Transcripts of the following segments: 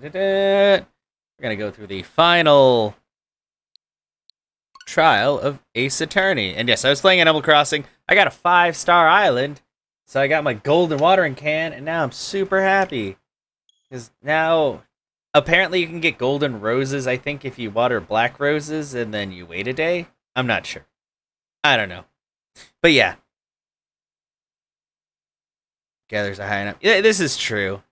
We're gonna go through the final trial of Ace Attorney. And yes, I was playing Animal Crossing. I got a 5-star island. So I got my golden watering can, and now I'm super happy. Because now, apparently you can get golden roses, I think, if you water black roses and then you wait a day. I'm not sure. I don't know. But yeah. Gathers a high enough. Yeah, this is true.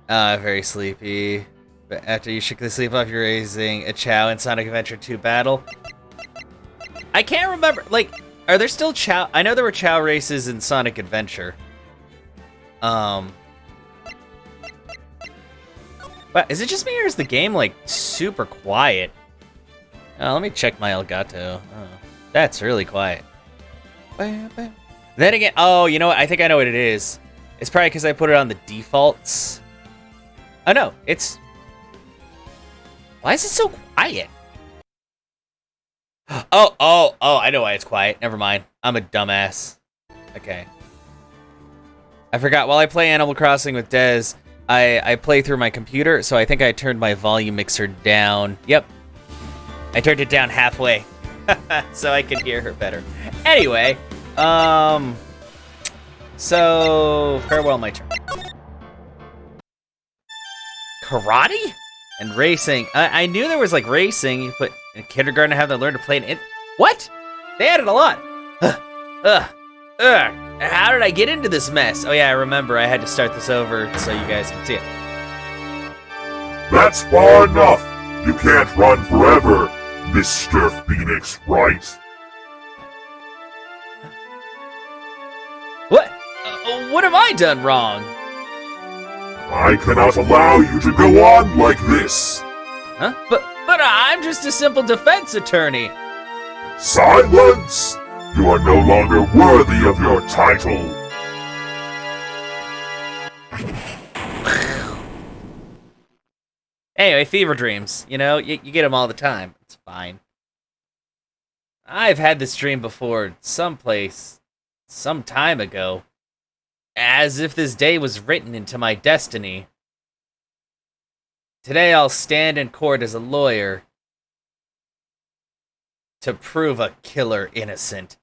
Very sleepy. But after you shake the sleep off, you're raising a Chow in Sonic Adventure 2 battle. I can't remember, like, are there still Chow? I know there were Chow races in Sonic Adventure. But is it just me or is the game, like, super quiet? Let me check my Elgato. Oh, that's really quiet. Then again, oh, you know what? I think I know what it is. It's probably because I put it on the defaults. Oh, no, it's... Why is it so quiet? Oh, I know why it's quiet. Never mind. I'm a dumbass. Okay. I forgot, while I play Animal Crossing with Dez, I play through my computer, so I think I turned my volume mixer down. Yep. I turned it down halfway, so I can hear her better. Anyway, so, farewell my turn. Karate? And racing. I knew there was, like, racing. You put in kindergarten to have them learn to play it. What? They added a lot. How did I get into this mess? Oh yeah, I remember. I had to start this over so you guys can see it. That's far enough. You can't run forever, Mr. Phoenix Wright. What? What have I done wrong? I cannot allow you to go on like this. Huh? But I'm just a simple defense attorney. Silence! You are no longer worthy of your title. Anyway, fever dreams. You know, you get them all the time. It's fine. I've had this dream before, someplace, some time ago. As if this day was written into my destiny. Today I'll stand in court as a lawyer to prove a killer innocent.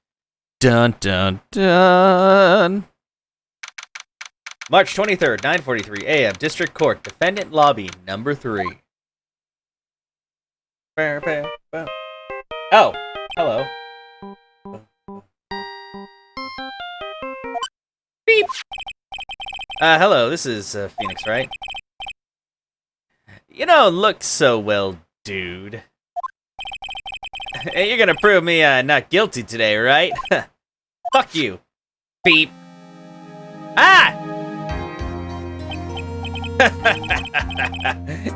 Dun dun dun. March 23rd, 9:43 a.m. District Court, Defendant Lobby, number 3. Oh, hello. Beep. Hello, this is Phoenix, right? You don't look so well, dude. Hey, you're gonna prove me not guilty today, right? Fuck you. Beep. Ah!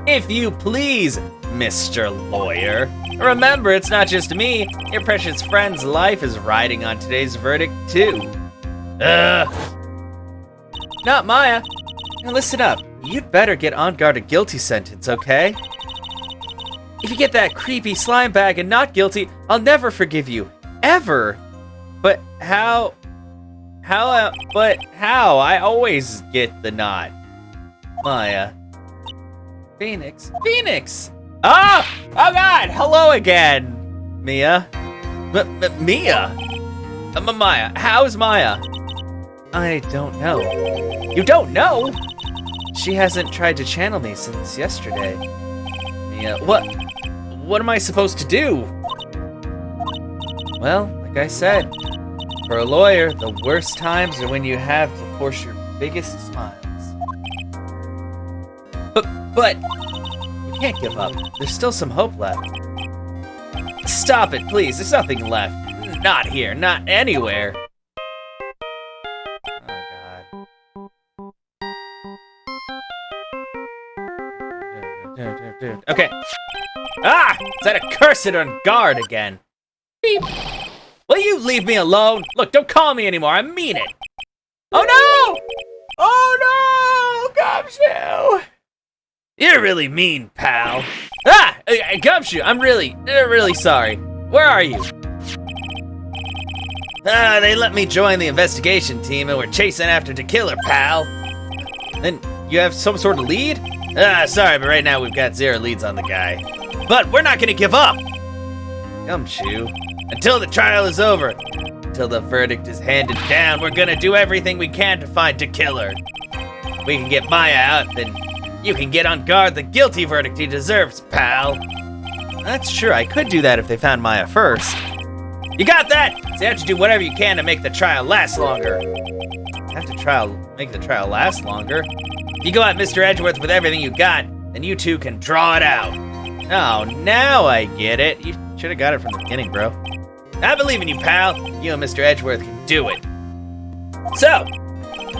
If you please, Mr. Lawyer. Remember, it's not just me. Your precious friend's life is riding on today's verdict, too. Not Maya. Now listen up. You'd better get on guard a guilty sentence, okay? If you get that creepy slime bag and not guilty, I'll never forgive you. Ever. But how? But how? I always get the nod. Maya. Phoenix. Phoenix! Ah! Oh god! Hello again, Mia. Mia? Maya. How's Maya? I don't know. You don't know? She hasn't tried to channel me since yesterday. Mia, what am I supposed to do? Well, like I said, for a lawyer, the worst times are when you have to force your biggest smiles. But, you can't give up. There's still some hope left. Stop it, please. There's nothing left. Not here, not anywhere. Okay. Ah! Is that accursed on guard again? Beep. Will you leave me alone? Look, don't call me anymore. I mean it. Oh no! Oh no! Gumshoe! You're really mean, pal. Ah! Gumshoe, I'm really sorry. Where are you? They let me join the investigation team and we're chasing after the killer, pal. Then you have some sort of lead? Sorry, but right now we've got 0 leads on the guy. But we're not gonna give up! Gumshoe, until the trial is over, until the verdict is handed down, we're gonna do everything we can to find a killer. If we can get Maya out, then you can get on guard the guilty verdict he deserves, pal. That's true, I could do that if they found Maya first. You got that? So you have to do whatever you can to make the trial last longer. Make the trial last longer? If you go at Mr. Edgeworth with everything you got, then you two can draw it out. Oh, now I get it. You should have got it from the beginning, bro. I believe in you, pal. You and Mr. Edgeworth can do it. So,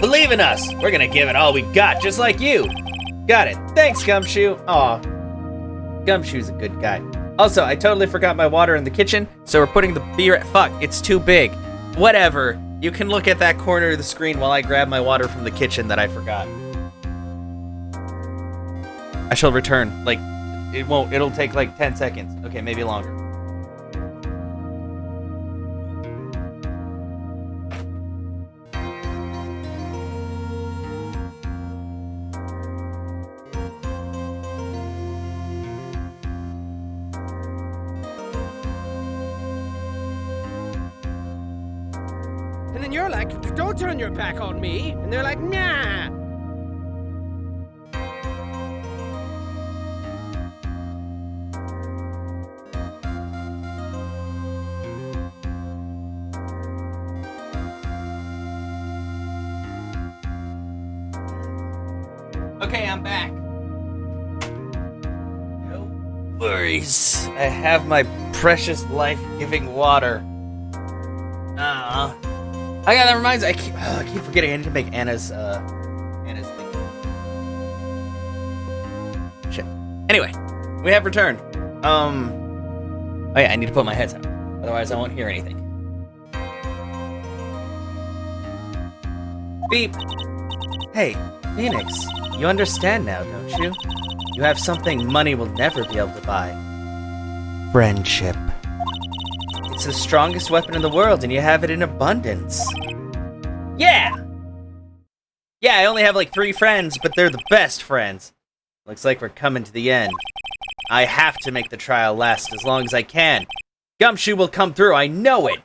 believe in us. We're gonna give it all we got, just like you. Got it. Thanks, Gumshoe. Aw. Gumshoe's a good guy. Also, I totally forgot my water in the kitchen, so we're putting the beer at... Fuck, it's too big. Whatever. You can look at that corner of the screen while I grab my water from the kitchen that I forgot. I shall return. Like, it'll take like 10 seconds. Okay, maybe longer. And then you're like, don't turn your back on me. And they're like, nah. Okay, I'm back. No worries. I have my precious life-giving water. Oh yeah, that reminds me. I keep forgetting. I need to make Anna's thing. Shit. Anyway, we have returned. Oh yeah, I need to put my headset on. Otherwise, I won't hear anything. Beep. Hey, Phoenix. You understand now, don't you? You have something money will never be able to buy. Friendship. It's the strongest weapon in the world, and you have it in abundance. Yeah! Yeah, I only have like 3 friends, but they're the best friends. Looks like we're coming to the end. I have to make the trial last as long as I can. Gumshoe will come through, I know it!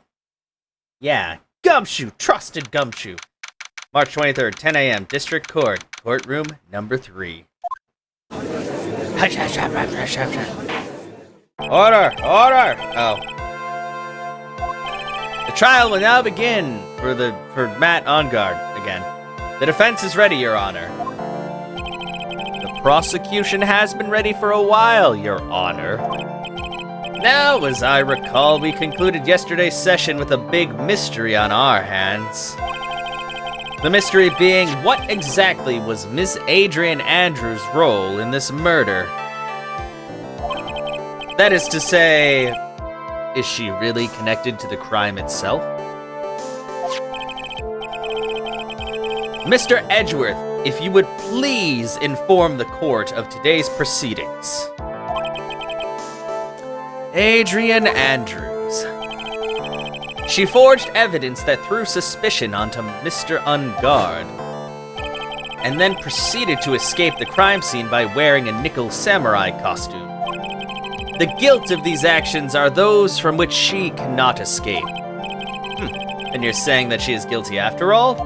Yeah, Gumshoe, trusted Gumshoe. March 23rd, 10 a.m., District Court, courtroom number 3. Order! Order! Oh. The trial will now begin for Matt on guard again. The defense is ready, Your Honor. The prosecution has been ready for a while, Your Honor. Now, as I recall, we concluded yesterday's session with a big mystery on our hands. The mystery being, what exactly was Miss Adrian Andrews' role in this murder? That is to say, is she really connected to the crime itself? Mr. Edgeworth, if you would please inform the court of today's proceedings. Adrian Andrews. She forged evidence that threw suspicion onto Mr. Ungard, and then proceeded to escape the crime scene by wearing a nickel samurai costume. The guilt of these actions are those from which she cannot escape. And you're saying that she is guilty after all?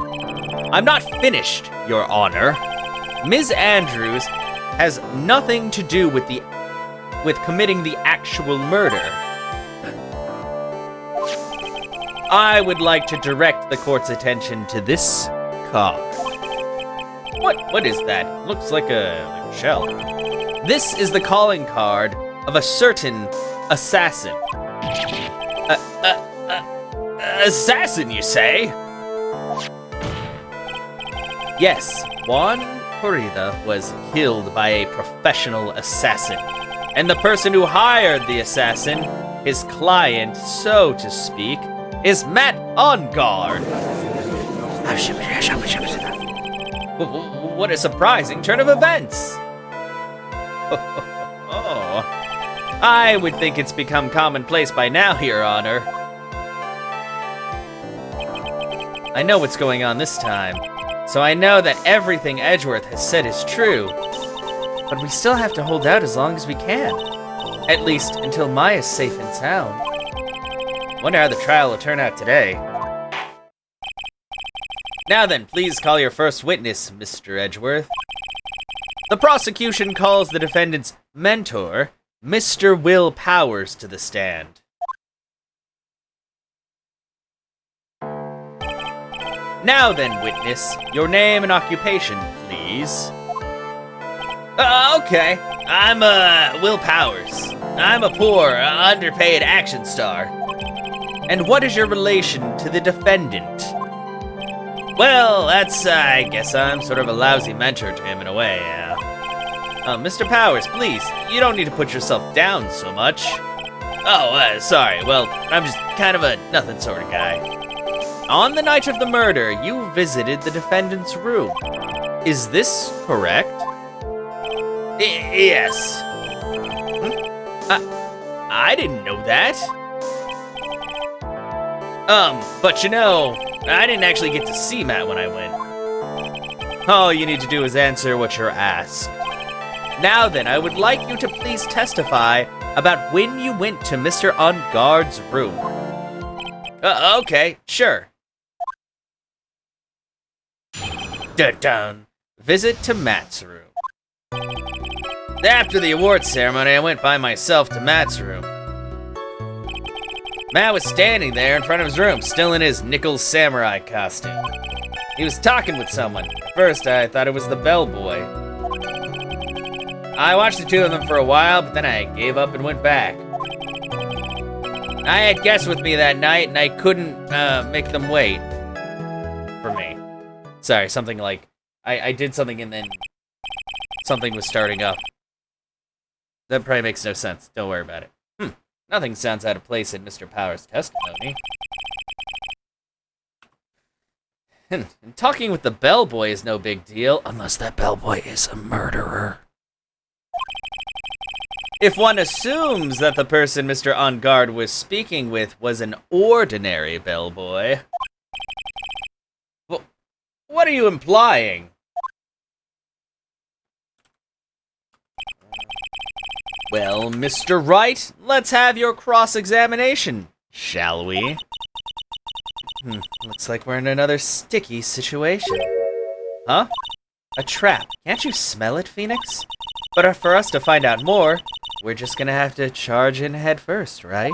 I'm not finished, Your Honor. Ms. Andrews has nothing to do with committing the actual murder. I would like to direct the court's attention to this card. What is that? Looks like a shell. This is the calling card of a certain assassin. Assassin, you say? Yes, Juan Corrida was killed by a professional assassin. And the person who hired the assassin, his client, so to speak, is Matt Ungard. What a surprising turn of events! Oh. I would think it's become commonplace by now, Your Honor. I know what's going on this time. so I know that everything Edgeworth has said is true. But we still have to hold out as long as we can. At least until Maya's safe and sound. Wonder how the trial will turn out today. Now then, please call your first witness, Mr. Edgeworth. The prosecution calls the defendant's mentor, Mr. Will Powers, to the stand. Now then, witness, your name and occupation, please. Okay. I'm, Will Powers. I'm a poor, underpaid action star. And what is your relation to the defendant? Well, that's, I guess I'm sort of a lousy mentor to him in a way, yeah. Mr. Powers, please, you don't need to put yourself down so much. Oh, sorry, well, I'm just kind of a nothing sort of guy. On the night of the murder, you visited the defendant's room. Is this correct? Yes. I didn't know that. But you know, I didn't actually get to see Matt when I went. All you need to do is answer what you're asked. Now then, I would like you to please testify about when you went to Mr. Unguard's room. Okay, sure. Dun-dun. Visit to Matt's room. After the awards ceremony, I went by myself to Matt's room. Matt was standing there in front of his room, still in his nickel samurai costume. He was talking with someone. At first, I thought it was the bellboy. I watched the two of them for a while, but then I gave up and went back. I had guests with me that night, and I couldn't make them wait for me. Sorry, something like, I did something and then something was starting up. That probably makes no sense. Don't worry about it. Nothing sounds out of place in Mr. Powers' testimony. And talking with the bellboy is no big deal, unless that bellboy is a murderer. If one assumes that the person Mr. Unguard was speaking with was an ordinary bellboy... Well, what are you implying? Well, Mr. Wright, let's have your cross-examination, shall we? Looks like we're in another sticky situation. Huh? A trap. Can't you smell it, Phoenix? But for us to find out more, we're just gonna have to charge in head first, right?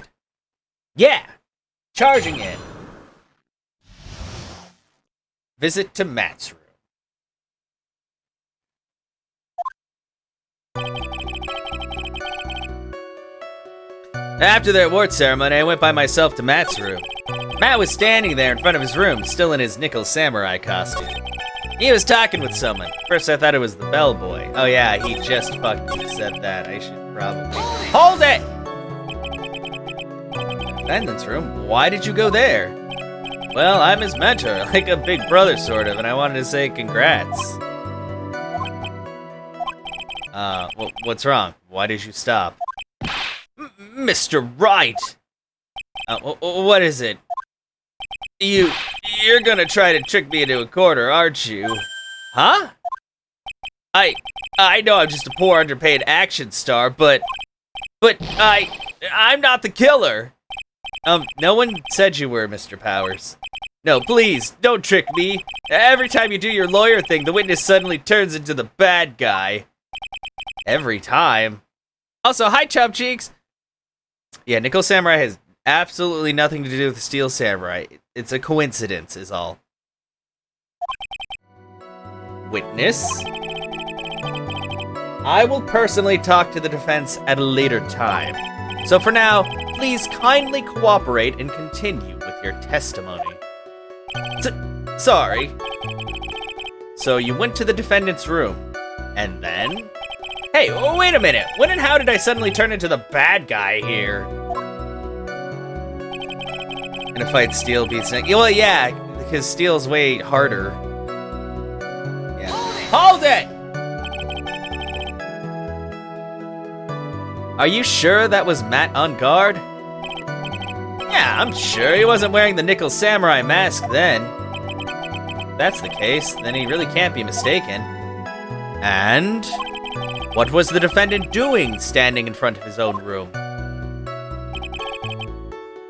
Yeah! Charging in! Visit to Matt's room. After the award ceremony, I went by myself to Matt's room. Matt was standing there in front of his room, still in his nickel samurai costume. He was talking with someone. First I thought it was the bellboy. Oh yeah, he just fucking said that. I should probably... Hold it! Defendant's room? Why did you go there? Well, I'm his mentor, like a big brother sort of, and I wanted to say congrats. What's wrong? Why did you stop? Mr. Wright! What is it? You're gonna try to trick me into a corner, aren't you? Huh? I know I'm just a poor underpaid action star, but I'm not the killer. No one said you were, Mr. Powers. No, please, don't trick me. Every time you do your lawyer thing, the witness suddenly turns into the bad guy. Every time. Also, hi, Chub Cheeks. Yeah, Nickel Samurai has absolutely nothing to do with Steel Samurai. It's a coincidence, is all. Witness? I will personally talk to the defense at a later time. So for now, please kindly cooperate and continue with your testimony. Sorry. So you went to the defendant's room, and then? Hey, wait a minute. When and how did I suddenly turn into the bad guy here? In a fight, Steel beats Nick. Well, yeah, because Steel's way harder. Yeah. Hold it! Are you sure that was Matt Unguard? Yeah, I'm sure he wasn't wearing the Nickel Samurai mask then. that's the case, then he really can't be mistaken. And what was the defendant doing standing in front of his own room?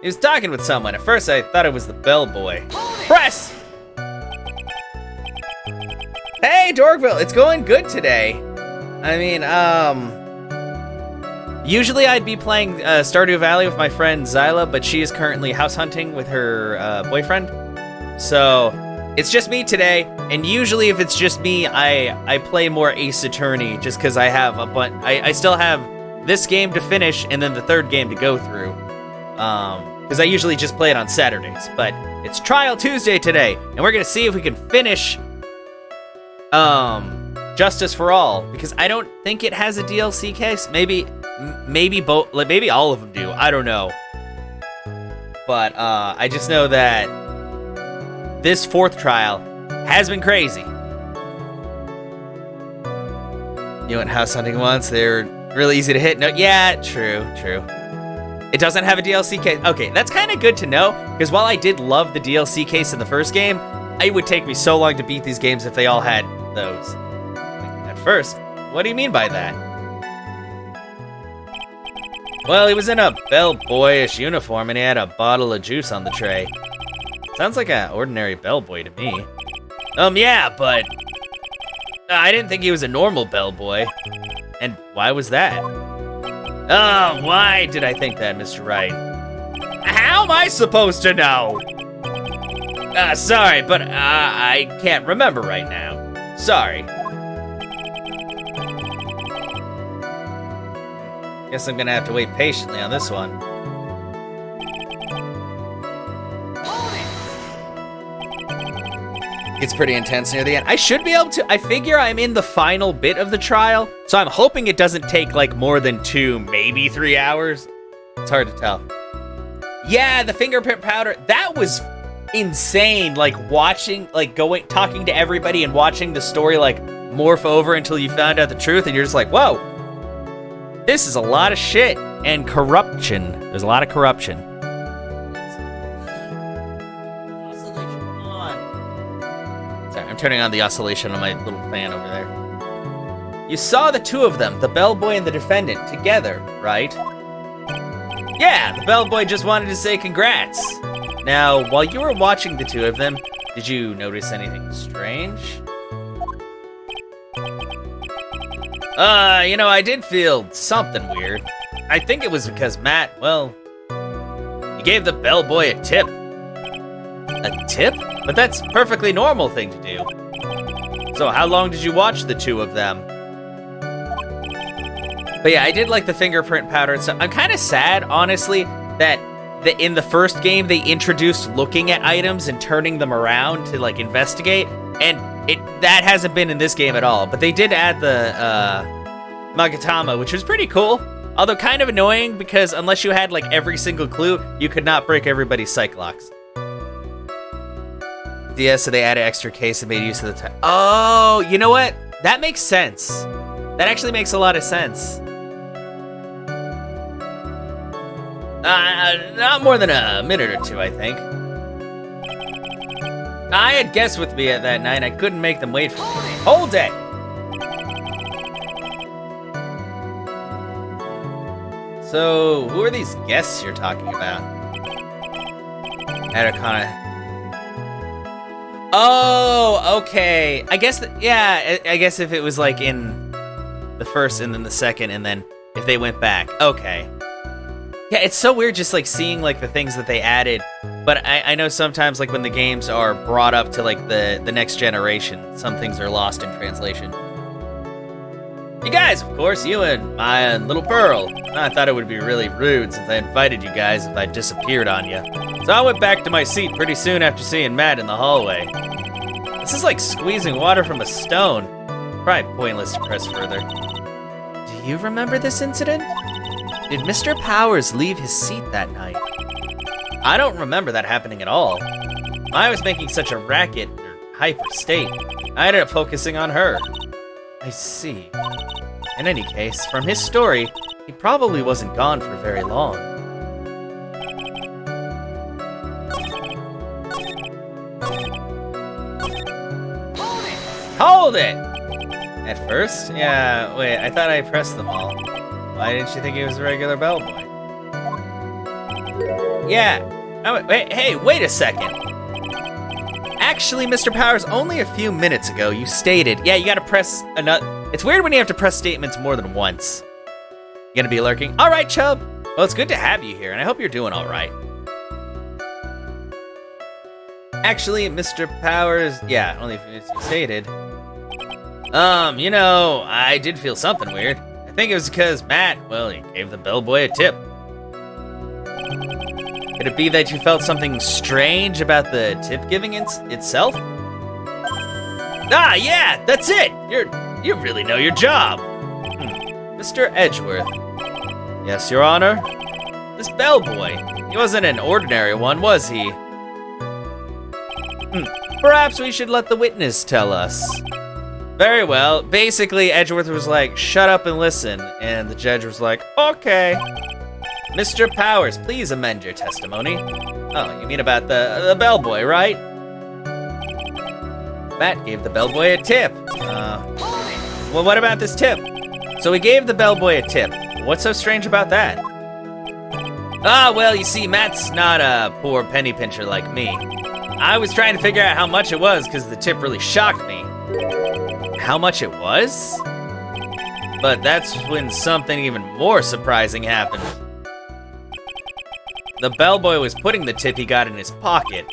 He was talking with someone. At first, I thought it was the bellboy. Press! Hey, Dorkville, it's going good today. I mean, usually I'd be playing Stardew Valley with my friend Zyla, but she is currently house hunting with her boyfriend. So, it's just me today, and usually if it's just me, I play more Ace Attorney, just because I have a bunch. I still have this game to finish, and then the third game to go through. Because I usually just play it on Saturdays, but it's Trial Tuesday today, and we're gonna see if we can finish Justice for All, because I don't think it has a DLC case. Maybe both, like maybe all of them do. I don't know. But I just know that this fourth trial has been crazy. You went house hunting once. They're really easy to hit. No, yeah, true. It doesn't have a DLC case. Okay, that's kind of good to know, because while I did love the DLC case in the first game, it would take me so long to beat these games if they all had those. At first, what do you mean by that? Well, he was in a bellboyish uniform and he had a bottle of juice on the tray. Sounds like an ordinary bellboy to me. Yeah, but I didn't think he was a normal bellboy. And why was that? Oh, why did I think that, Mr. Wright? How am I supposed to know? Sorry, but I can't remember right now. Sorry. Guess I'm gonna have to wait patiently on this one. It's pretty intense near the end. I should be able to. I figure I'm in the final bit of the trial, so I'm hoping it doesn't take like more than 2, maybe 3 hours. It's hard to tell. Yeah, the fingerprint powder, that was insane. Like watching, like talking to everybody and watching the story like morph over until you found out the truth, and you're just like, whoa, this is a lot of shit. And corruption. There's a lot of corruption. I'm turning on the oscillation on my little fan over there. You saw the two of them, the bellboy and the defendant, together, right? Yeah, the bellboy just wanted to say congrats. Now, while you were watching the two of them, did you notice anything strange? I did feel something weird. I think it was because Matt, well, he gave the bellboy a tip. A tip? But that's a perfectly normal thing to do. So how long did you watch the two of them? But yeah, I did like the fingerprint powder and stuff. I'm kind of sad, honestly, that in the first game they introduced looking at items and turning them around to like investigate, and that hasn't been in this game at all. But they did add the Magatama, which was pretty cool. Although kind of annoying, because unless you had like every single clue, you could not break everybody's psych locks. Yeah, so they added extra case and made use of the time. Oh, you know what? That makes sense. That actually makes a lot of sense. Not more than a minute or two, I think. I had guests with me at that night. I couldn't make them wait for me. Hold it! So, who are these guests you're talking about? Atacana. Oh, okay. I guess, I guess if it was like in the first and then the second, and then if they went back. Okay. Yeah, it's so weird just like seeing like the things that they added. But I know sometimes like when the games are brought up to like the next generation, some things are lost in translation. You guys, of course, you and Maya and Little Pearl. I thought it would be really rude since I invited you guys if I disappeared on you. So I went back to my seat pretty soon after seeing Matt in the hallway. This is like squeezing water from a stone. Probably pointless to press further. Do you remember this incident? Did Mr. Powers leave his seat that night? I don't remember that happening at all. I was making such a racket in her hyper state. I ended up focusing on her. I see. In any case, from his story, he probably wasn't gone for very long. Hold it! At first? Yeah, wait, I thought I pressed them all. Why didn't you think he was a regular bellboy? Yeah. Oh, wait a second. Actually, Mr. Powers, only a few minutes ago you stated, yeah, you gotta press another. It's weird when you have to press statements more than once. You gonna be lurking? All right, Chubb. Well, it's good to have you here, and I hope you're doing all right. Actually, Mr. Powers, yeah, only a few minutes you stated. You know, I did feel something weird. I think it was because Matt, well, he gave the bellboy a tip. Could it be that you felt something strange about the tip giving itself? Ah, yeah, that's it. You really know your job. Mr. Edgeworth. Yes, Your Honor. This bellboy, he wasn't an ordinary one, was he? Perhaps we should let the witness tell us. Very well. Basically, Edgeworth was like, shut up and listen. And the judge was like, okay. Mr. Powers, please amend your testimony. Oh, you mean about the bellboy, right? Matt gave the bellboy a tip. Well, what about this tip? So he gave the bellboy a tip. What's so strange about that? Ah, well, you see, Matt's not a poor penny pincher like me. I was trying to figure out how much it was because the tip really shocked me. How much it was? But that's when something even more surprising happened. The bellboy was putting the tip he got in his pocket,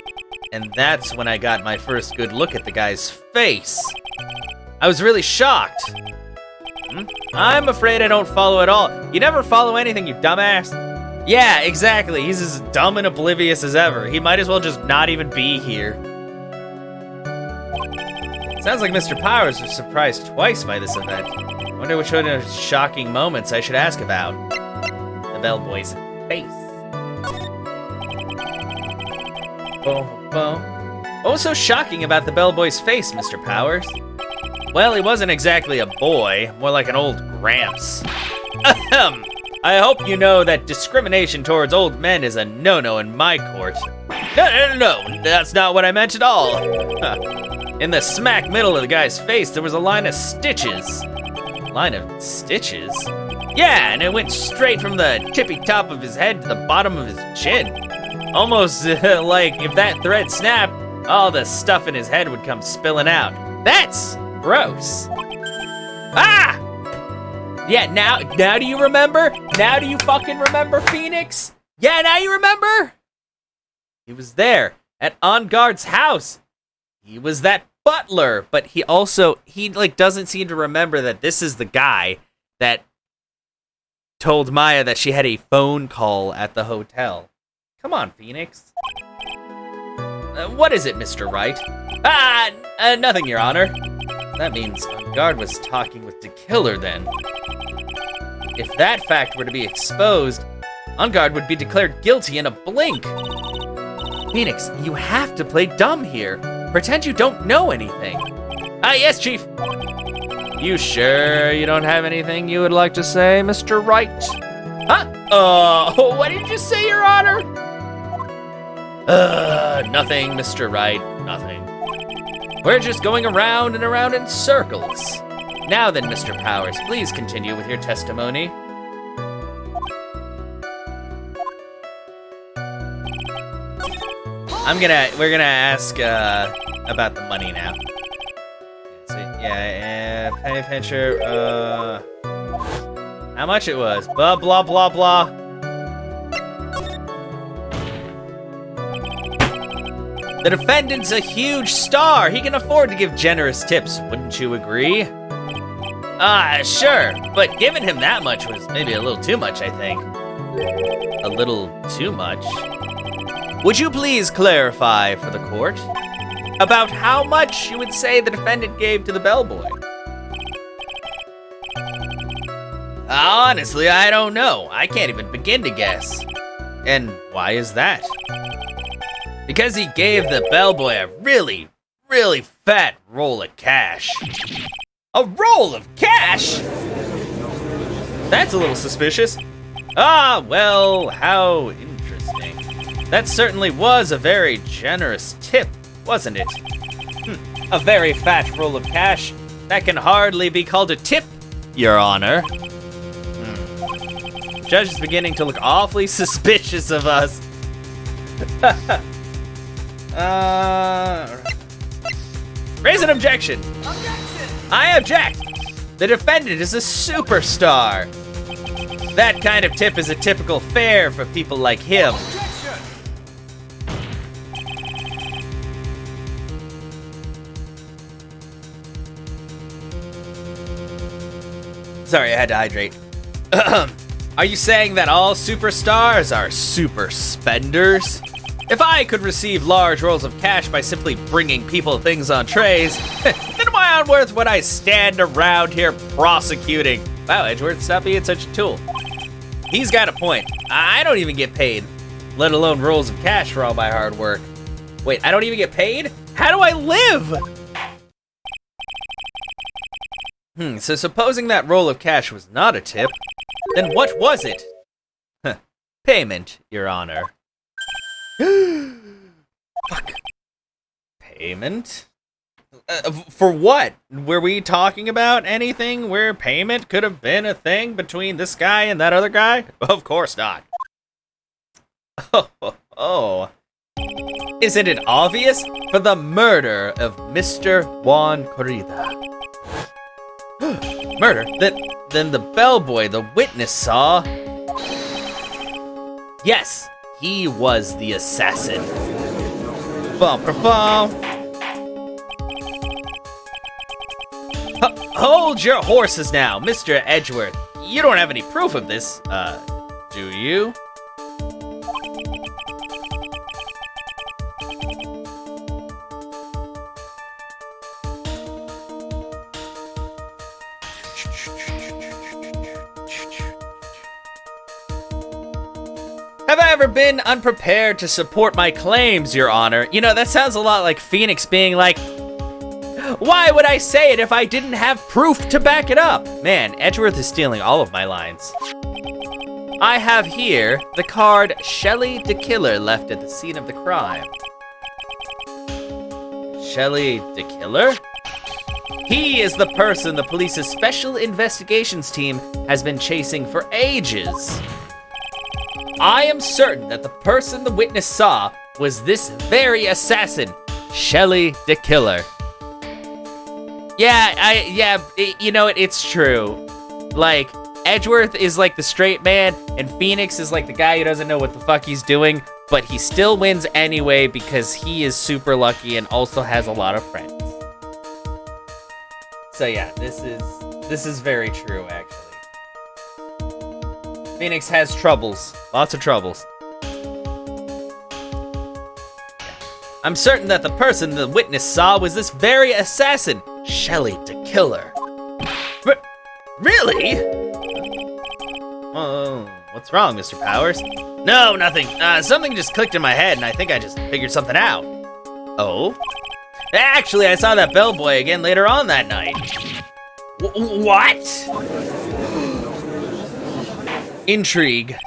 and that's when I got my first good look at the guy's face. I was really shocked. I'm afraid I don't follow at all. You never follow anything, you dumbass. Yeah, exactly. He's as dumb and oblivious as ever. He might as well just not even be here. Sounds like Mr. Powers was surprised twice by this event. I wonder which one of his shocking moments I should ask about. The bellboy's face. What was so shocking about the bellboy's face, Mr. Powers? Well, he wasn't exactly a boy, more like an old gramps. Ahem. I hope you know that discrimination towards old men is a no-no in my court. No, that's not what I meant at all. In the smack middle of the guy's face, there was a line of stitches. Line of stitches? Yeah, and it went straight from the tippy top of his head to the bottom of his chin. Almost like if that thread snapped, all the stuff in his head would come spilling out. That's gross. Ah! Yeah, now do you remember? Now do you fucking remember, Phoenix? Yeah, now you remember? He was there at On Guard's house. He was that butler, but he doesn't seem to remember that this is the guy that told Maya that she had a phone call at the hotel. Come on, Phoenix. What is it, Mr. Wright? Nothing, Your Honor. That means On Guard was talking with the killer then. If that fact were to be exposed, On Guard would be declared guilty in a blink. Phoenix, you have to play dumb here. Pretend you don't know anything. Yes, Chief. You sure you don't have anything you would like to say, Mr. Wright? Huh? What did you say, Your Honor? Nothing, Mr. Wright, nothing. We're just going around and around in circles. Now then, Mr. Powers, please continue with your testimony. We're gonna ask about the money now. So, yeah, penny pincher, how much it was? Blah, blah, blah, blah. The defendant's a huge star. He can afford to give generous tips, wouldn't you agree? Sure, but giving him that much was maybe a little too much, I think. A little too much? Would you please clarify for the court about how much you would say the defendant gave to the bellboy? Honestly, I don't know. I can't even begin to guess. And why is that? Because he gave the bellboy a really, really fat roll of cash. A roll of cash? That's a little suspicious. Well, how interesting. That certainly was a very generous tip, wasn't it? A very fat roll of cash. That can hardly be called a tip, Your Honor. The judge is beginning to look awfully suspicious of us. Raise an objection. I object. The defendant is a superstar. That kind of tip is a typical fare for people like him. Sorry, I had to hydrate. Are you saying that all superstars are super spenders? If I could receive large rolls of cash by simply bringing people things on trays, then why on earth would I stand around here prosecuting? Wow, Edgeworth, stop being such a tool. He's got a point. I don't even get paid, let alone rolls of cash for all my hard work. Wait, I don't even get paid? How do I live? So supposing that roll of cash was not a tip, then what was it? Payment, Your Honor. Fuck. Payment? For what? Were we talking about anything where payment could have been a thing between this guy and that other guy? Of course not. Oh. Isn't it obvious? For the murder of Mr. Juan Corrida. Murder? Then the bellboy the witness saw... Yes, he was the assassin. Bum. Hold your horses now, Mr. Edgeworth. You don't have any proof of this, do you? Have I ever been unprepared to support my claims, Your Honor? You know, that sounds a lot like Phoenix being like, why would I say it if I didn't have proof to back it up? Man, Edgeworth is stealing all of my lines. I have here the card Shelley the Killer left at the scene of the crime. Shelley the Killer? He is the person the police's special investigations team has been chasing for ages. I am certain that the person the witness saw was this very assassin, Shelley the Killer. You know what, it's true. Like, Edgeworth is like the straight man, and Phoenix is like the guy who doesn't know what the fuck he's doing, but he still wins anyway because he is super lucky and also has a lot of friends. So yeah, this is very true, actually. Phoenix has troubles, lots of troubles. I'm certain that the person the witness saw was this very assassin, Shelley the Killer. Really? Oh, what's wrong, Mr. Powers? No, nothing. Something just clicked in my head, and I think I just figured something out. Oh? Actually, I saw that bellboy again later on that night. What? Intrigue.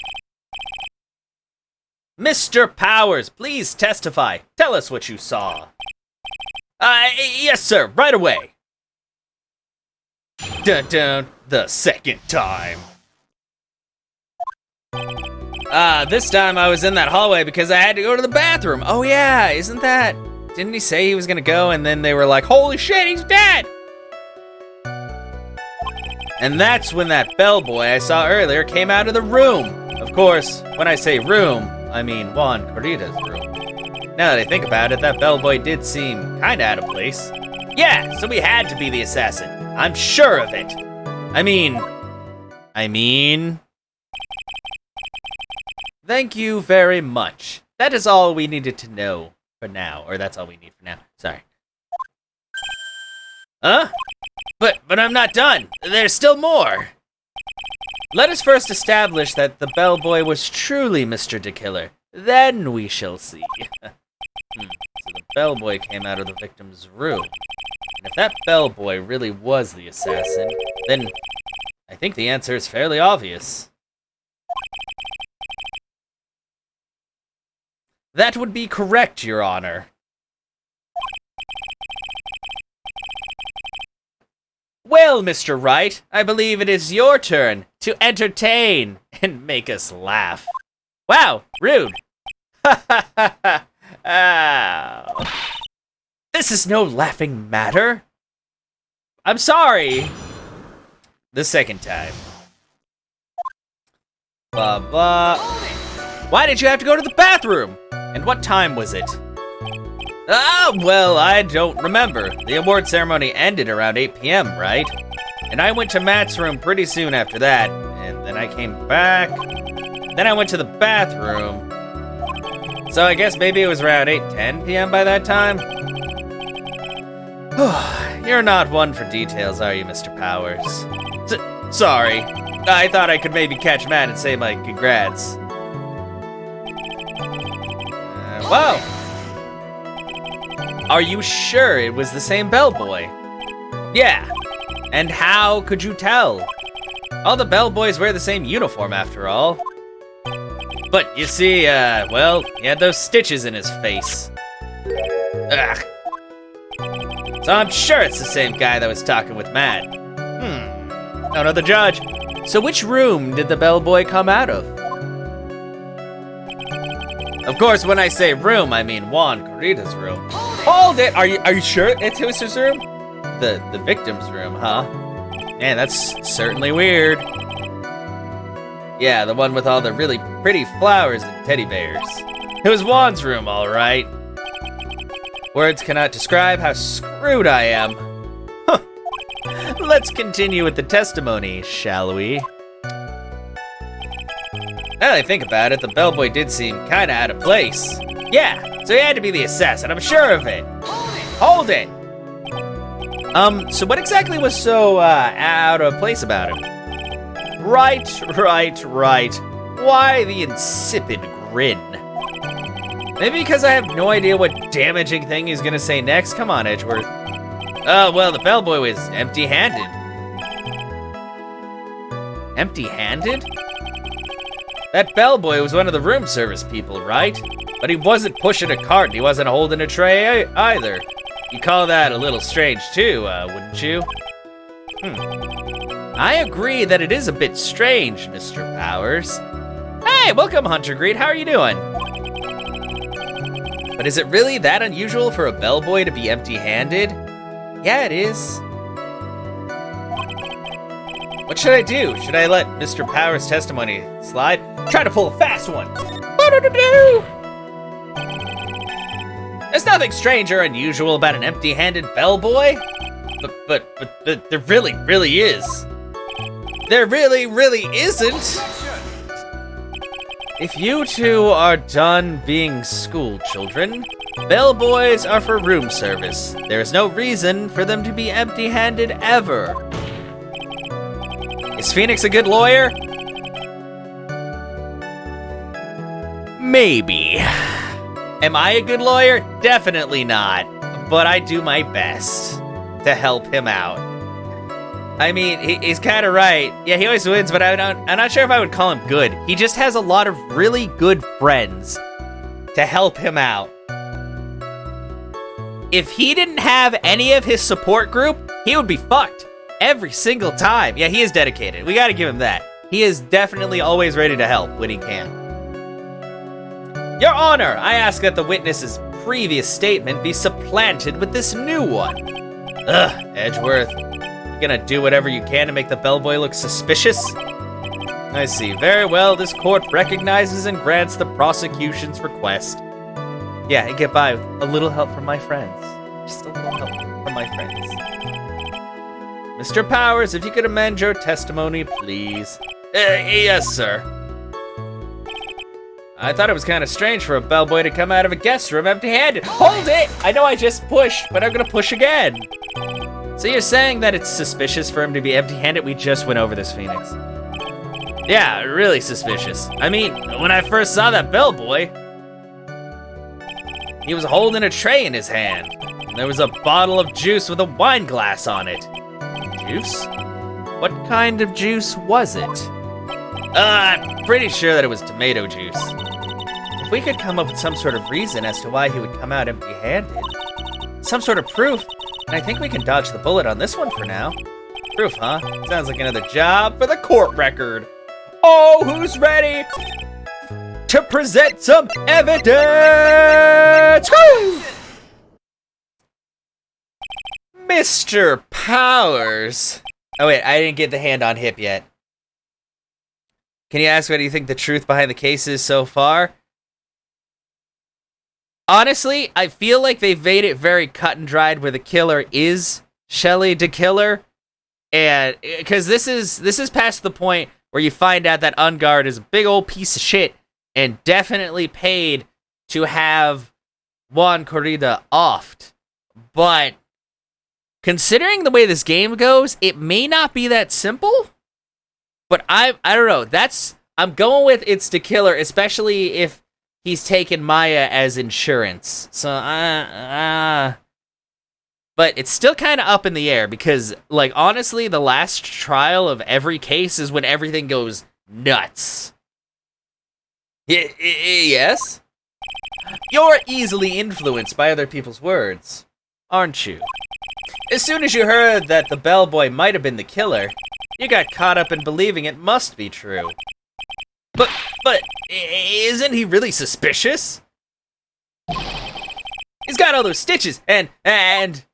Mr. Powers, please testify. Tell us what you saw. Yes, sir, right away. Dun, the second time. This time I was in that hallway because I had to go to the bathroom. Oh yeah, isn't that... Didn't he say he was gonna go and then they were like, holy shit, he's dead! And that's when that bellboy I saw earlier came out of the room. Of course, when I say room, I mean Juan Corrida's room. Now that I think about it, that bellboy did seem kinda out of place. Yeah, so we had to be the assassin. I'm sure of it. I mean... Thank you very much. That is all we needed to know for now. Or that's all we need for now. Sorry. Huh? But I'm not done. There's still more. Let us first establish that the bellboy was truly Mr. the Killer. Then we shall see. So the bellboy came out of the victim's room. And if that bellboy really was the assassin, then I think the answer is fairly obvious. That would be correct, Your Honor. Well, Mr. Wright, I believe it is your turn to entertain and make us laugh. Wow, rude. Ha ha ha ha. Ow. This is no laughing matter. I'm sorry. The second time. Blah, blah. Why did you have to go to the bathroom? And what time was it? Ah, well, I don't remember. The award ceremony ended around 8 p.m., right? And I went to Matt's room pretty soon after that. And then I came back. Then I went to the bathroom. So I guess maybe it was around 8:10 p.m. by that time? You're not one for details, are you, Mr. Powers? Sorry. I thought I could maybe catch Matt and say my congrats. Whoa! Are you sure it was the same bellboy? Yeah. And how could you tell? All the bellboys wear the same uniform after all. But you see, well, he had those stitches in his face. Ugh. So I'm sure it's the same guy that was talking with Matt. Oh no, the judge. So which room did the bellboy come out of? Of course, when I say room, I mean Juan Corrida's room. Hold it! Are you sure it's his room? The victim's room, huh? Man, that's certainly weird. Yeah, the one with all the really pretty flowers and teddy bears. It was Juan's room, all right. Words cannot describe how screwed I am. Huh. Let's continue with the testimony, shall we? Now that I think about it, the bellboy did seem kinda out of place. Yeah, so he had to be the assassin, I'm sure of it. Hold it! So what exactly was so, out of place about him? Right. Why the insipid grin? Maybe because I have no idea what damaging thing he's gonna say next? Come on, Edgeworth. Oh, well, the bellboy was empty-handed. Empty-handed? That bellboy was one of the room service people, right? But he wasn't pushing a cart and he wasn't holding a tray either. You call that a little strange too, wouldn't you? I agree that it is a bit strange, Mr. Powers. Hey, welcome, Hunter Greed. How are you doing? But is it really that unusual for a bellboy to be empty-handed? Yeah, it is. What should I do? Should I let Mr. Powers' testimony slide? Try to pull a fast one. There's nothing strange or unusual about an empty-handed bellboy. But there really is. There really isn't. If you two are done being school children, bellboys are for room service. There is no reason for them to be empty-handed ever. Is Phoenix a good lawyer? Maybe. Am I a good lawyer? Definitely not. But I do my best to help him out. I mean, he's kind of right. Yeah, he always wins, but I'm not sure if I would call him good. He just has a lot of really good friends to help him out. If he didn't have any of his support group, he would be fucked every single time. Yeah, he is dedicated. We gotta give him that. He is definitely always ready to help when he can. Your Honor, I ask that the witness's previous statement be supplanted with this new one. Ugh, Edgeworth. You gonna do whatever you can to make the bellboy look suspicious? I see. Very well, this court recognizes and grants the prosecution's request. Yeah, I get by with a little help from my friends. Just a little help from my friends. Mr. Powers, if you could amend your testimony, please. Yes, sir. I thought it was kind of strange for a bellboy to come out of a guest room empty-handed. Hold it! I know I just pushed, but I'm gonna push again. So you're saying that it's suspicious for him to be empty-handed? We just went over this, Phoenix. Yeah, really suspicious. I mean, when I first saw that bellboy, he was holding a tray in his hand. And there was a bottle of juice with a wine glass on it. Juice? What kind of juice was it? I'm pretty sure that it was tomato juice. If we could come up with some sort of reason as to why he would come out empty-handed, some sort of proof, and I think we can dodge the bullet on this one for now. Proof, huh? Sounds like another job for the court record. Oh, who's ready to present some evidence? Woo! Mr. Powers. Oh wait, I didn't get the hand on hip yet. Can you ask what do you think the truth behind the case is so far? Honestly, I feel like they've made it very cut and dried where the killer is Shelly the Killer. And because this is past the point where you find out that Ungard is a big old piece of shit and definitely paid to have Juan Corrida offed. But considering the way this game goes, it may not be that simple. But I don't know. I'm going with it's the killer, especially if he's taken Maya as insurance. So but it's still kind of up in the air because, like, honestly, the last trial of every case is when everything goes nuts. Yes? You're easily influenced by other people's words, aren't you? As soon as you heard that the bellboy might have been the killer, you got caught up in believing it must be true. But isn't he really suspicious? He's got all those stitches and...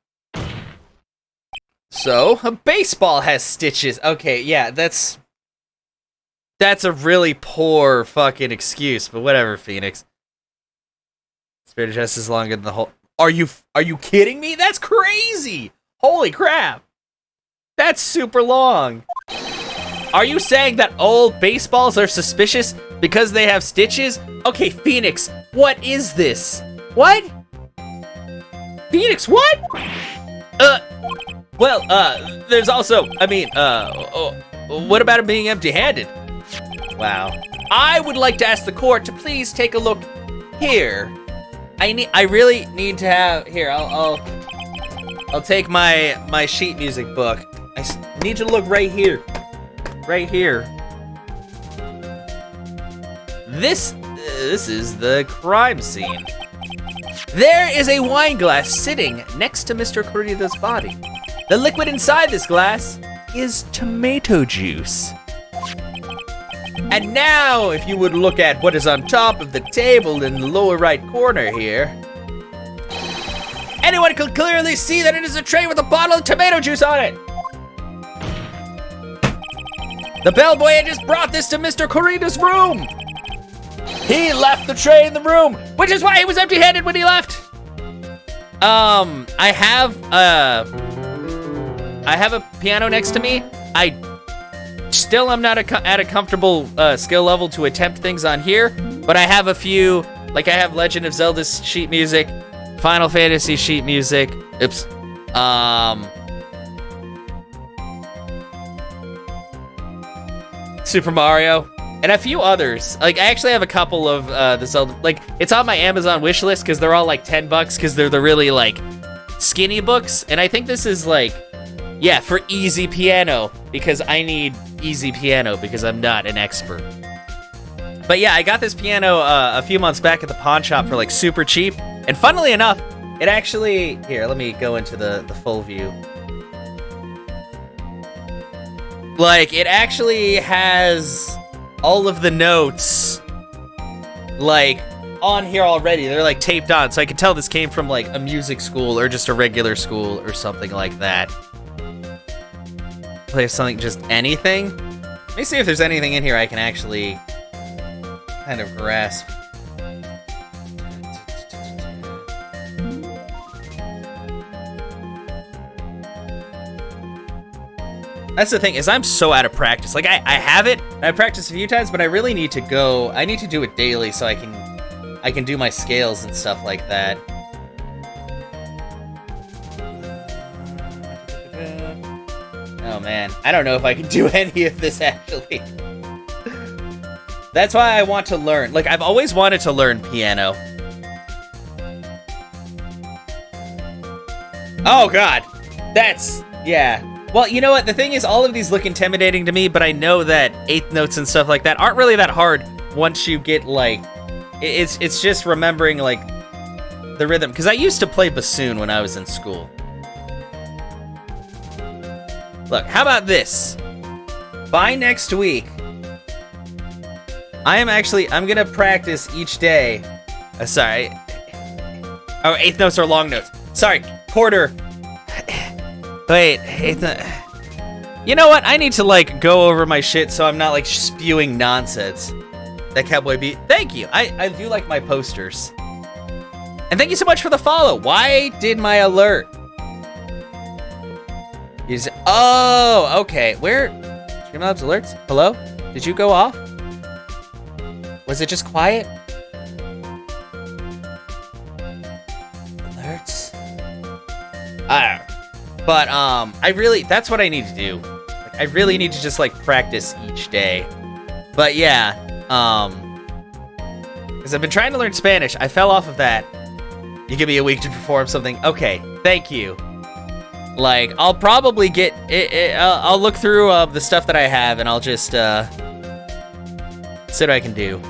So, a baseball has stitches. Okay, yeah, that's a really poor fucking excuse, but whatever, Phoenix. Spirit of Justice is longer than the whole... Are you kidding me? That's crazy! Holy crap! That's super long. Are you saying that old baseballs are suspicious because they have stitches? Okay, Phoenix, what is this? What? Phoenix, what? Well, there's also, what about him being empty-handed? Wow. I would like to ask the court to please take a look here. I really need to have, here, I'll take my sheet music book. I need you to look right here. Right here. This is the crime scene. There is a wine glass sitting next to Mr. Corrida's body. The liquid inside this glass is tomato juice. And now, if you would look at what is on top of the table in the lower right corner here, anyone can clearly see that it is a tray with a bottle of tomato juice on it. The bellboy had just brought this to Mr. Corrida's room. He left the tray in the room, which is why he was empty-handed when he left. I have a piano next to me. I still am not at a comfortable skill level to attempt things on here, but I have a few, like I have Legend of Zelda sheet music, Final Fantasy sheet music, Super Mario, and a few others. Like, I actually have a couple of the Zelda, like, it's on my Amazon wish list because they're all like $10 because they're the really, like, skinny books, and I think this is, like, yeah, for easy piano, because I need easy piano because I'm not an expert. But yeah, I got this piano a few months back at the pawn shop for, like, super cheap, and funnily enough, it actually, here, let me go into the full view. Like, it actually has all of the notes, like, on here already. They're, like, taped on, so I can tell this came from, like, a music school or just a regular school or something like that. Play something, just anything? Let me see if there's anything in here I can actually kind of grasp. That's the thing, is I'm so out of practice. Like, I have it, and I've practiced a few times, but I really need to go, I need to do it daily so I can do my scales and stuff like that. Oh man, I don't know if I can do any of this actually. That's why I want to learn. Like, I've always wanted to learn piano. Oh god, that's, yeah. Well, you know what? The thing is, all of these look intimidating to me, but I know that eighth notes and stuff like that aren't really that hard once you get, like, it's just remembering, like, the rhythm. Because I used to play bassoon when I was in school. Look, how about this? By next week, I'm gonna practice each day. Sorry. Oh, eighth notes are long notes. Sorry, quarter. Wait, eighth note. You know what? I need to, like, go over my shit so I'm not, like, spewing nonsense. That cowboy beat. Thank you. I do like my posters. And thank you so much for the follow. Why did my alert? Oh, okay. Where? Streamlabs alerts? Hello? Did you go off? Was it just quiet? Alerts? I don't know. But, that's what I need to do. Like, I really need to just, like, practice each day. But, yeah, because I've been trying to learn Spanish. I fell off of that. You give me a week to perform something. Okay, thank you. Like, I'll probably get I'll look through the stuff that I have, and I'll just see what I can do.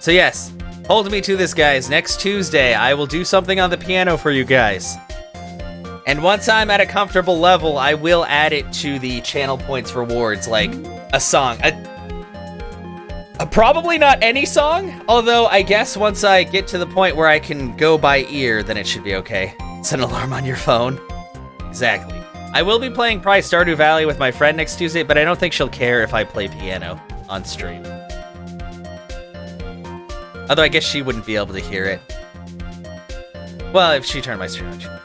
So yes, hold me to this, guys. Next Tuesday, I will do something on the piano for you guys. And once I'm at a comfortable level, I will add it to the channel points rewards, like a song. Probably not any song, although I guess once I get to the point where I can go by ear, then it should be okay. Set an alarm on your phone. Exactly. I will be playing probably Stardew Valley with my friend next Tuesday, but I don't think she'll care if I play piano on stream. Although I guess she wouldn't be able to hear it. Well, if she turned my stream on, she would.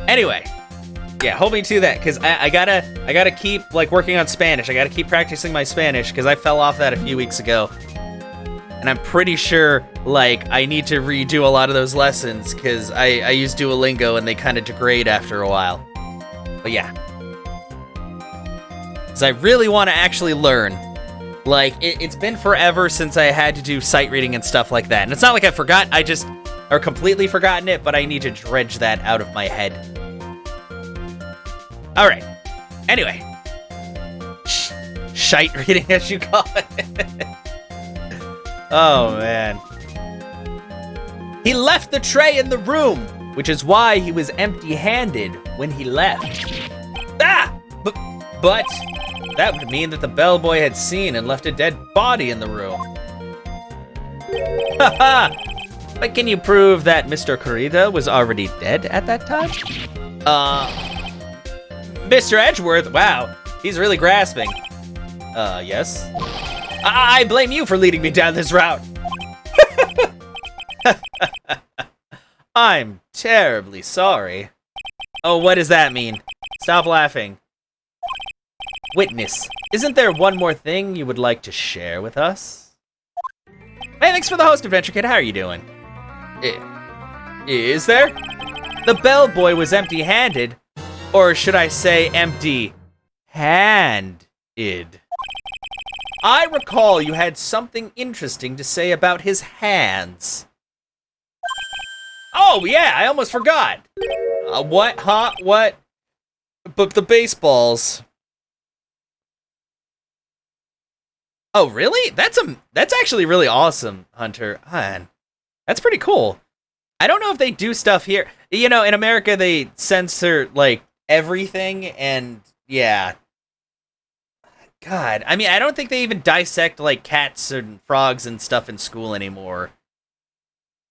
Anyway, yeah, hold me to that, because I gotta keep, like, working on Spanish. I gotta keep practicing my Spanish, because I fell off that a few weeks ago. And I'm pretty sure, like, I need to redo a lot of those lessons, because I use Duolingo, and they kind of degrade after a while. But yeah. Because I really want to actually learn. Like, it's been forever since I had to do sight reading and stuff like that. And it's not like I forgot, or completely forgotten it, but I need to dredge that out of my head. Alright. Anyway. Shite reading, as you call it. Oh, man. He left the tray in the room, which is why he was empty-handed when he left. Ah! But that would mean that the bellboy had seen and left a dead body in the room. Haha! But can you prove that Mr. Corrida was already dead at that time? Mr. Edgeworth? Wow, he's really grasping. Yes? I blame you for leading me down this route. I'm terribly sorry. Oh, what does that mean? Stop laughing. Witness, isn't there one more thing you would like to share with us? Hey, thanks for the host, Adventure Kid. How are you doing? Is there? The bellboy was empty-handed, or should I say empty-handed. I recall you had something interesting to say about his hands. Oh, yeah, I almost forgot. What? Huh? What? But the baseballs. Oh, really? That's actually really awesome, Hunter. Man, that's pretty cool. I don't know if they do stuff here. You know, in America, they censor, like, everything, and, yeah. God, I mean, I don't think they even dissect, like, cats and frogs and stuff in school anymore.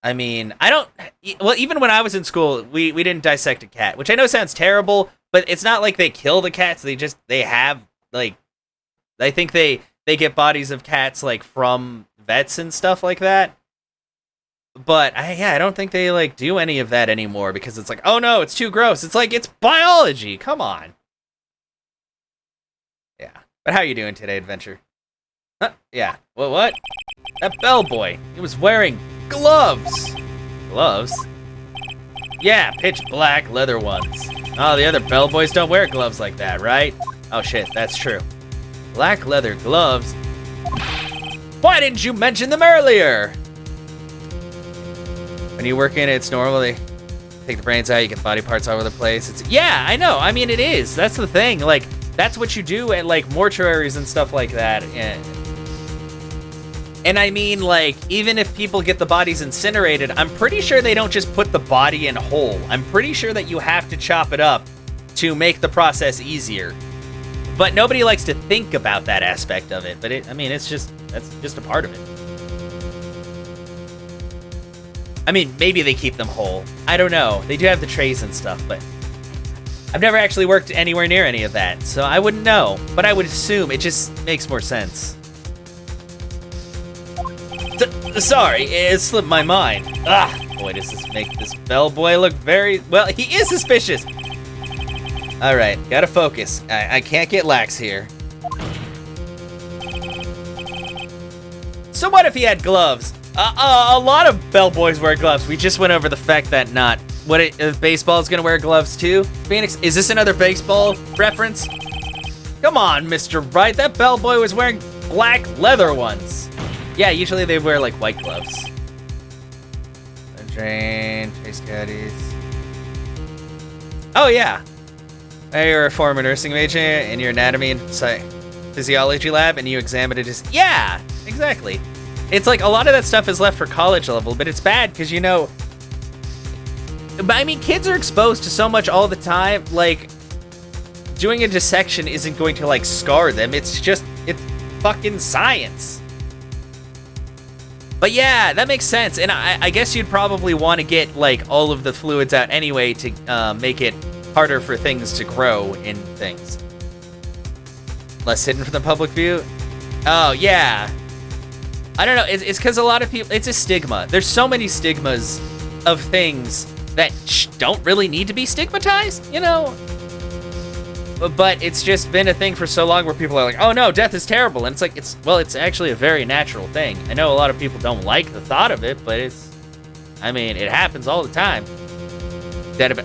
I mean, well, even when I was in school, we didn't dissect a cat, which I know sounds terrible, but it's not like they kill the cats, they have, like, I think they get bodies of cats, like, from vets and stuff like that. But, I don't think they, like, do any of that anymore, because it's like, oh no, it's too gross. It's like, it's biology, come on. Yeah. But how you doing today, Adventure? Huh? Yeah. What? That bellboy, he was wearing gloves. Gloves? Yeah, pitch black leather ones. Oh, the other bellboys don't wear gloves like that, right? Oh shit, that's true. Black leather gloves? Why didn't you mention them earlier? When you work in it, it's normal. They take the brains out, you get body parts all over the place. Yeah, I know. I mean, it is. That's the thing. Like, that's what you do at, like, mortuaries and stuff like that. And I mean, like, even if people get the bodies incinerated, I'm pretty sure they don't just put the body in whole. I'm pretty sure that you have to chop it up to make the process easier. But nobody likes to think about that aspect of it. But that's just a part of it. I mean, maybe they keep them whole. I don't know. They do have the trays and stuff, but I've never actually worked anywhere near any of that, so I wouldn't know. But I would assume it just makes more sense. Sorry, it slipped my mind. Boy, does this make this bellboy look very... Well, he is suspicious. Alright, gotta focus. I can't get lax here. So what if he had gloves? A lot of bellboys wear gloves. We just went over the fact that baseball is gonna wear gloves too. Phoenix, is this another baseball reference? Come on, Mr. Wright, that bellboy was wearing black leather ones. Yeah, usually they wear like white gloves. Drain, chase caddies. Oh yeah. You're a former nursing major in your anatomy and physiology lab, and you examined it as... Yeah, exactly. It's like a lot of that stuff is left for college level, but it's bad because, I mean, kids are exposed to so much all the time. Like, doing a dissection isn't going to, like, scar them. It's fucking science. But yeah, that makes sense. And I guess you'd probably want to get, like, all of the fluids out anyway to make it harder for things to grow in things. Less hidden from the public view? Oh, yeah. I don't know. It's because a lot of people... It's a stigma. There's so many stigmas of things that don't really need to be stigmatized, But it's just been a thing for so long where people are like, oh no, death is terrible. And it's like, it's actually a very natural thing. I know a lot of people don't like the thought of it, but it happens all the time.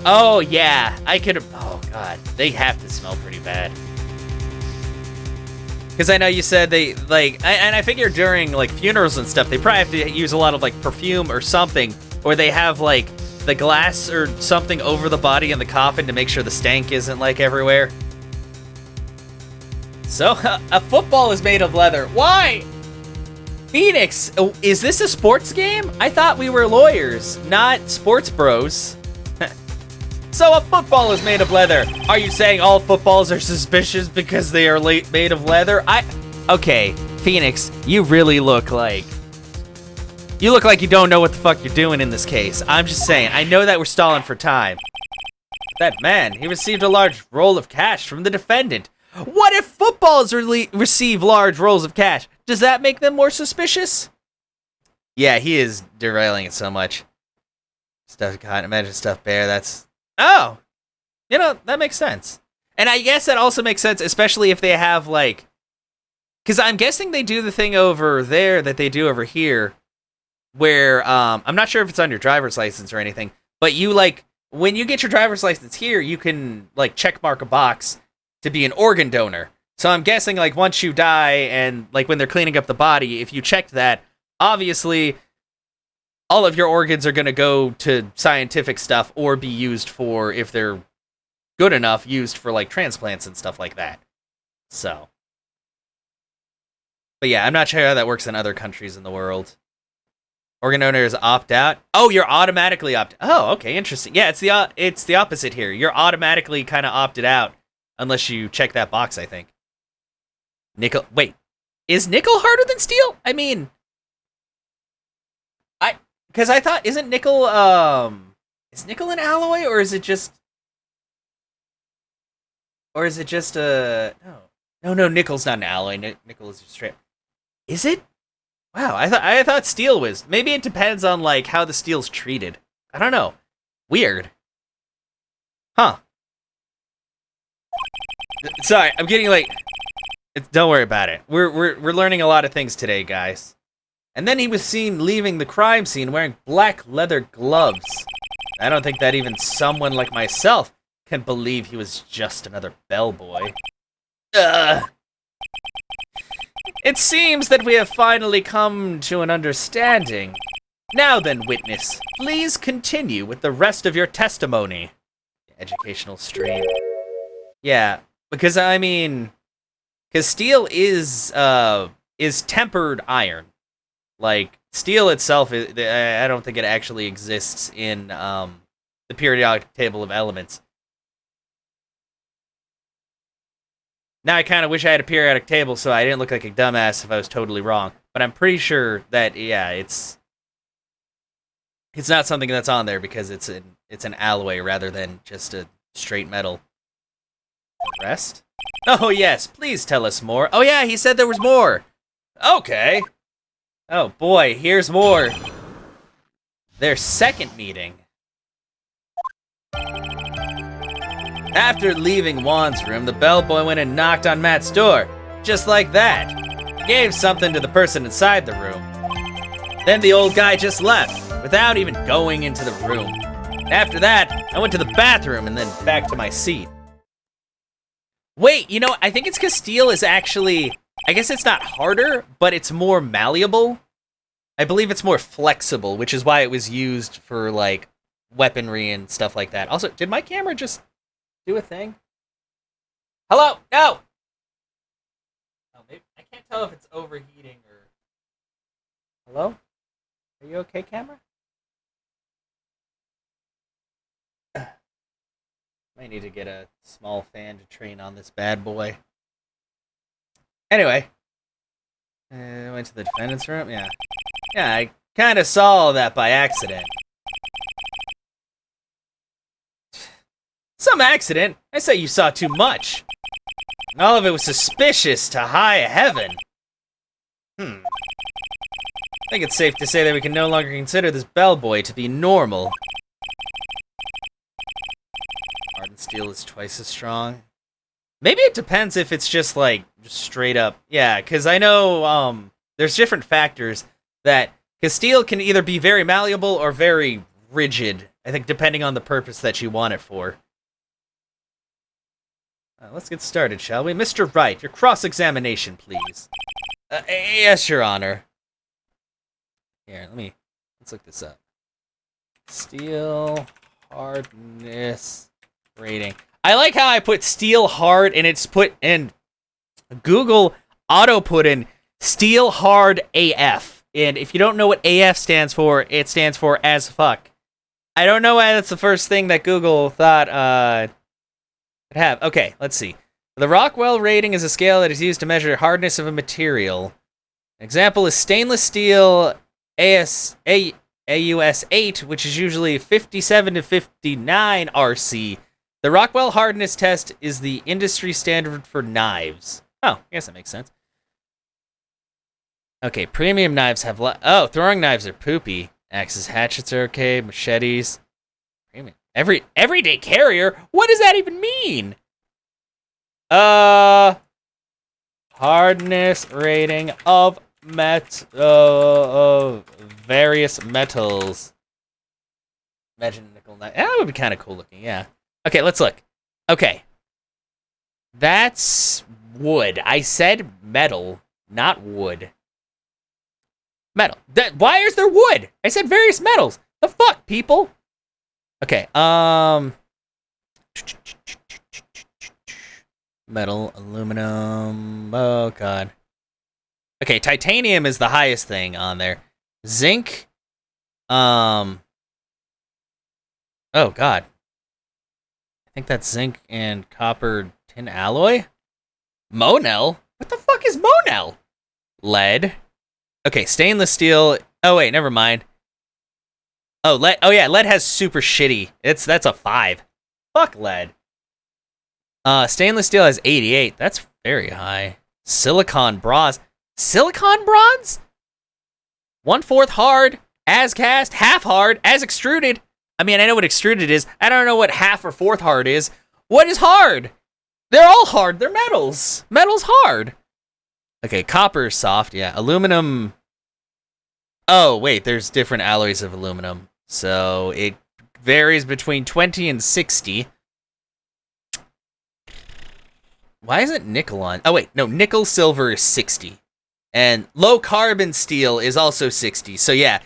Oh yeah, oh god, they have to smell pretty bad. Because I know you said they, and I figure during, funerals and stuff, they probably have to use a lot of, perfume or something, or they have, the glass or something over the body in the coffin to make sure the stank isn't, everywhere. So, a football is made of leather. Why? Phoenix, is this a sports game? I thought we were lawyers, not sports bros. So a football is made of leather. Are you saying all footballs are suspicious because they are made of leather? Okay, Phoenix, you really look like... You look like you don't know what the fuck you're doing in this case. I'm just saying, I know that we're stalling for time. That man, he received a large roll of cash from the defendant. What if footballs receive large rolls of cash? Does that make them more suspicious? Yeah, he is derailing it so much. Stuffed cotton, imagine stuffed bear, that's... Oh! That makes sense. And I guess that also makes sense, especially if they have, because I'm guessing they do the thing over there that they do over here, where, I'm not sure if it's on your driver's license or anything, but you, when you get your driver's license here, you can, check mark a box to be an organ donor. So I'm guessing, once you die and, when they're cleaning up the body, if you checked that, obviously... all of your organs are going to go to scientific stuff or be used for, if they're good enough, used for, transplants and stuff like that. So. But yeah, I'm not sure how that works in other countries in the world. Organ donors opt out. Oh, you're automatically Oh, okay, interesting. Yeah, it's the opposite here. You're automatically kind of opted out unless you check that box, I think. Nickel. Wait, is nickel harder than steel? I mean... Because I thought, isn't nickel, is nickel an alloy, or is it just... No, nickel's not an alloy. Nickel is just straight. Is it? Wow, I thought steel was. Maybe it depends on, how the steel's treated. I don't know. Weird. Huh. Sorry, I'm getting, don't worry about it. We're learning a lot of things today, guys. And then he was seen leaving the crime scene wearing black leather gloves. I don't think that even someone like myself can believe he was just another bellboy. Ugh. It seems that we have finally come to an understanding. Now then, witness, please continue with the rest of your testimony. Educational stream. Yeah, because because steel is tempered iron. Steel itself, I don't think it actually exists in the periodic table of elements. Now I kind of wish I had a periodic table so I didn't look like a dumbass if I was totally wrong. But I'm pretty sure that, yeah, it's not something that's on there because it's an alloy rather than just a straight metal. Rest? Oh, yes, please tell us more. Oh, yeah, he said there was more. Okay. Oh, boy, here's more. Their second meeting. After leaving Juan's room, the bellboy went and knocked on Matt's door. Just like that. He gave something to the person inside the room. Then the old guy just left, without even going into the room. After that, I went to the bathroom and then back to my seat. Wait, you know, I think it's because steel is actually, I guess it's not harder, but it's more malleable. I believe it's more flexible, which is why it was used for, like, weaponry and stuff like that. Also, did my camera just do a thing? Hello? No! Oh, maybe, I can't tell if it's overheating or... Hello? Are you okay, camera? Might need to get a small fan to train on this bad boy. Anyway. Went to the defendant's room? Yeah. Yeah, I kind of saw that by accident. Some accident? I say you saw too much. And all of it was suspicious to high heaven. I think it's safe to say that we can no longer consider this bellboy to be normal. Hardened steel is twice as strong. Maybe it depends if it's just like just straight up. Yeah, because I know there's different factors that, because steel can either be very malleable or very rigid. I think depending on the purpose that you want it for. Let's get started, shall we? Mr. Wright, your cross-examination, please. Yes, Your Honor. Here, let's look this up. Steel hardness rating. I like how I put steel hard and it's put in Google auto put in steel hard AF. And if you don't know what AF stands for, it stands for as fuck. I don't know why that's the first thing that Google thought I'd have. Okay, let's see. The Rockwell rating is a scale that is used to measure hardness of a material. An example is stainless steel AUS 8, which is usually 57 to 59 RC. The Rockwell hardness test is the industry standard for knives. Oh, I guess that makes sense. Okay, premium knives have throwing knives are poopy. Axes, hatchets are okay. Machetes. Premium. Everyday carrier? What does that even mean? Hardness rating of various metals. Imagine nickel knife. That would be kind of cool looking, yeah. Okay, let's look. Okay. That's wood. I said metal, not wood. Metal. Why is there wood? I said various metals. The fuck, people? Okay, metal, aluminum, oh god. Okay, titanium is the highest thing on there. Zinc, oh god. I think that's zinc and copper tin alloy? Monel? What the fuck is Monel? Lead. Okay, stainless steel, oh wait, never mind. Oh, lead. Oh yeah, lead has super shitty. That's a 5. Fuck lead. Stainless steel has 88. That's very high. Silicon bronze. Silicon bronze? 1/4 hard, as cast, half hard, as extruded. I mean, I know what extruded is. I don't know what half or 4th hard is. What is hard? They're all hard. They're metals. Metal's hard. Okay, copper is soft. Yeah, aluminum. Oh wait, there's different alloys of aluminum. So it varies between 20 and 60. Why isn't nickel on? Oh wait, no, nickel silver is 60. And low carbon steel is also 60. So yeah,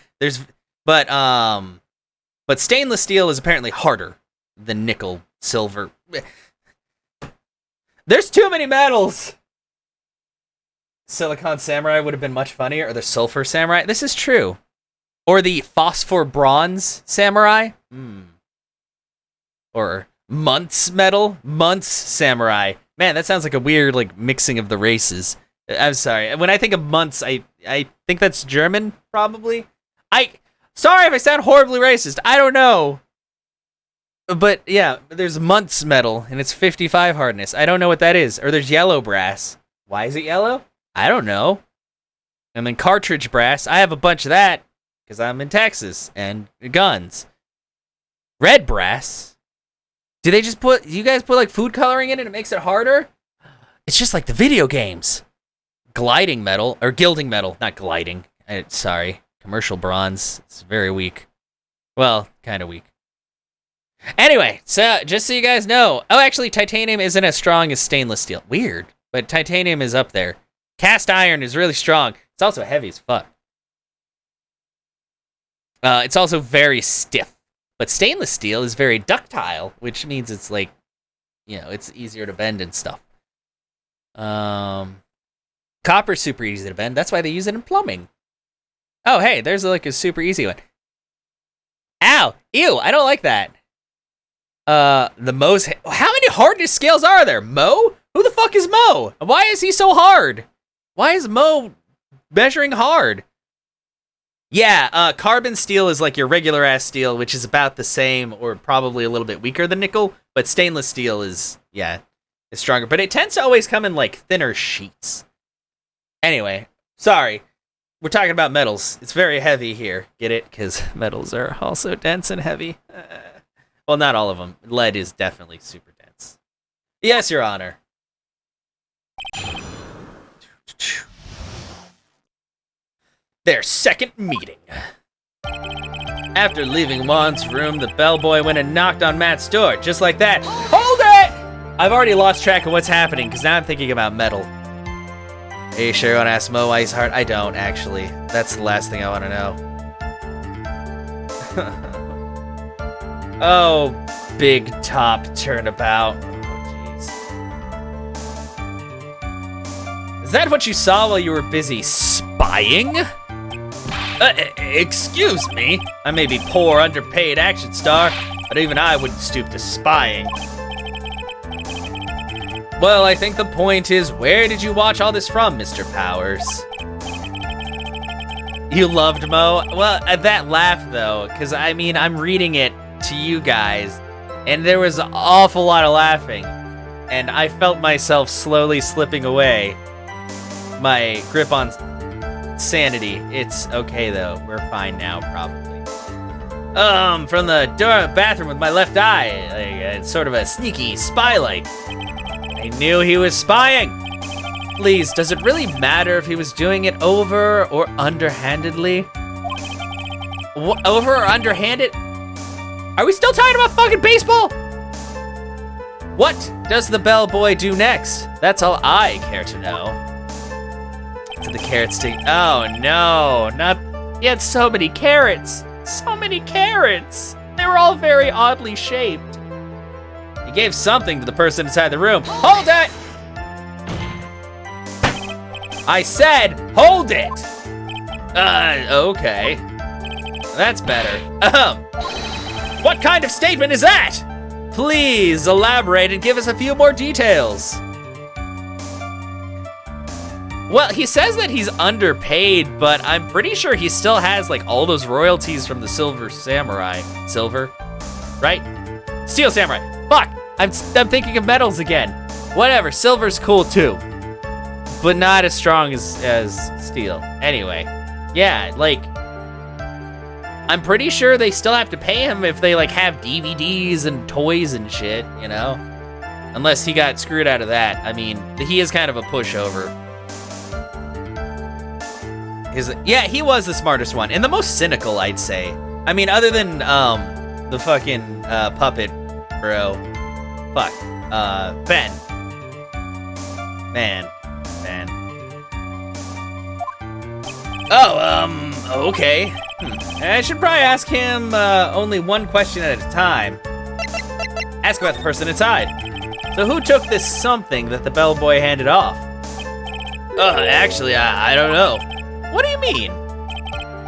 but stainless steel is apparently harder than nickel, silver. There's too many metals. Silicon samurai would have been much funnier, or the sulfur samurai. This is true. Or the phosphor bronze samurai. Or Muntz metal. Muntz samurai. Man, that sounds like a weird, like, mixing of the races. I'm sorry. When I think of months, I think that's German, probably. Sorry if I sound horribly racist. I don't know. But, yeah, there's months metal, and it's 55 hardness. I don't know what that is. Or there's yellow brass. Why is it yellow? I don't know. And then cartridge brass. I have a bunch of that, because I'm in Texas, and guns. Red brass. Do you guys put like food coloring in it and it makes it harder? It's just like the video games. Gliding metal, or gilding metal, not gliding. Sorry, commercial bronze. It's very weak. Well, kind of weak. Anyway, so just so you guys know, actually titanium isn't as strong as stainless steel. Weird, but titanium is up there. Cast iron is really strong. It's also heavy as fuck. It's also very stiff. But stainless steel is very ductile, which means it's like, it's easier to bend and stuff. Copper's super easy to bend. That's why they use it in plumbing. Oh, hey, there's like a super easy one. Ow! Ew! I don't like that. The Mo's. How many hardness scales are there? Mo? Who the fuck is Mo? Why is he so hard? Why is Mo measuring hard? Yeah, carbon steel is like your regular ass steel, which is about the same or probably a little bit weaker than nickel, but stainless steel is stronger. But it tends to always come in like thinner sheets. Anyway, sorry. We're talking about metals. It's very heavy here. Get it? Because metals are also dense and heavy. Well, not all of them. Lead is definitely super dense. Yes, Your Honor. Their second meeting. After leaving Juan's room, the bellboy went and knocked on Matt's door, just like that. Hold it! I've already lost track of what's happening, because now I'm thinking about metal. Are you sure you want to ask Mo why he's hard? I don't, actually. That's the last thing I want to know. Oh, big top turnabout. Oh, jeez. Is that what you saw while you were busy spying? Excuse me. I may be poor, underpaid action star, but even I wouldn't stoop to spying. Well, I think the point is, where did you watch all this from, Mr. Powers? You loved Mo? Well, that laugh, though, because, I mean, I'm reading it to you guys, and there was an awful lot of laughing, and I felt myself slowly slipping away. My grip on sanity. It's okay, though. We're fine now, probably. From the bathroom with my left eye, like, sort of a sneaky spy-like. I knew he was spying. Please, does it really matter if he was doing it over or underhandedly? Over or underhanded? Are we still talking about fucking baseball? What does the bellboy do next? That's all I care to know. Did the carrots stick? Oh no, not. He had so many carrots. So many carrots. They were all very oddly shaped. He gave something to the person inside the room. Hold it! I said, hold it! Okay. That's better. What kind of statement is that? Please elaborate and give us a few more details. Well, he says that he's underpaid, but I'm pretty sure he still has like all those royalties from the Silver Samurai. Silver? Right? Steel Samurai. Fuck! I'm thinking of metals again. Whatever, silver's cool too. But not as strong as steel. Anyway, yeah, like, I'm pretty sure they still have to pay him if they like have DVDs and toys and shit, you know? Unless he got screwed out of that. I mean, he is kind of a pushover. Yeah, he was the smartest one, and the most cynical, I'd say. I mean, other than the fucking puppet bro. Fuck. Ben. Ben. Oh, okay. I should probably ask him only one question at a time. Ask about the person inside. So who took this something that the bellboy handed off? Actually, I don't know. What do you mean?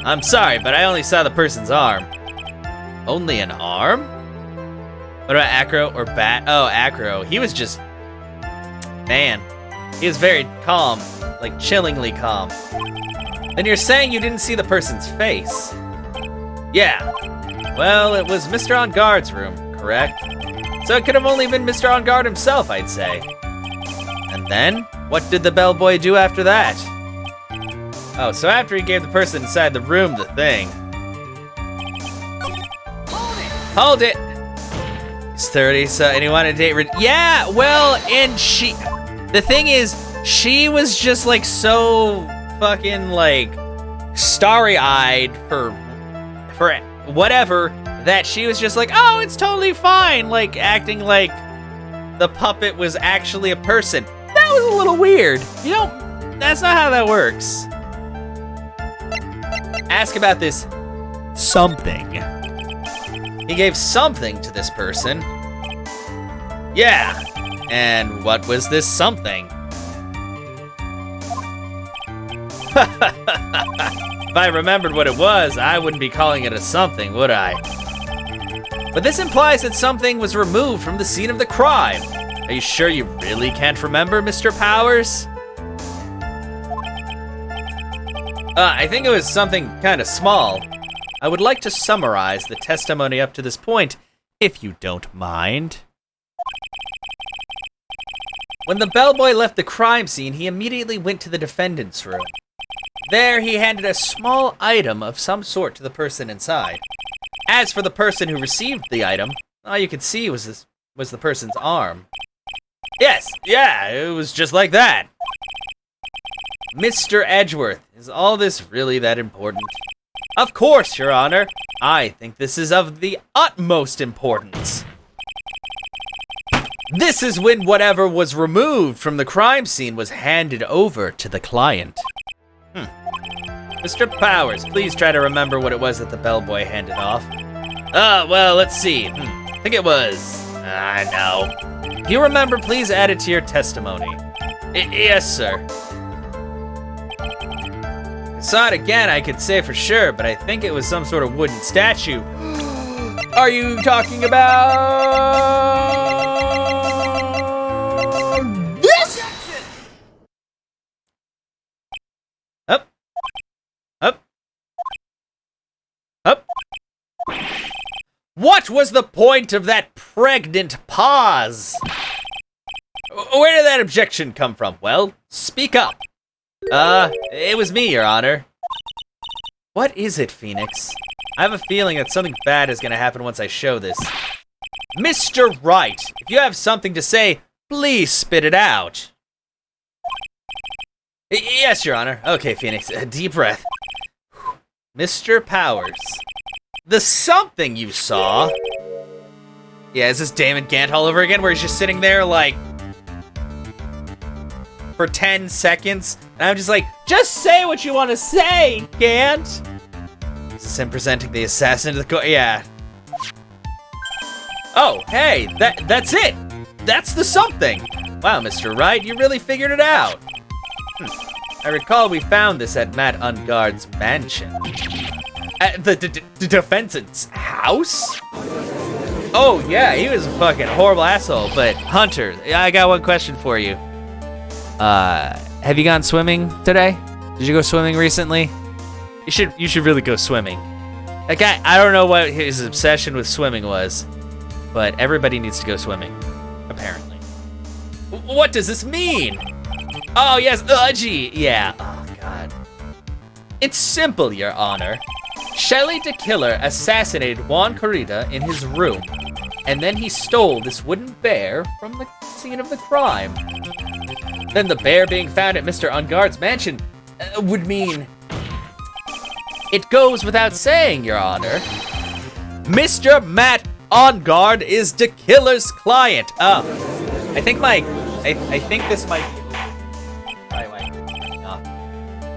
I'm sorry, but I only saw the person's arm. Only an arm? What about Acro or Bat? Oh, Acro. He was just... Man, he was very calm, like chillingly calm. Then you're saying you didn't see the person's face? Yeah. Well, it was Mr. On Guard's room, correct? So it could have only been Mr. On Guard himself, I'd say. And then, what did the bellboy do after that? Oh, so after he gave the person inside the room the thing. Hold it! He's 30, so, and he wanted to date yeah, well, and the thing is, she was just like so fucking like starry-eyed for whatever, that she was just like, oh, it's totally fine, like acting like the puppet was actually a person. That was a little weird. You know, that's not how that works. Ask about this something. He gave something to this person. Yeah, and what was this something? If I remembered what it was, I wouldn't be calling it a something, would I? But this implies that something was removed from the scene of the crime. Are you sure you really can't remember, Mr. Powers? I think it was something kind of small. I would like to summarize the testimony up to this point, if you don't mind. When the bellboy left the crime scene, he immediately went to the defendant's room. There, he handed a small item of some sort to the person inside. As for the person who received the item, all you could see was the person's arm. Yes, yeah, it was just like that. Mr. Edgeworth, is all this really that important? Of course, Your Honor. I think this is of the utmost importance. This is when whatever was removed from the crime scene was handed over to the client. Mr. Powers, please try to remember what it was that the bellboy handed off. Well, let's see. I think it was... no. If you remember, please add it to your testimony. Yes, sir. If I saw it again, I could say for sure, but I think it was some sort of wooden statue. Are you talking about... this? Up. Up. Up. What was the point of that pregnant pause? Where did that objection come from? Well, speak up. It was me, Your Honor. What is it, Phoenix? I have a feeling that something bad is gonna happen once I show this. Mr. Wright, if you have something to say, please spit it out. Yes, Your Honor. Okay, Phoenix, a deep breath. Mr. Powers, the something you saw... Yeah, is this Damon Gant all over again, where he's just sitting there, like... for 10 seconds, and I'm just like, just say what you want to say, Gant! Is this him presenting the assassin to the court? Yeah. Oh, hey, that's it! That's the something! Wow, Mr. Wright, you really figured it out. I recall we found this at Matt Unguard's mansion. At the defendant's house? Oh, yeah, he was a fucking horrible asshole, but Hunter, I got one question for you. Have you gone swimming today? Did you go swimming recently? You should really go swimming. That guy, I don't know what his obsession with swimming was, but everybody needs to go swimming, apparently. What does this mean? Oh, yes, gee, yeah, oh, God. It's simple, Your Honor. Shelley the Killer assassinated Juan Corrida in his room, and then he stole this wooden bear from the scene of the crime. Then the bear being found at Mr. Unguard's mansion would mean... It goes without saying, Your Honor. Mr. Matt Unguard is the killer's client. I think this might be...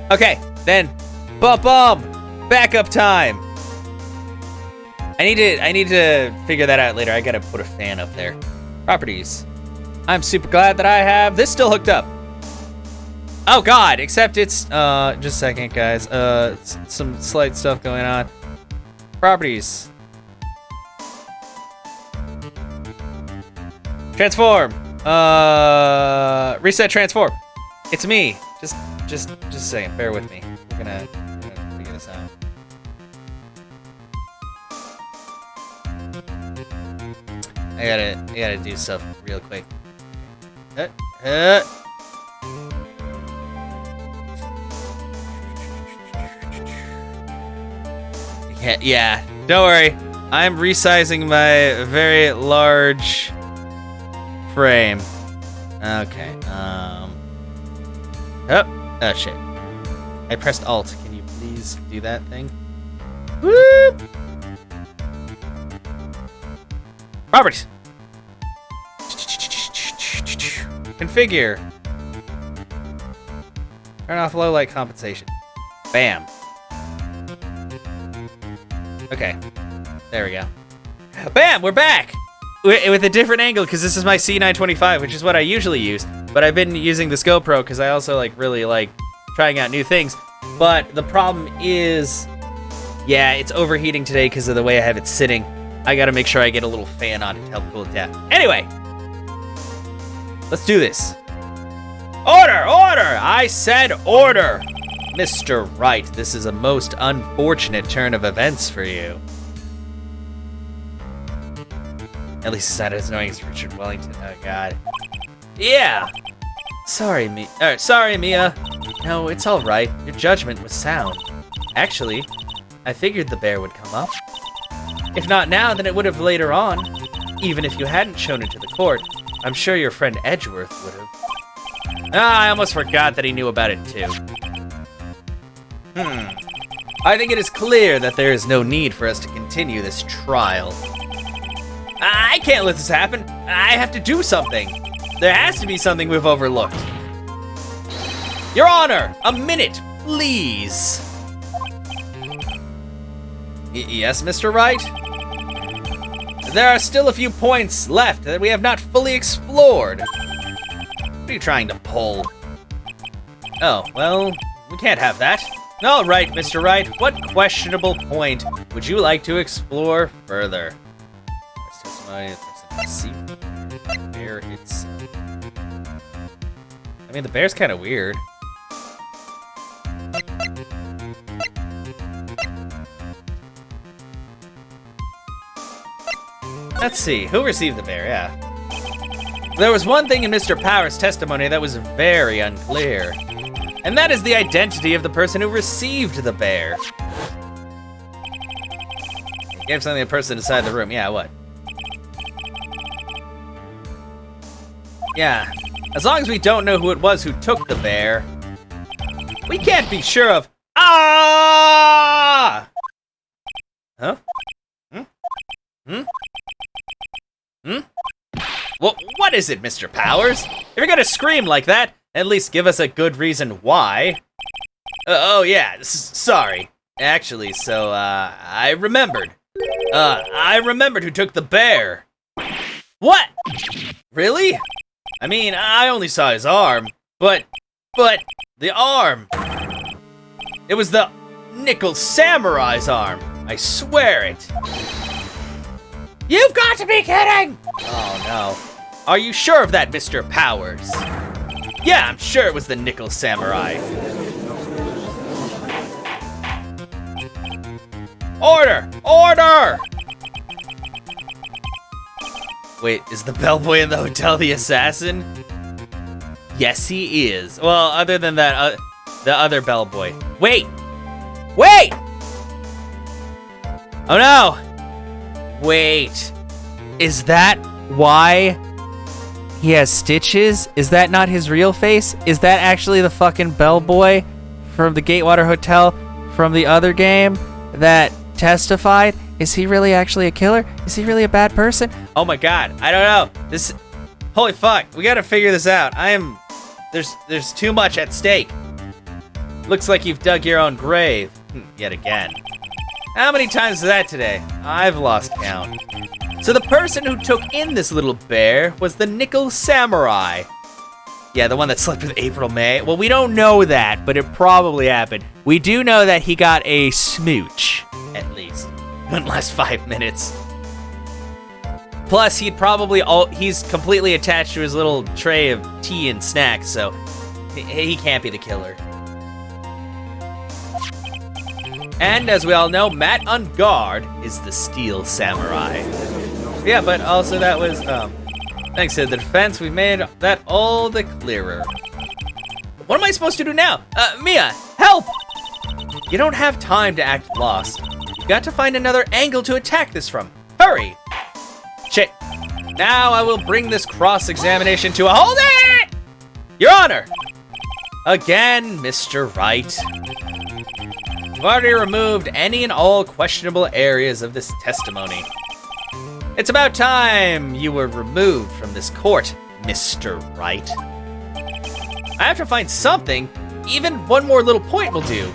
Okay, then, backup time. I need to figure that out later. I gotta put a fan up there. Properties. I'm super glad that I have this still hooked up. Oh God, except it's, just a second, guys. Some slight stuff going on. Properties. Transform. Reset transform. It's me. Just saying. Bear with me. We're gonna figure this out. I gotta do stuff real quick. Yeah, don't worry. I'm resizing my very large frame. Okay, oh shit. I pressed Alt. Can you please do that thing? Whoop! Properties. Configure. Turn off low light compensation. Bam. Okay. There we go. Bam! We're back! With a different angle, because this is my C925, which is what I usually use. But I've been using this GoPro, because I also really like trying out new things. But the problem is, yeah, it's overheating today because of the way I have it sitting. I gotta make sure I get a little fan on it to help cool it down. Anyway! Let's do this. Order! Order! I said order! Mr. Wright, this is a most unfortunate turn of events for you. At least it's not as annoying as Richard Wellington. Oh, God. Yeah! Sorry, Mia. No, it's all right. Your judgment was sound. Actually, I figured the bear would come up. If not now, then it would have later on. Even if you hadn't shown it to the court, I'm sure your friend Edgeworth would have. Ah, I almost forgot that he knew about it, too. I think it is clear that there is no need for us to continue this trial. I can't let this happen. I have to do something. There has to be something we've overlooked. Your Honor, a minute, please. Yes, Mr. Wright? There are still a few points left that we have not fully explored. What are you trying to pull? Oh, well, we can't have that. All right, Mr. Wright, what questionable point would you like to explore further? The bear itself. I mean, the bear's kind of weird. Let's see, who received the bear? Yeah. There was one thing in Mr. Power's testimony that was very unclear. And that is the identity of the person who received the bear. He gave something to the person inside the room. Yeah, what? Yeah, as long as we don't know who it was who took the bear, we can't be sure of. Ah! Huh? What is it, Mr. Powers? If you're gonna scream like that, at least give us a good reason why. Oh yeah, sorry. Actually, so, I remembered. I remembered who took the bear. What? Really? I mean, I only saw his arm, but the arm. It was the Nickel Samurai's arm. I swear it. You've got to be kidding! Oh no. Are you sure of that, Mr. Powers? Yeah, I'm sure it was the Nickel Samurai. Order! Order! Wait, is the bellboy in the hotel the assassin? Yes, he is. Well, other than that, the other bellboy. Wait! Wait! Oh no! Wait. Is that why he has stitches? Is that not his real face? Is that actually the fucking bellboy from the Gatewater Hotel from the other game that testified? Is he really actually a killer? Is he really a bad person? Oh my god, I don't know. This, holy fuck, we gotta figure this out. There's too much at stake. Looks like you've dug your own grave, yet again. How many times is that today? I've lost count. So the person who took in this little bear was the Nickel Samurai. Yeah, the one that slept with April May. Well, we don't know that, but it probably happened. We do know that he got a smooch, at least. Wouldn't last 5 minutes. Plus, he's completely attached to his little tray of tea and snacks, so he can't be the killer. And as we all know, Matt on guard is the Steel Samurai. Yeah, but also that was, thanks to the defense, we made that all the clearer. What am I supposed to do now? Mia, help! You don't have time to act lost. You've got to find another angle to attack this from. Hurry! Shit. Now I will bring this cross-examination to a hold it! Your Honor! Again, Mr. Wright. You've already removed any and all questionable areas of this testimony. It's about time you were removed from this court, Mr. Wright. I have to find something. Even one more little point will do.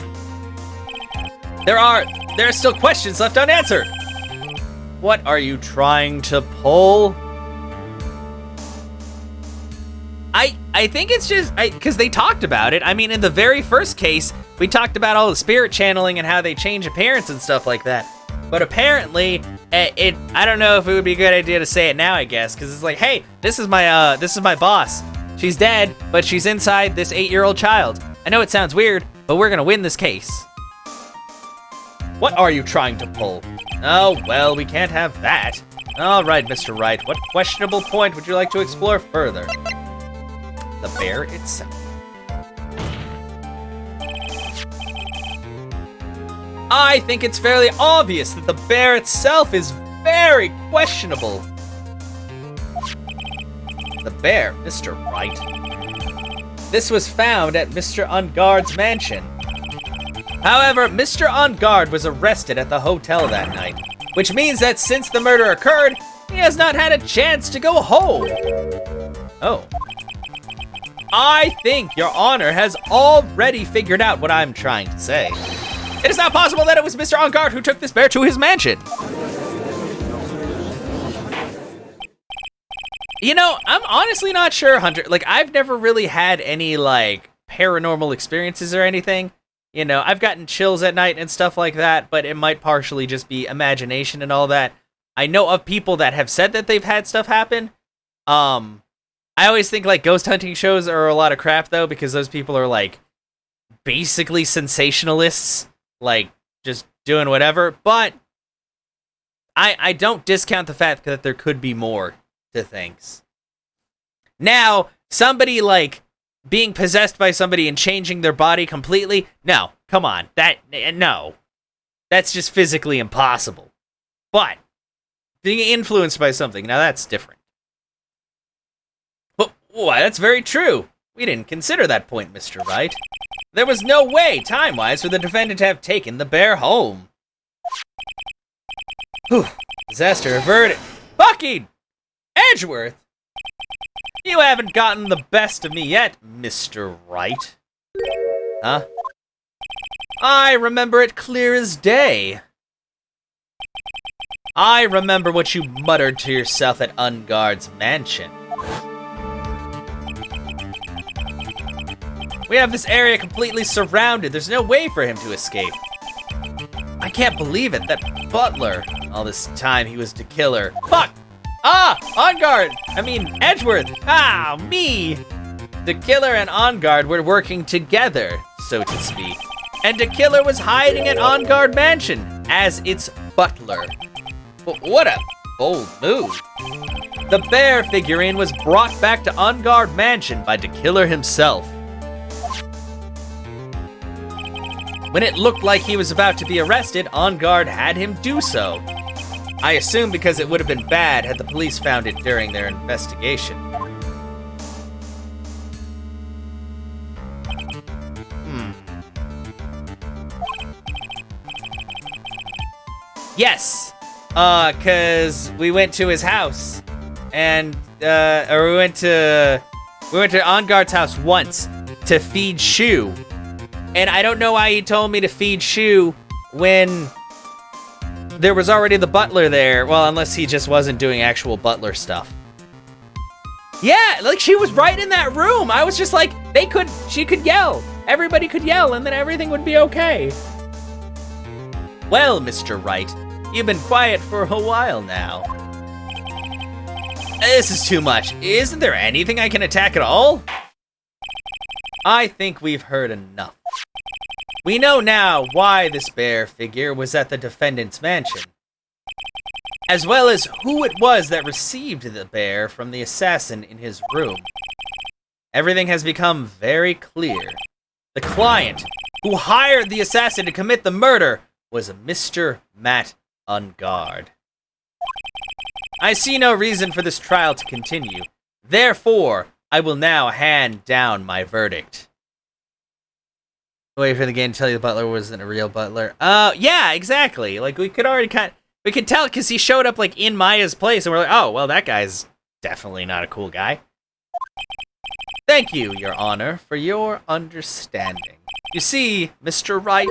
There are still questions left unanswered. What are you trying to pull? I think it's just, because they talked about it. I mean, in the very first case, we talked about all the spirit channeling and how they change appearance and stuff like that. But apparently, I don't know if it would be a good idea to say it now, I guess, because it's like, hey, this is my boss. She's dead, but she's inside this 8-year-old child. I know it sounds weird, but we're gonna win this case. What are you trying to pull? Oh, well, we can't have that. All right, Mr. Wright, what questionable point would you like to explore further? The bear itself. I think it's fairly obvious that the bear itself is very questionable. The bear, Mr. Wright. This was found at Mr. Unguard's mansion. However, Mr. Unguard was arrested at the hotel that night, which means that since the murder occurred, he has not had a chance to go home. Oh. I think Your Honor has already figured out what I'm trying to say. It is not possible that it was Mr. Unguard who took this bear to his mansion. You know, I'm honestly not sure, Hunter. Like, I've never really had any, like, paranormal experiences or anything. You know, I've gotten chills at night and stuff like that, but it might partially just be imagination and all that. I know of people that have said that they've had stuff happen. I always think, like, ghost hunting shows are a lot of crap, though, because those people are, like, basically sensationalists. Like, just doing whatever. But I don't discount the fact that there could be more to things. Now, somebody, like, being possessed by somebody and changing their body completely? No, come on. No. That's just physically impossible. But being influenced by something, now that's different. But, why, that's very true. We didn't consider that point, Mr. Wright. There was no way, time-wise, for the defendant to have taken the bear home. Whew. Disaster averted. Fucking Edgeworth! You haven't gotten the best of me yet, Mr. Wright. Huh? I remember it clear as day. I remember what you muttered to yourself at Unguard's mansion. We have this area completely surrounded. There's no way for him to escape. I can't believe it, that butler. All this time he was the killer. Fuck! Ah! Edgeworth! Ah, me! The killer and Unguard were working together, so to speak. And the killer was hiding at Unguard Mansion as its butler. What a bold move. The bear figurine was brought back to Unguard Mansion by the killer himself. When it looked like he was about to be arrested, Unguard had him do so. I assume because it would have been bad had the police found it during their investigation. Yes, cause we went to his house, and we went to Unguard's house once to feed Shu. And I don't know why he told me to feed Shu when there was already the butler there. Well, unless he just wasn't doing actual butler stuff. Yeah, like she was right in that room. I was just like, she could yell. Everybody could yell and then everything would be okay. Well, Mr. Wright, you've been quiet for a while now. This is too much. Isn't there anything I can attack at all? I think we've heard enough. We know now why this bear figure was at the defendant's mansion, as well as who it was that received the bear from the assassin in his room. Everything has become very clear. The client who hired the assassin to commit the murder was Mr. Matt Ungard. I see no reason for this trial to continue. Therefore, I will now hand down my verdict. Wait for the game to tell you the butler wasn't a real butler. Yeah, exactly. Like, we could tell because he showed up, like, in Maya's place, and we're like, oh, well, that guy's definitely not a cool guy. Thank you, Your Honor, for your understanding. You see, Mr. Wright,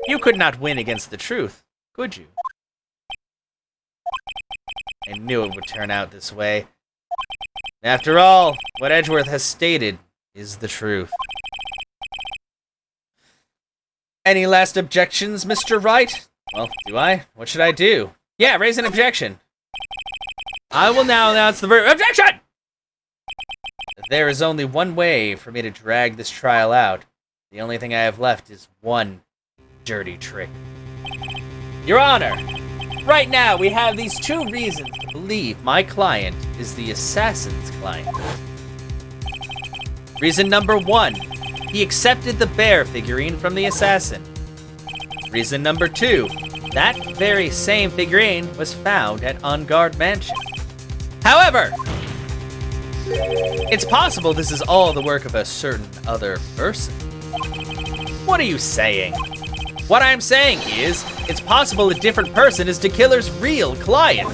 you could not win against the truth, could you? I knew it would turn out this way. After all, what Edgeworth has stated is the truth. Any last objections, Mr. Wright? Well, do I? What should I do? Yeah, raise an objection. I will now announce the objection! There is only one way for me to drag this trial out. The only thing I have left is one dirty trick. Your Honor, right now we have these two reasons to believe my client is the assassin's client. Reason number one, he accepted the bear figurine from the assassin. Reason number two, that very same figurine was found at Ungard Mansion. However, it's possible this is all the work of a certain other person. What are you saying? What I'm saying is, it's possible a different person is the killer's real client.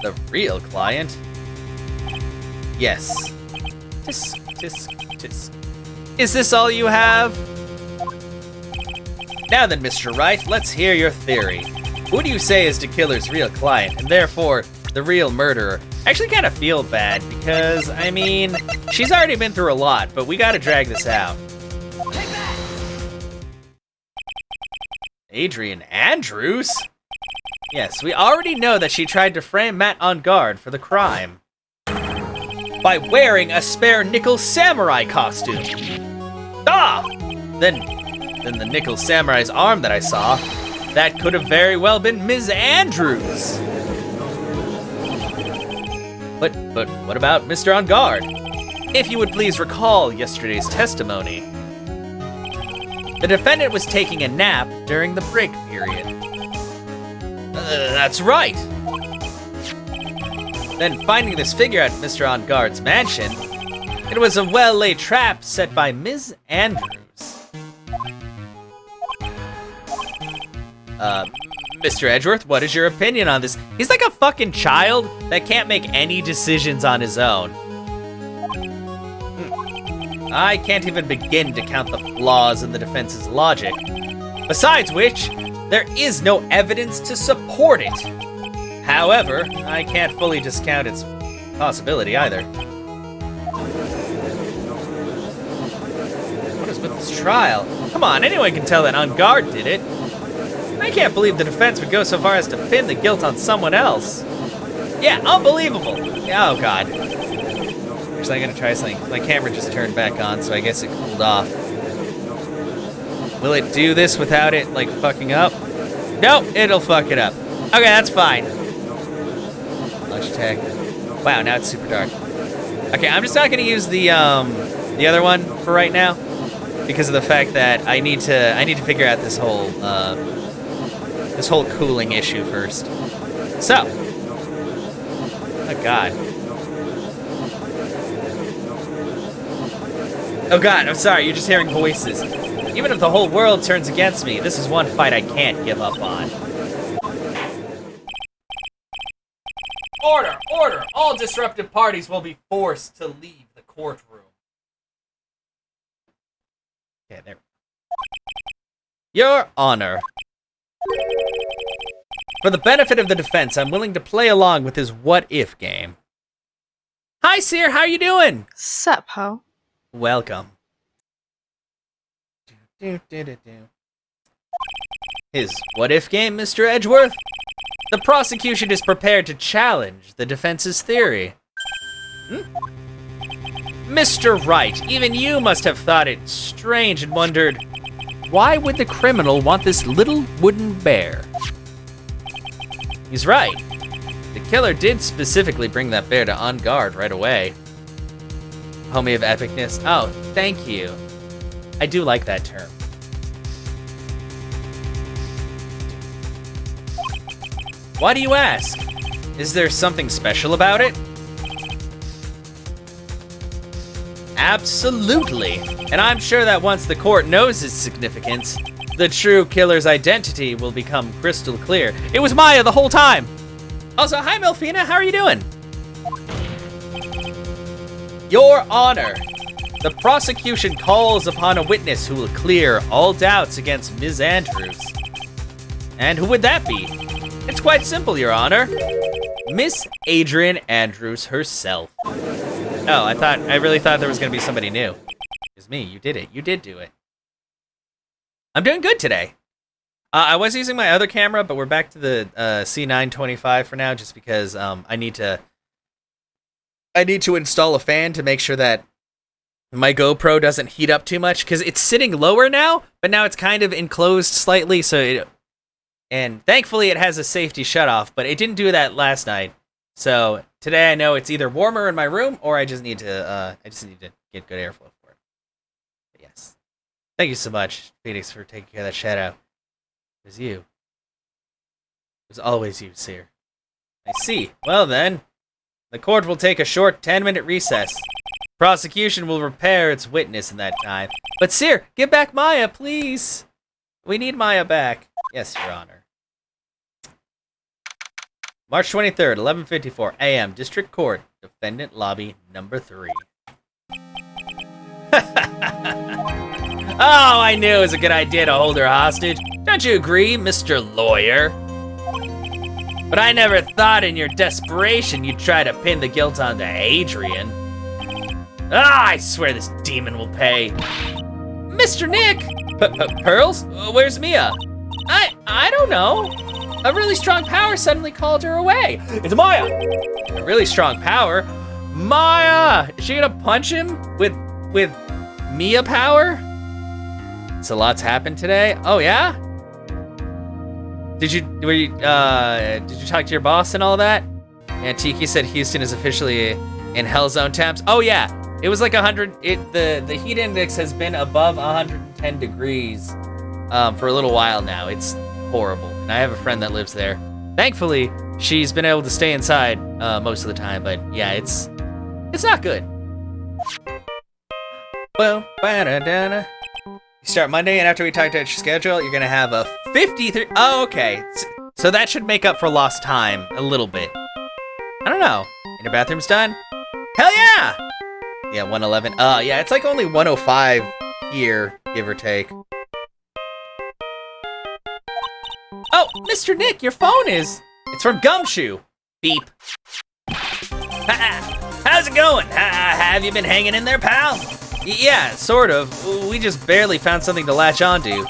The real client? Yes. Tisk, tisk, tisk. Is this all you have? Now then, Mr. Wright, let's hear your theory. Who do you say is the killer's real client, and therefore the real murderer? I actually kind of feel bad because, I mean, she's already been through a lot, but we gotta drag this out. Adrian Andrews? Yes, we already know that she tried to frame Matt Ungard for the crime by wearing a spare nickel samurai costume. Ah! Then the nickel samurai's arm that I saw, that could have very well been Ms. Andrews. But what about Mr. Ungard? If you would please recall yesterday's testimony. The defendant was taking a nap during the break period. That's right. Then finding this figure at Mr. Ungard's mansion, it was a well-laid trap set by Ms. Andrews. Mr. Edgeworth, what is your opinion on this? He's like a fucking child that can't make any decisions on his own. I can't even begin to count the flaws in the defense's logic. Besides which, there is no evidence to support it. However, I can't fully discount its possibility either. What is with this trial? Come on, anyone can tell that Ungard did it. I can't believe the defense would go so far as to pin the guilt on someone else. Yeah, unbelievable. Oh, God. Actually, I'm gonna try something. My camera just turned back on, so I guess it cooled off. Will it do this without it, like, fucking up? Nope, it'll fuck it up. Okay, that's fine. Lunch tech. Wow, now it's super dark. Okay, I'm just not gonna use the other one for right now because of the fact that I need to figure out this whole cooling issue first. So, oh God. Oh God, I'm sorry, you're just hearing voices. Even if the whole world turns against me, this is one fight I can't give up on. Order! Order! All disruptive parties will be forced to leave the courtroom. Okay, there. Your Honor. For the benefit of the defense, I'm willing to play along with his what-if game. Hi, Seer, how you doing? Sup, ho? Welcome. His what-if game, Mr. Edgeworth? The prosecution is prepared to challenge the defense's theory. Mr. Wright, even you must have thought it strange and wondered, why would the criminal want this little wooden bear? He's right. The killer did specifically bring that bear to on guard right away. Homie of epicness. Oh, thank you. I do like that term. Why do you ask? Is there something special about it? Absolutely. And I'm sure that once the court knows its significance, the true killer's identity will become crystal clear. It was Maya the whole time. Also, hi Melfina, how are you doing? Your Honor, the prosecution calls upon a witness who will clear all doubts against Ms. Andrews. And who would that be? It's quite simple, Your Honor. Miss Adrian Andrews herself. Oh, I really thought there was gonna be somebody new. It was me, you did it. You did do it. I'm doing good today. I was using my other camera, but we're back to the C925 for now, just because I need to install a fan to make sure that my GoPro doesn't heat up too much, because it's sitting lower now, but now it's kind of enclosed slightly, and thankfully it has a safety shutoff, but it didn't do that last night. So today I know it's either warmer in my room, or I just need to get good airflow for it. But yes. Thank you so much, Phoenix, for taking care of that shout out. It was you. It was always you, Seer. I see. Well then, the court will take a short 10-minute recess. Prosecution will prepare its witness in that time. But Seer, give back Maya, please. We need Maya back. Yes, Your Honor. March 23rd, 11:54 a.m. District Court, Defendant Lobby Number 3. Oh, I knew it was a good idea to hold her hostage. Don't you agree, Mr. Lawyer? But I never thought in your desperation you'd try to pin the guilt onto Adrian. Ah, I swear this demon will pay. Mr. Nick! Pearls? Where's Mia? I don't know. A really strong power suddenly called her away. It's Maya! A really strong power? Maya! Is she gonna punch him with Mia power? So lots happened today. Oh yeah? Did you talk to your boss and all that? And Tiki said Houston is officially in hell zone temps. Oh yeah, it was like 100. The heat index has been above 110 degrees for a little while now. It's horrible, and I have a friend that lives there. Thankfully, she's been able to stay inside most of the time, but yeah, it's not good. Well, you start Monday, and after we talk about your schedule, you're gonna have a 53. Oh, okay. So that should make up for lost time a little bit. I don't know. And your bathroom's done? Hell yeah! Yeah, 111. Yeah, it's like only 105 here, give or take. Oh, Mr. Nick, your phone is. It's from Gumshoe. Beep. How's it going? Have you been hanging in there, pal? Yeah, sort of. We just barely found something to latch onto.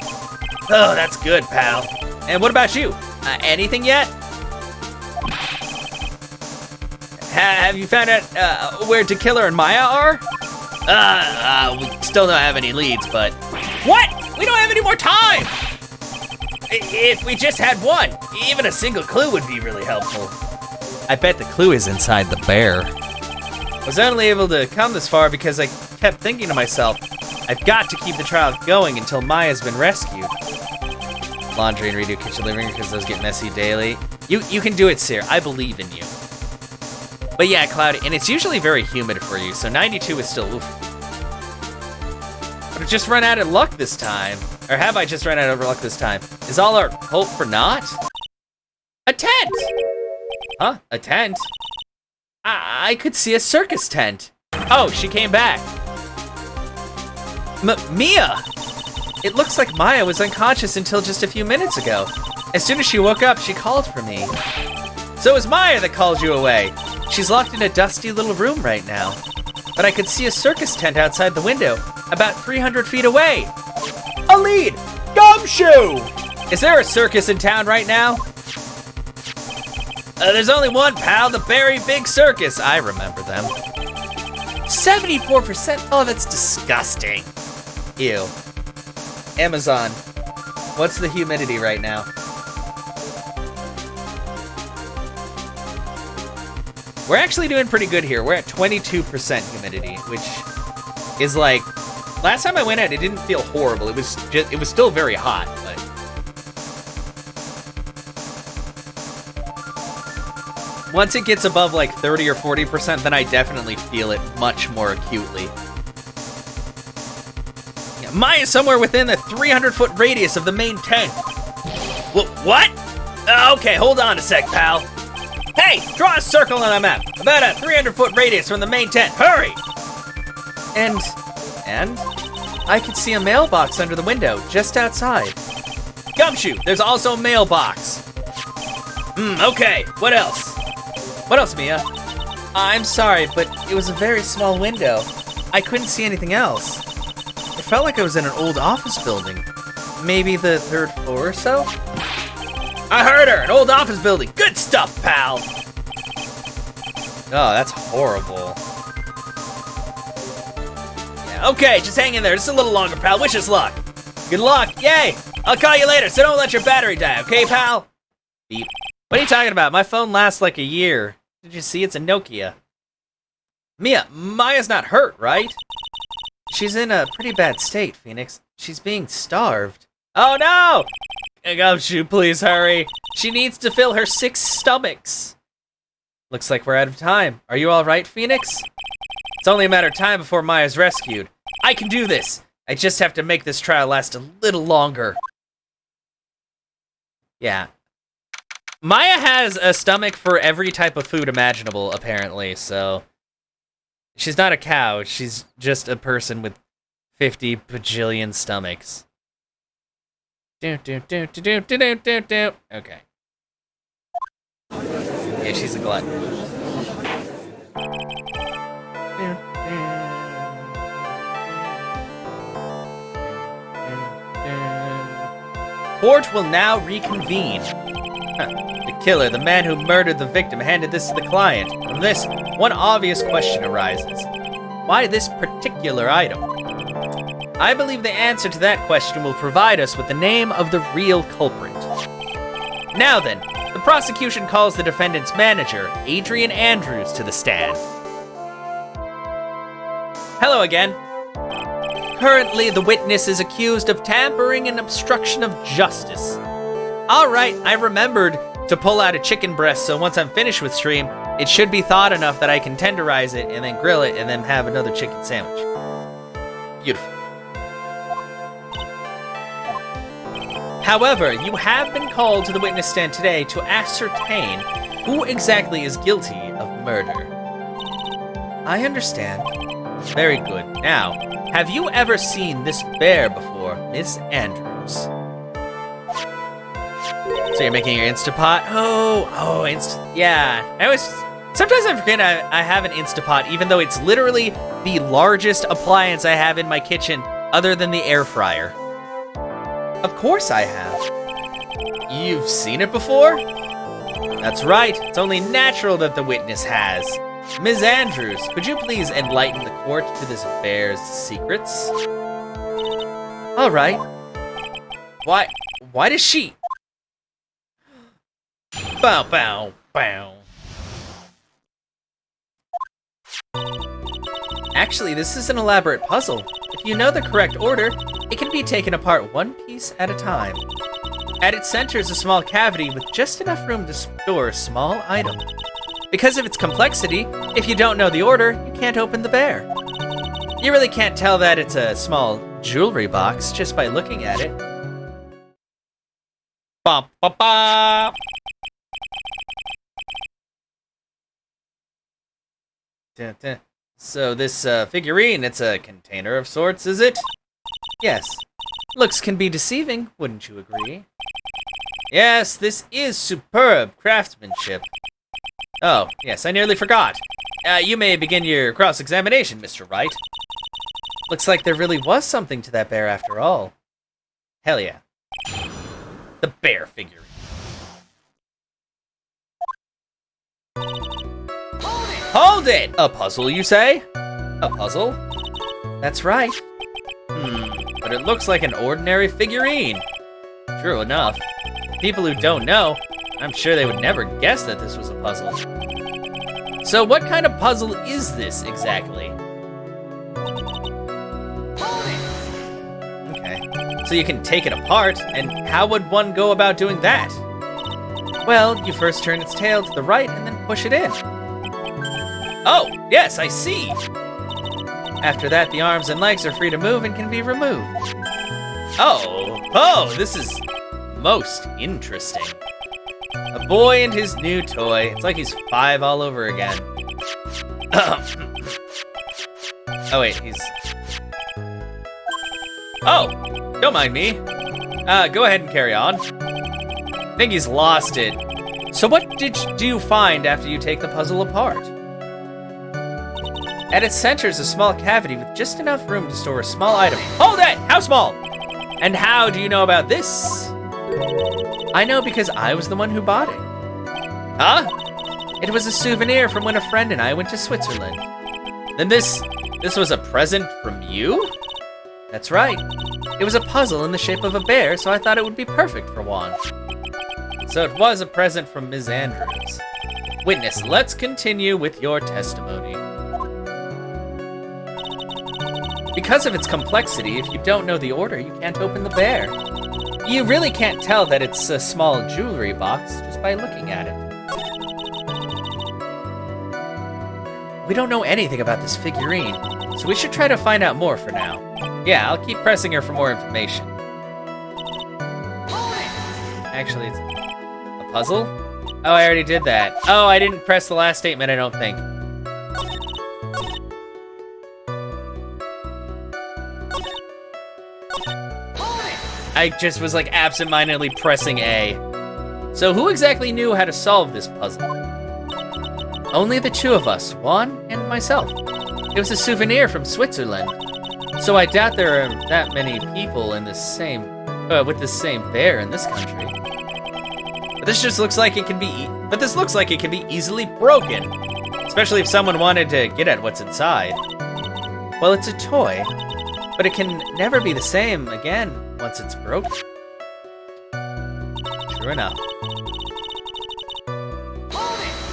Oh, that's good, pal. And what about you? Anything yet? Have you found out where Tequila and Maya are? We still don't have any leads, but... What? We don't have any more time! If we just had one, even a single clue would be really helpful. I bet the clue is inside the bear. I was only able to come this far because I kept thinking to myself, I've got to keep the trial going until Maya's been rescued. Laundry and redo kitchen living room because those get messy daily. You can do it, Seer. I believe in you. But yeah, cloudy, and it's usually very humid for you, so 92 is still oof. But I've just run out of luck this time. Or have I just run out of luck this time? Is all our hope for naught? A tent! Huh? A tent? I could see a circus tent. Oh, she came back. Mia! It looks like Maya was unconscious until just a few minutes ago. As soon as she woke up, she called for me. So it was Maya that called you away. She's locked in a dusty little room right now. But I could see a circus tent outside the window, about 300 feet away. A lead! Gumshoe! Is there a circus in town right now? There's only one, pal, the Berry Big Circus. I remember them. 74%? Oh, that's disgusting. Ew. Amazon, what's the humidity right now? We're actually doing pretty good here. We're at 22% humidity, which is like, last time I went out, it didn't feel horrible. It was still very hot, but. Once it gets above like 30 or 40%, then I definitely feel it much more acutely. Yeah, Maya's somewhere within the 300-foot radius of the main tent. What? Okay, hold on a sec, pal. Hey, draw a circle on the map. About a 300-foot radius from the main tent. Hurry! And I could see a mailbox under the window, just outside. Gumshoe, there's also a mailbox. Okay, what else? What else, Mia? I'm sorry, but it was a very small window. I couldn't see anything else. It felt like I was in an old office building. Maybe the 3rd floor or so? I heard her, an old office building. Good stuff, pal. Oh, that's horrible. Yeah, okay, just hang in there just a little longer, pal. Wish us luck. Good luck, yay. I'll call you later, so don't let your battery die, okay, pal? Beep. What are you talking about? My phone lasts like a year. Did you see? It's a Nokia. Mia, Maya's not hurt, right? She's in a pretty bad state, Phoenix. She's being starved. Oh no! Gumshoe, please hurry. She needs to fill her 6 stomachs. Looks like we're out of time. Are you all right, Phoenix? It's only a matter of time before Maya's rescued. I can do this. I just have to make this trial last a little longer. Yeah. Maya has a stomach for every type of food imaginable, apparently, so... She's not a cow, she's just a person with 50 bajillion stomachs. Okay. Yeah, she's a glutton. Court will now reconvene. The killer, the man who murdered the victim, handed this to the client. From this, one obvious question arises. Why this particular item? I believe the answer to that question will provide us with the name of the real culprit. Now then, the prosecution calls the defendant's manager, Adrian Andrews, to the stand. Hello again. Currently, the witness is accused of tampering and obstruction of justice. All right, I remembered to pull out a chicken breast, so once I'm finished with stream, it should be thawed enough that I can tenderize it and then grill it and then have another chicken sandwich. Beautiful. However, you have been called to the witness stand today to ascertain who exactly is guilty of murder. I understand. Very good. Now, have you ever seen this bear before, Miss Andrews? So you're making your Instapot? Oh, yeah. Sometimes I forget I have an Instapot, even though it's literally the largest appliance I have in my kitchen, other than the air fryer. Of course I have. You've seen it before? That's right. It's only natural that the witness has. Ms. Andrews, could you please enlighten the court to this bear's secrets? All right. Why does she... Bow, bow, bow. Actually, this is an elaborate puzzle. If you know the correct order, it can be taken apart one piece at a time. At its center is a small cavity with just enough room to store a small item. Because of its complexity, if you don't know the order, you can't open the bear. You really can't tell that it's a small jewelry box just by looking at it. Ba ba ba. Dun, dun. So this figurine, it's a container of sorts, is it? Yes. Looks can be deceiving, wouldn't you agree? Yes, this is superb craftsmanship. Oh, yes, I nearly forgot. You may begin your cross-examination, Mr. Wright. Looks like there really was something to that bear after all. Hell yeah. The bear figurine. Hold it! A puzzle, you say? A puzzle? That's right. But it looks like an ordinary figurine. True enough. People who don't know, I'm sure they would never guess that this was a puzzle. So what kind of puzzle is this exactly? Okay, so you can take it apart, and how would one go about doing that? Well, you first turn its tail to the right and then push it in. Oh, yes, I see. After that, the arms and legs are free to move and can be removed. Oh, this is most interesting. A boy and his new toy. It's like he's 5 all over again. Oh wait, Oh, don't mind me. Go ahead and carry on. I think he's lost it. So what do you find after you take the puzzle apart? At its center is a small cavity with just enough room to store a small item. Hold it! How small? And how do you know about this? I know because I was the one who bought it. Huh? It was a souvenir from when a friend and I went to Switzerland. Then this was a present from you? That's right. It was a puzzle in the shape of a bear, so I thought it would be perfect for Juan. So it was a present from Ms. Andrews. Witness, let's continue with your testimony. Because of its complexity, if you don't know the order, you can't open the bear. You really can't tell that it's a small jewelry box just by looking at it. We don't know anything about this figurine, so we should try to find out more for now. Yeah, I'll keep pressing her for more information. Actually, it's a puzzle? Oh, I already did that. Oh, I didn't press the last statement, I don't think. I just was like absentmindedly pressing A. So who exactly knew how to solve this puzzle? Only the two of us, Juan and myself. It was a souvenir from Switzerland. So I doubt there are that many people in the same, with the same bear in this country. But this just looks like it can be, easily broken. Especially if someone wanted to get at what's inside. Well, it's a toy, but it can never be the same again once it's broken. True enough.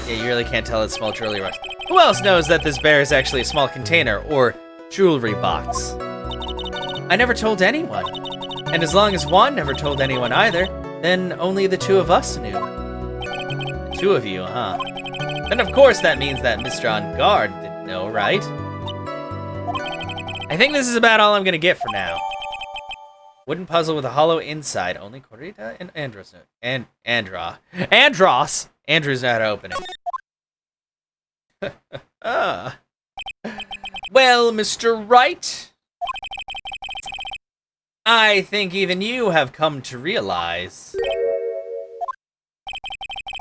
Yeah, you really can't tell it's small jewelry box. Who else knows that this bear is actually a small container or jewelry box? I never told anyone. And as long as Juan never told anyone either, then only the two of us knew. The two of you, huh? And of course that means that Mr. On Guard didn't know, right? I think this is about all I'm gonna get for now. Wooden puzzle with a hollow inside. Only Corita and Andros know. Andros! Andrews know how to open it. Well, Mr. Wright, I think even you have come to realize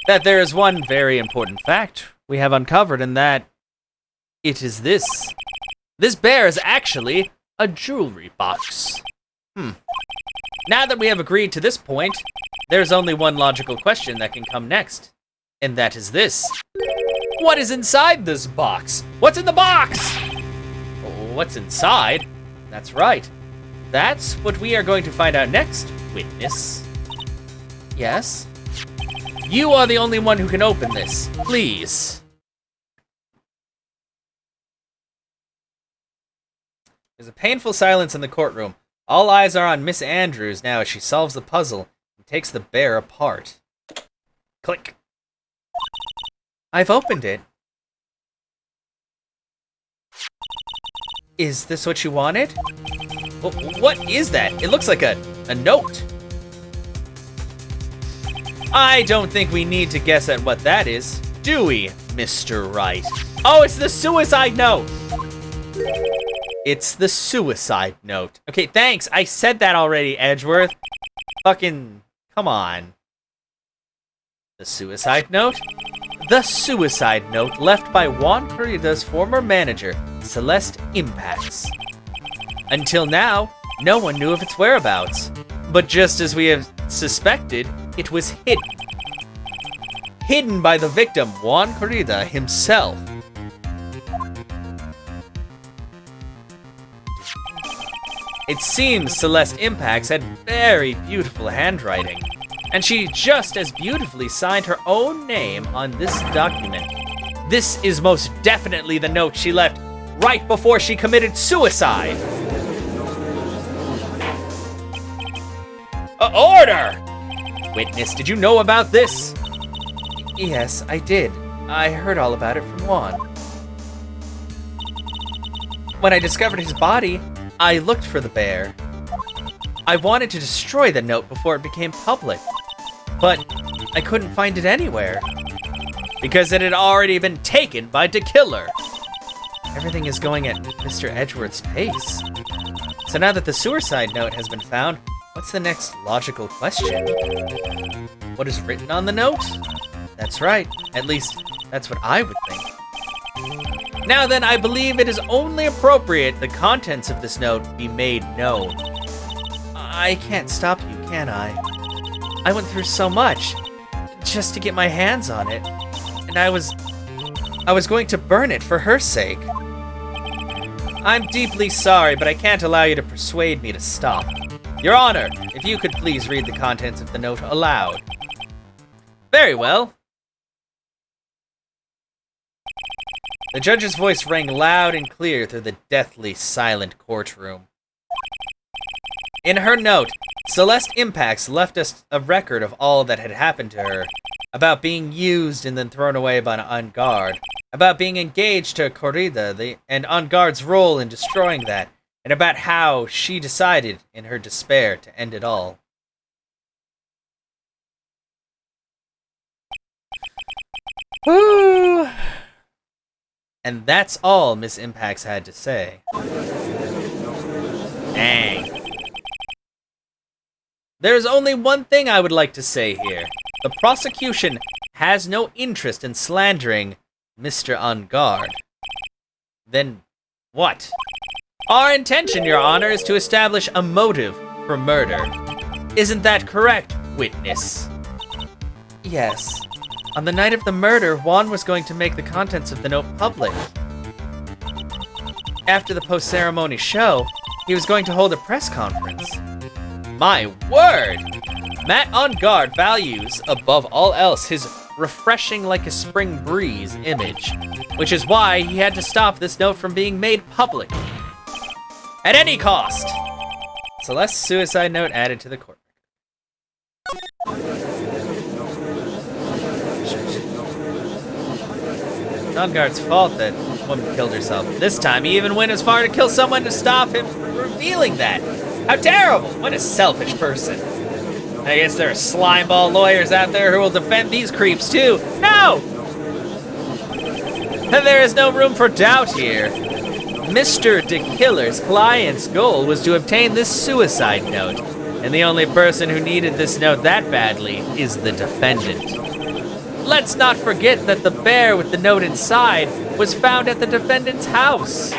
that there is one very important fact we have uncovered, and that it is this. This bear is actually a jewelry box. Now that we have agreed to this point, there's only one logical question that can come next, and that is this. What is inside this box? What's in the box? What's inside? That's right. That's what we are going to find out next, witness. Yes? You are the only one who can open this. Please. There's a painful silence in the courtroom. All eyes are on Miss Andrews now as she solves the puzzle and takes the bear apart. Click. I've opened it. Is this what you wanted? What is that? It looks like a note. I don't think we need to guess at what that is, do we, Mr. Wright? Oh, it's the suicide note! It's the suicide note. Okay, thanks. I said that already, Edgeworth. Fucking, come on. The suicide note? The suicide note left by Juan Corrida's former manager, Celeste Impacts. Until now, no one knew of its whereabouts. But just as we have suspected, it was hidden. hidden by the victim, Juan Corrida himself. It seems Celeste Impacts had very beautiful handwriting, and she just as beautifully signed her own name on this document. This is most definitely the note she left right before she committed suicide. Order! Witness, did you know about this? Yes, I did. I heard all about it from Juan. When I discovered his body, I looked for the bear. I wanted to destroy the note before it became public, but I couldn't find it anywhere. Because it had already been taken by the killer. Everything is going at Mr. Edgeworth's pace. So now that the suicide note has been found, what's the next logical question? What is written on the note? That's right, at least that's what I would think. Now then, I believe it is only appropriate the contents of this note be made known. I can't stop you, can I? I went through so much just to get my hands on it, and I was going to burn it for her sake. I'm deeply sorry, but I can't allow you to persuade me to stop. Your Honor, if you could please read the contents of the note aloud. Very well. The judge's voice rang loud and clear through the deathly silent courtroom. In her note, Celeste Impacts left us a record of all that had happened to her, about being used and then thrown away by En Garde, about being engaged to Corrida and En Garde's role in destroying that, and about how she decided, in her despair, to end it all. Woo! And that's all Miss Impacts had to say. Dang. There's only one thing I would like to say here. The prosecution has no interest in slandering Mr. En Garde. Then what? Our intention, Your Honor, is to establish a motive for murder. Isn't that correct, witness? Yes. On the night of the murder, Juan was going to make the contents of the note public. After the post-ceremony show, he was going to hold a press conference. My word! Matt En Garde values, above all else, his refreshing like a spring breeze image, which is why he had to stop this note from being made public. At any cost! Celeste's suicide note added to the court. It's En Garde's fault that woman killed herself. This time, he even went as far to kill someone to stop him from revealing that. How terrible! What a selfish person. I guess there are slimeball lawyers out there who will defend these creeps too. No! And there is no room for doubt here. Mr. DeKiller's client's goal was to obtain this suicide note, and the only person who needed this note that badly is the defendant. Let's not forget that the bear with the note inside was found at the defendant's house.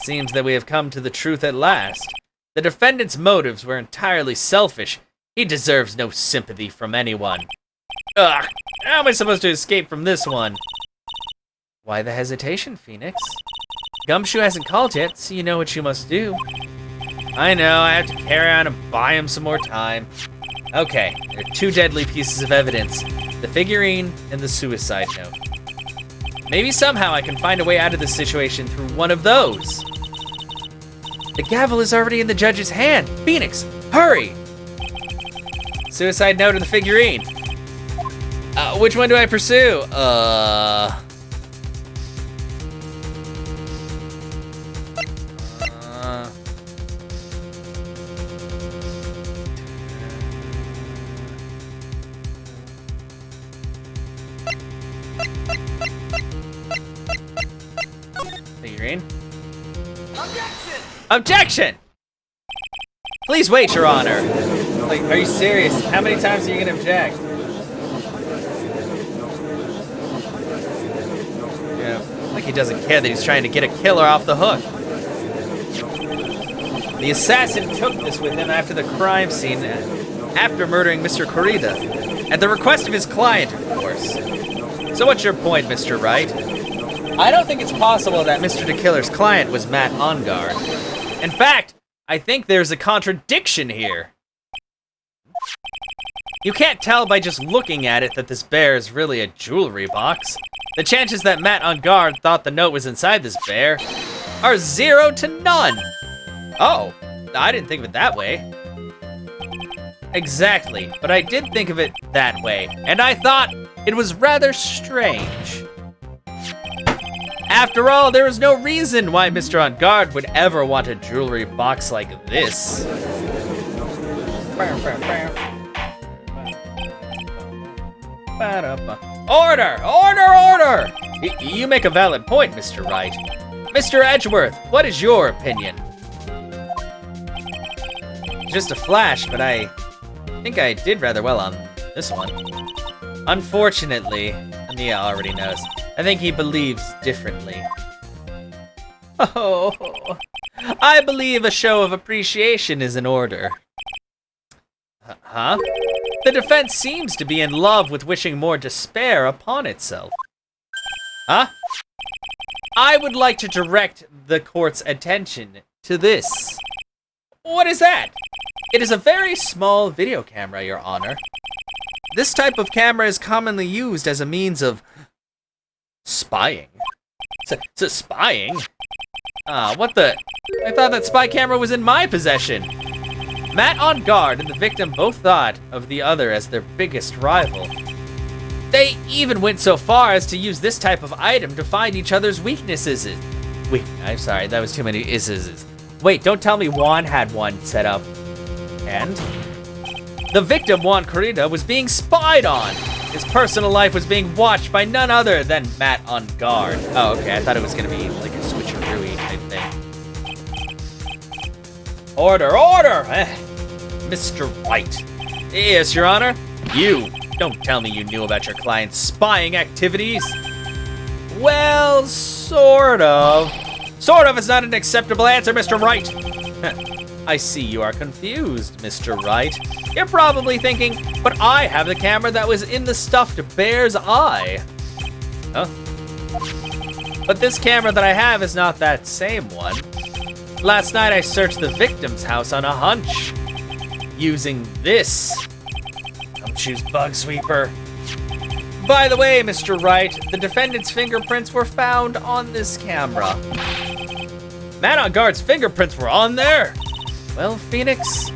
Seems that we have come to the truth at last. The defendant's motives were entirely selfish. He deserves no sympathy from anyone. Ugh, how am I supposed to escape from this one? Why the hesitation, Phoenix? Gumshoe hasn't called yet, so you know what you must do. I know, I have to carry on and buy him some more time. Okay, there are two deadly pieces of evidence. The figurine and the suicide note. Maybe somehow I can find a way out of this situation through one of those. The gavel is already in the judge's hand. Phoenix, hurry! Suicide note or the figurine? Which one do I pursue? Figurine. Objection! Please wait, Your Honor. Like, are you serious? How many times are you gonna object? Yeah, like he doesn't care that he's trying to get a killer off the hook. The assassin took this with him after the crime scene, after murdering Mr. Corrida. At the request of his client, of course. So what's your point, Mr. Wright? I don't think it's possible that Mr. DeKiller's client was Matt Ongard. In fact, I think there's a contradiction here. You can't tell by just looking at it that this bear is really a jewelry box. The chances that Matt Ongard thought the note was inside this bear are 0 to none. Oh, I didn't think of it that way. Exactly, but I did think of it that way, and I thought it was rather strange. After all, there is no reason why Mr. Ongard would ever want a jewelry box like this. Order! Order! Order! You make a valid point, Mr. Wright. Mr. Edgeworth, what is your opinion? Just a flash, but I think I did rather well on this one. Unfortunately, Mia already knows. I think he believes differently. Oh, I believe a show of appreciation is in order. Huh? The defense seems to be in love with wishing more despair upon itself. Huh? I would like to direct the court's attention to this. What is that? It is a very small video camera, Your Honor. This type of camera is commonly used as a means of spying. So spying? What the? I thought that spy camera was in my possession. Matt Ongard and the victim both thought of the other as their biggest rival. They even went so far as to use this type of item to find each other's weaknesses. Wait, I'm sorry, that was too many is's. Wait, don't tell me Juan had one set up. And? The victim, Juan Corrida, was being spied on. His personal life was being watched by none other than Matt Ongard. Oh, okay, I thought it was gonna be like a switcheroo type thing. Order, order! Mr. White. Yes, Your Honor. You, don't tell me you knew about your client's spying activities. Well, sort of. Sort of is not an acceptable answer, Mr. Wright. I see you are confused, Mr. Wright. You're probably thinking, but I have the camera that was in the stuffed bear's eye. Huh? But this camera that I have is not that same one. Last night I searched the victim's house on a hunch, using this. Don't choose Bug Sweeper. By the way, Mr. Wright, the defendant's fingerprints were found on this camera. Matt Ongard's fingerprints were on there. Well, Phoenix,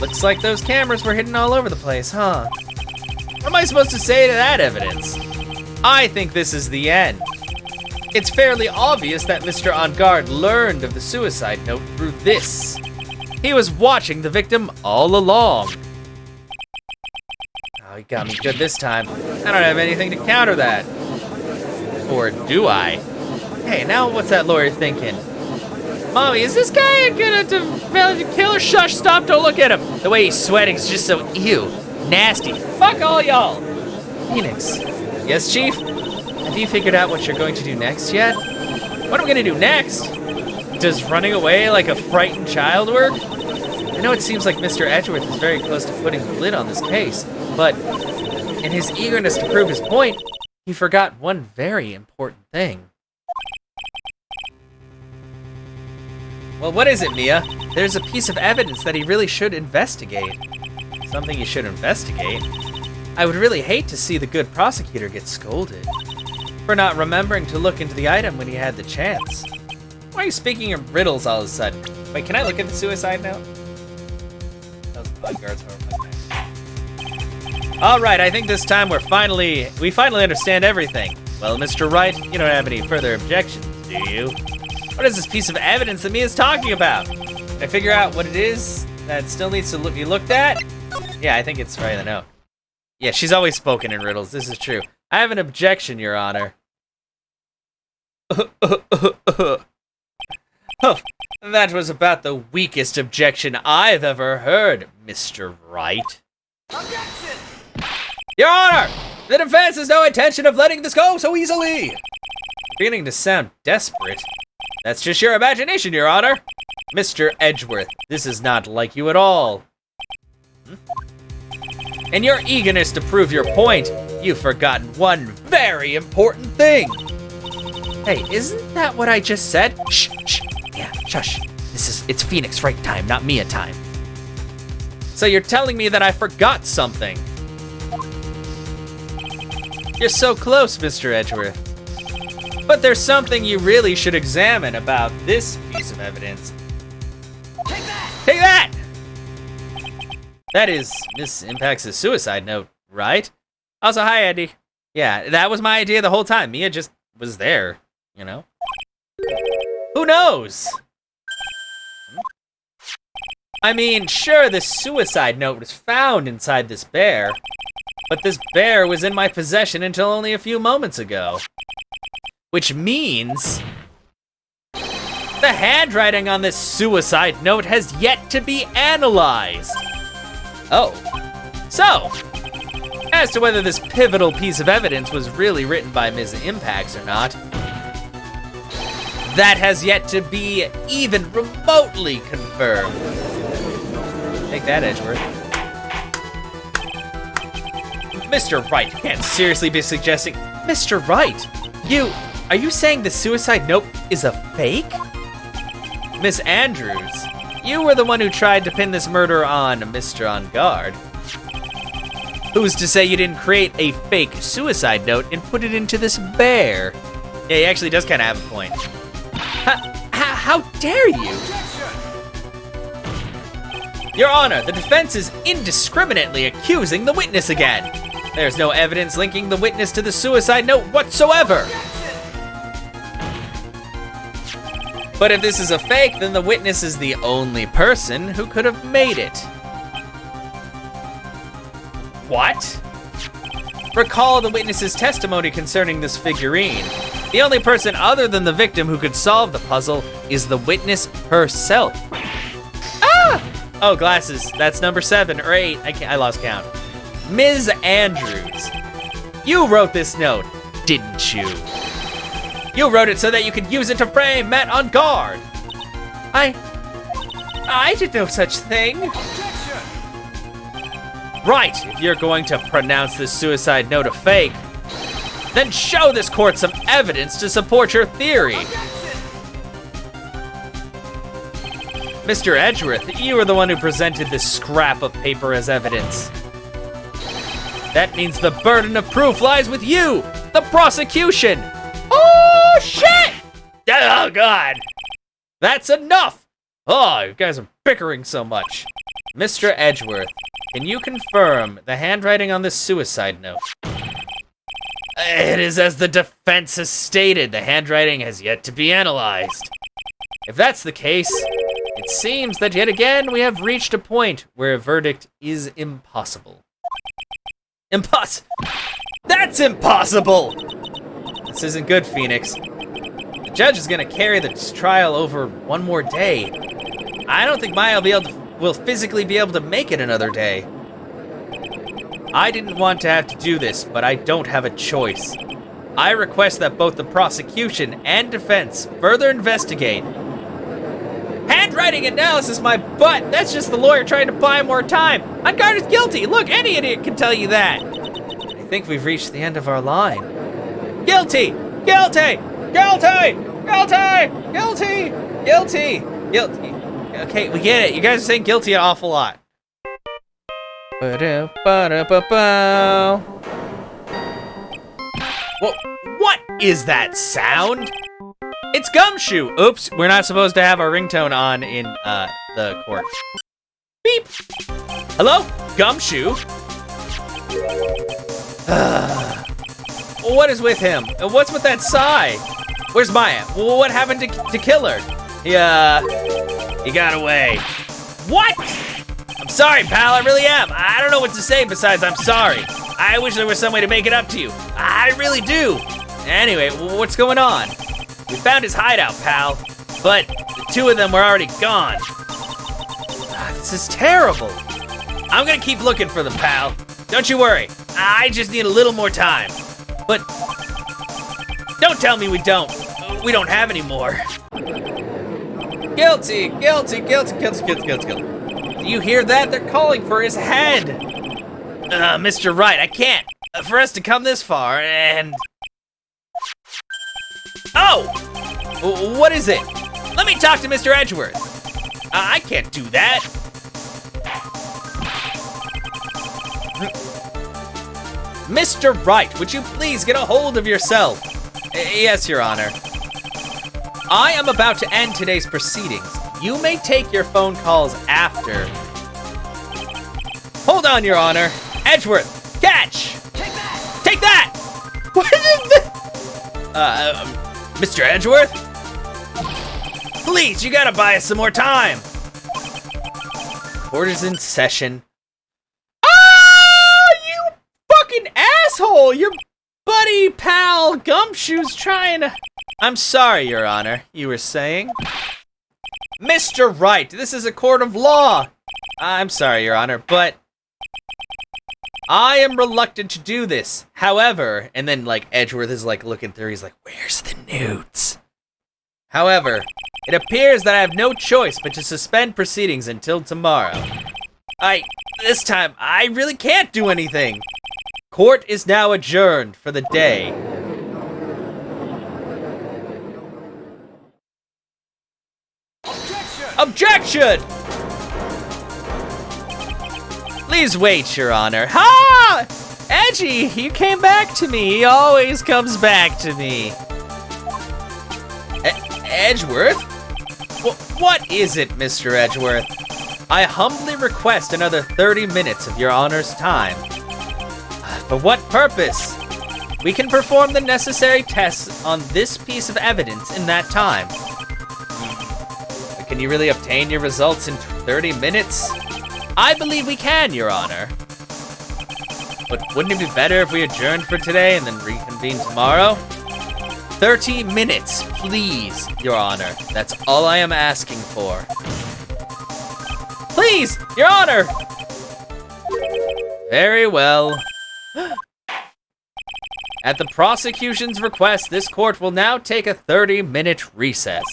looks like those cameras were hidden all over the place, huh? What am I supposed to say to that evidence? I think this is the end. It's fairly obvious that Mr. Ongard learned of the suicide note through this. He was watching the victim all along. Oh, he got me good this time. I don't have anything to counter that. Or do I? Hey, now what's that lawyer thinking? Mommy, is this guy gonna develop a killer? Shush, stop, don't look at him. The way he's sweating is just so ew, nasty. Fuck all y'all. Phoenix. Yes, Chief? Have you figured out what you're going to do next yet? What am I gonna do next? Does running away like a frightened child work? I know it seems like Mr. Edgeworth is very close to putting the lid on this case, but in his eagerness to prove his point, he forgot one very important thing. Well, what is it, Mia? There's a piece of evidence that he really should investigate. Something he should investigate? I would really hate to see the good prosecutor get scolded for not remembering to look into the item when he had the chance. Why are you speaking in riddles all of a sudden? Wait, can I look at the suicide note? That was Ongard's horrible. All right, I think this time we finally understand everything. Well, Mr. Wright, you don't have any further objections, do you? What is this piece of evidence that Mia's talking about? Can I figure out what it is that still needs to be looked at? Yeah, I think it's right in the note. Yeah, she's always spoken in riddles. This is true. I have an objection, Your Honor. Oh, that was about the weakest objection I've ever heard, Mr. Wright. Objection! Your Honor! The defense has no intention of letting this go so easily! Beginning to sound desperate. That's just your imagination, Your Honor. Mr. Edgeworth, this is not like you at all. In your eagerness to prove your point, you've forgotten one very important thing. Hey, isn't that what I just said? Shh, shh, yeah, shush. It's Phoenix Wright time, not Mia time. So you're telling me that I forgot something. You're so close, Mr. Edgeworth. But there's something you really should examine about this piece of evidence. Take that! Take that! That is Miss Impact's suicide note, right? Also, hi, Andy. Yeah, that was my idea the whole time. Mia just was there, you know? Who knows? I mean, sure, the suicide note was found inside this bear, but this bear was in my possession until only a few moments ago. Which means the handwriting on this suicide note has yet to be analyzed. Oh, so as to whether this pivotal piece of evidence was really written by Ms. Impacts or not, that has yet to be even remotely confirmed. Take that, Edgeworth. Mr. Wright can't seriously be suggesting. Mr. Wright, are you saying the suicide note is a fake? Miss Andrews, you were the one who tried to pin this murder on Mr. On Guard. Who's to say you didn't create a fake suicide note and put it into this bear? Yeah, he actually does kind of have a point. How dare you? Your Honor, the defense is indiscriminately accusing the witness again. There's no evidence linking the witness to the suicide note whatsoever. But if this is a fake, then the witness is the only person who could have made it. What? Recall the witness's testimony concerning this figurine. The only person other than the victim who could solve the puzzle is the witness herself. Ah! Oh, glasses. That's number 7 or 8. I lost count. Ms. Andrews, you wrote this note, didn't you? You wrote it so that you could use it to frame Matt on guard. I did no such thing. Right, if you're going to pronounce this suicide note a fake, then show this court some evidence to support your theory. Mr. Edgeworth, you were the one who presented this scrap of paper as evidence. That means the burden of proof lies with you, the prosecution. Oh, shit! Oh, God. That's enough. Oh, you guys are bickering so much. Mr. Edgeworth, can you confirm the handwriting on this suicide note? It is as the defense has stated, the handwriting has yet to be analyzed. If that's the case, it seems that yet again we have reached a point where a verdict is impossible. That's impossible! This isn't good, Phoenix. The judge is gonna carry the trial over one more day. I don't think Maya will physically be able to make it another day. I didn't want to have to do this, but I don't have a choice. I request that both the prosecution and defense further investigate. Handwriting analysis, my butt! That's just the lawyer trying to buy more time. On guard is guilty. Look, any idiot can tell you that. I think we've reached the end of our line. Guilty! Guilty! Guilty! Guilty! Guilty! Guilty! Guilty. Okay, we get it. You guys are saying guilty an awful lot. What is that sound? It's Gumshoe! Oops, we're not supposed to have our ringtone on in the court. Beep! Hello? Gumshoe? What is with him? What's with that sigh? Where's Maya? What happened to Killer? He got away. What? I'm sorry, pal, I really am. I don't know what to say besides I'm sorry. I wish there was some way to make it up to you. I really do. Anyway, what's going on? We found his hideout, pal, but the two of them were already gone. This is terrible. I'm gonna keep looking for them, pal. Don't you worry. I just need a little more time. But don't tell me we don't have any more. Guilty, guilty, guilty, guilty, guilty, guilty, guilty. Do you hear that? They're calling for his head. Mr. Wright, I can't. For us to come this far, and... Oh! What is it? Let me talk to Mr. Edgeworth. I can't do that. Mr. Wright, would you please get a hold of yourself? Yes, Your Honor. I am about to end today's proceedings. You may take your phone calls after. Hold on, Your Honor. Edgeworth, catch! Take that! Take that! What is this? Mr. Edgeworth? Please, you gotta buy us some more time. Court is in session. Ah, you fucking asshole! Your buddy pal Gumshoe's trying to... I'm sorry, Your Honor. You were saying? Mr. Wright, this is a court of law. I'm sorry, Your Honor, but... I am reluctant to do this. However, and then like Edgeworth is like looking through, he's like, where's the nudes? However, it appears that I have no choice but to suspend proceedings until tomorrow. This time, I really can't do anything. Court is now adjourned for the day. Objection! Please wait, Your Honor. Ha! Edgy, you came back to me. He always comes back to me. Edgeworth? What is it, Mr. Edgeworth? I humbly request another 30 minutes of Your Honor's time. For what purpose? We can perform the necessary tests on this piece of evidence in that time. Can you really obtain your results in 30 minutes? I believe we can, Your Honor. But wouldn't it be better if we adjourned for today and then reconvene tomorrow? 30 minutes, please, Your Honor. That's all I am asking for. Please, Your Honor! Very well. At the prosecution's request, this court will now take a 30-minute recess.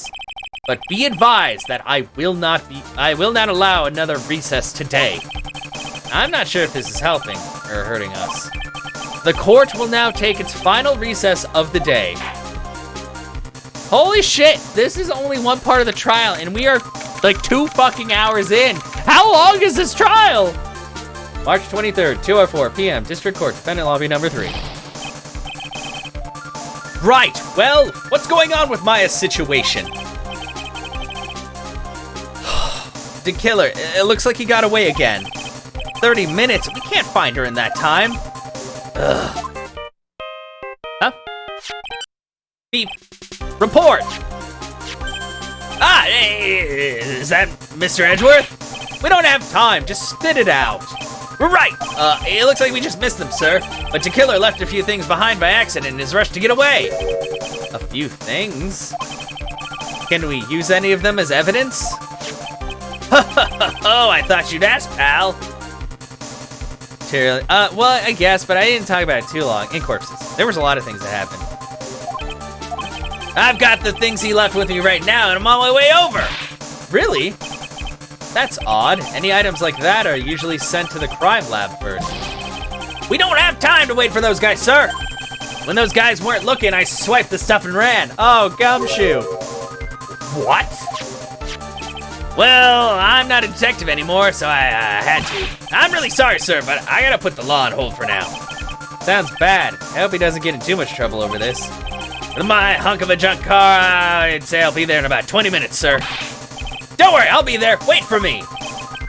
But be advised that I will not allow another recess today. I'm not sure if this is helping or hurting us. The court will now take its final recess of the day. Holy shit, this is only one part of the trial and we are like 2 fucking hours in. How long is this trial? March 23rd, 2:04 p.m., District Court, Defendant Lobby number 3. Right, well, what's going on with Maya's situation? The killer, it looks like he got away again. 30 minutes, we can't find her in that time. Ugh. Huh? Beep. Report! Ah, is that Mr. Edgeworth? We don't have time, just spit it out. We're right, it looks like we just missed them, sir. But the killer left a few things behind by accident and is rushed to get away. A few things? Can we use any of them as evidence? Oh, I thought you'd ask, pal. Well, I guess, but I didn't talk about it too long. In corpses. There was a lot of things that happened. I've got the things he left with me right now, and I'm on my way over. Really? That's odd. Any items like that are usually sent to the crime lab first. We don't have time to wait for those guys, sir. When those guys weren't looking, I swiped the stuff and ran. Oh, Gumshoe. What? Well, I'm not a detective anymore, so I had to. I'm really sorry, sir, but I gotta put the law on hold for now. Sounds bad. I hope he doesn't get in too much trouble over this. With my hunk of a junk car, I'd say I'll be there in about 20 minutes, sir. Don't worry, I'll be there. Wait for me.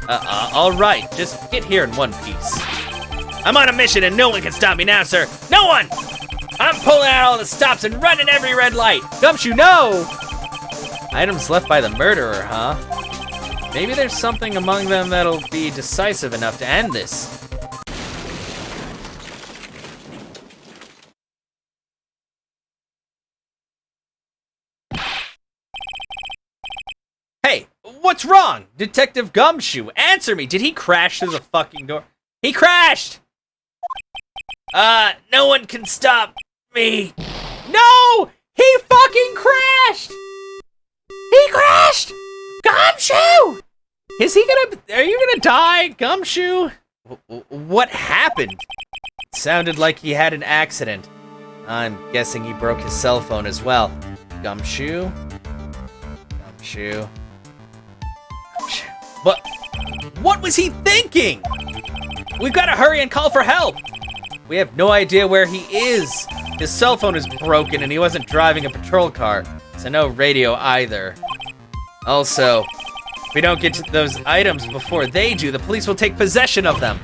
All right. Just get here in one piece. I'm on a mission and no one can stop me now, sir. No one! I'm pulling out all the stops and running every red light. Gumshoe, no! Items left by the murderer, huh? Maybe there's something among them that'll be decisive enough to end this. Hey, what's wrong? Detective Gumshoe, answer me. Did he crash through the fucking door? He crashed! No one can stop me. No! He fucking crashed! He crashed! Gumshoe! Are you gonna die, Gumshoe? What happened? It sounded like he had an accident. I'm guessing he broke his cell phone as well. Gumshoe? Gumshoe? But what was he thinking? We've got to hurry and call for help. We have no idea where he is. His cell phone is broken and he wasn't driving a patrol car, so no radio either. Also, if we don't get to those items before they do, the police will take possession of them.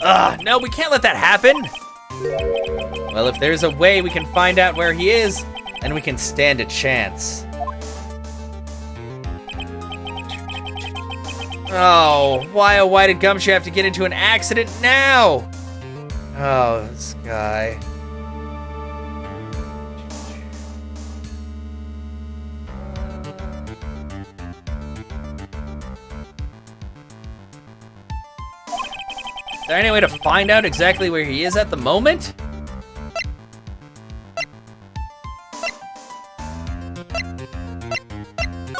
Ugh, no, we can't let that happen. Well, if there's a way we can find out where he is, then we can stand a chance. Oh, why did Gumshoe have to get into an accident now? Oh, this guy. Is there any way to find out exactly where he is at the moment?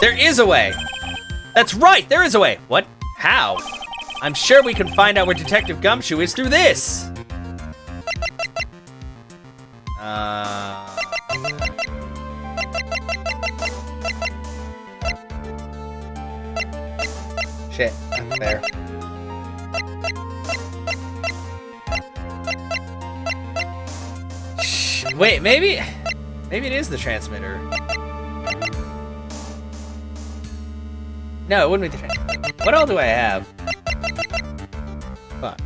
There is a way. That's right, there is a way. What? How? I'm sure we can find out where Detective Gumshoe is through this. Shit, not there. Wait, maybe it is the transmitter. No, it wouldn't be the transmitter. What all do I have? Fuck.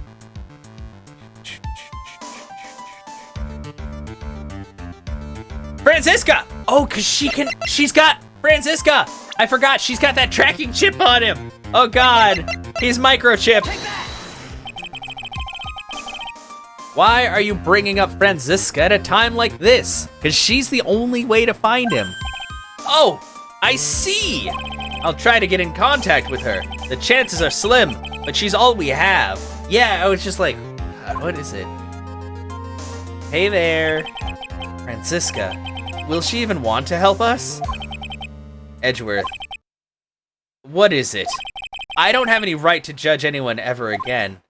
Franziska! Oh, cause she's got Franziska! I forgot, she's got that tracking chip on him! Oh god, he's microchipped. Why are you bringing up Franziska at a time like this? Cause she's the only way to find him. Oh, I see! I'll try to get in contact with her. The chances are slim, but she's all we have. Yeah, I was just like, God, what is it? Hey there. Franziska. Will she even want to help us? Edgeworth. What is it? I don't have any right to judge anyone ever again.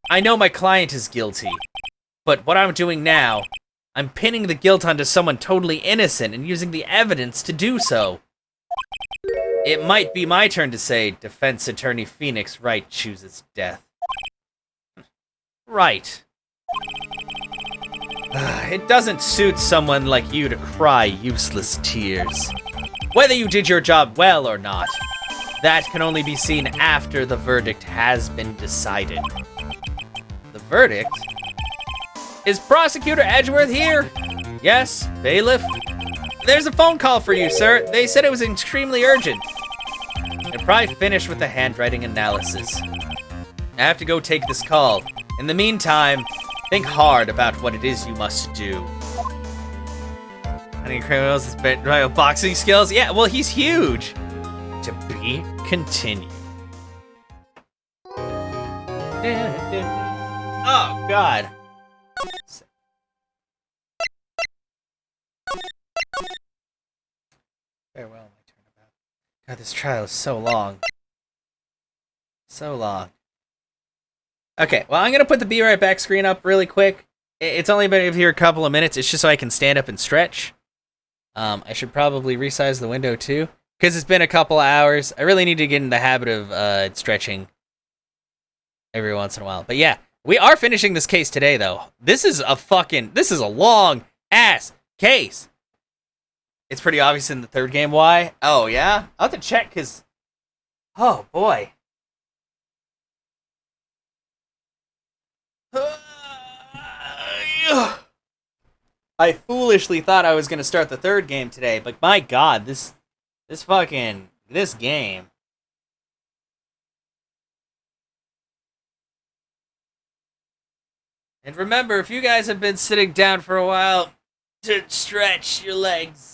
I know my client is guilty, but what I'm doing now, I'm pinning the guilt onto someone totally innocent and using the evidence to do so. It might be my turn to say, Defense Attorney Phoenix Wright chooses death. Right. It doesn't suit someone like you to cry useless tears. Whether you did your job well or not, that can only be seen after the verdict has been decided. The verdict? Is Prosecutor Edgeworth here? Yes, bailiff? There's a phone call for you, sir. They said it was extremely urgent. They're probably finished with the handwriting analysis. I have to go take this call. In the meantime, think hard about what it is you must do. Any criminals has been boxing skills? Yeah, well, he's huge. To be continued. Oh, God. Farewell, my turnabout. God, this trial is so long. So long. Okay, well, I'm gonna put the Be Right Back screen up really quick. It's only been here a couple of minutes. It's just so I can stand up and stretch. I should probably resize the window too, because it's been a couple hours. I really need to get in the habit of stretching every once in a while. But yeah, we are finishing this case today, though. This is a long ass case. It's pretty obvious in the third game why. Oh yeah, I'll have to check because, oh boy. I foolishly thought I was gonna start the third game today, but my god, this game. And remember, if you guys have been sitting down for a while, to stretch your legs.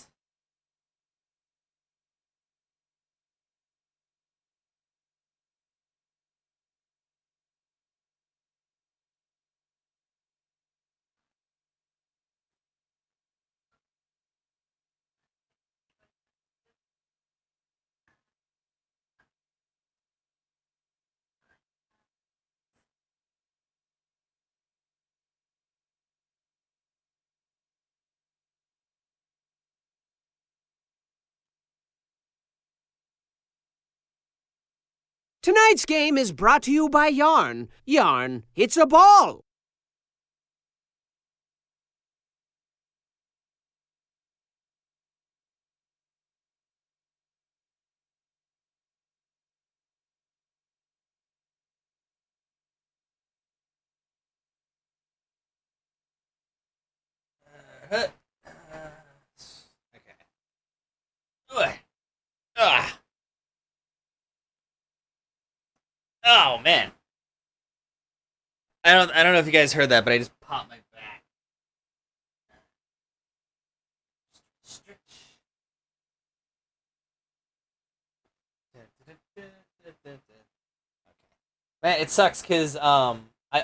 Tonight's game is brought to you by Yarn. Yarn, it's a ball. Okay. Ugh. Ah. Oh man. I don't know if you guys heard that, but I just popped my back. Stretch. Okay. Man, it sucks because I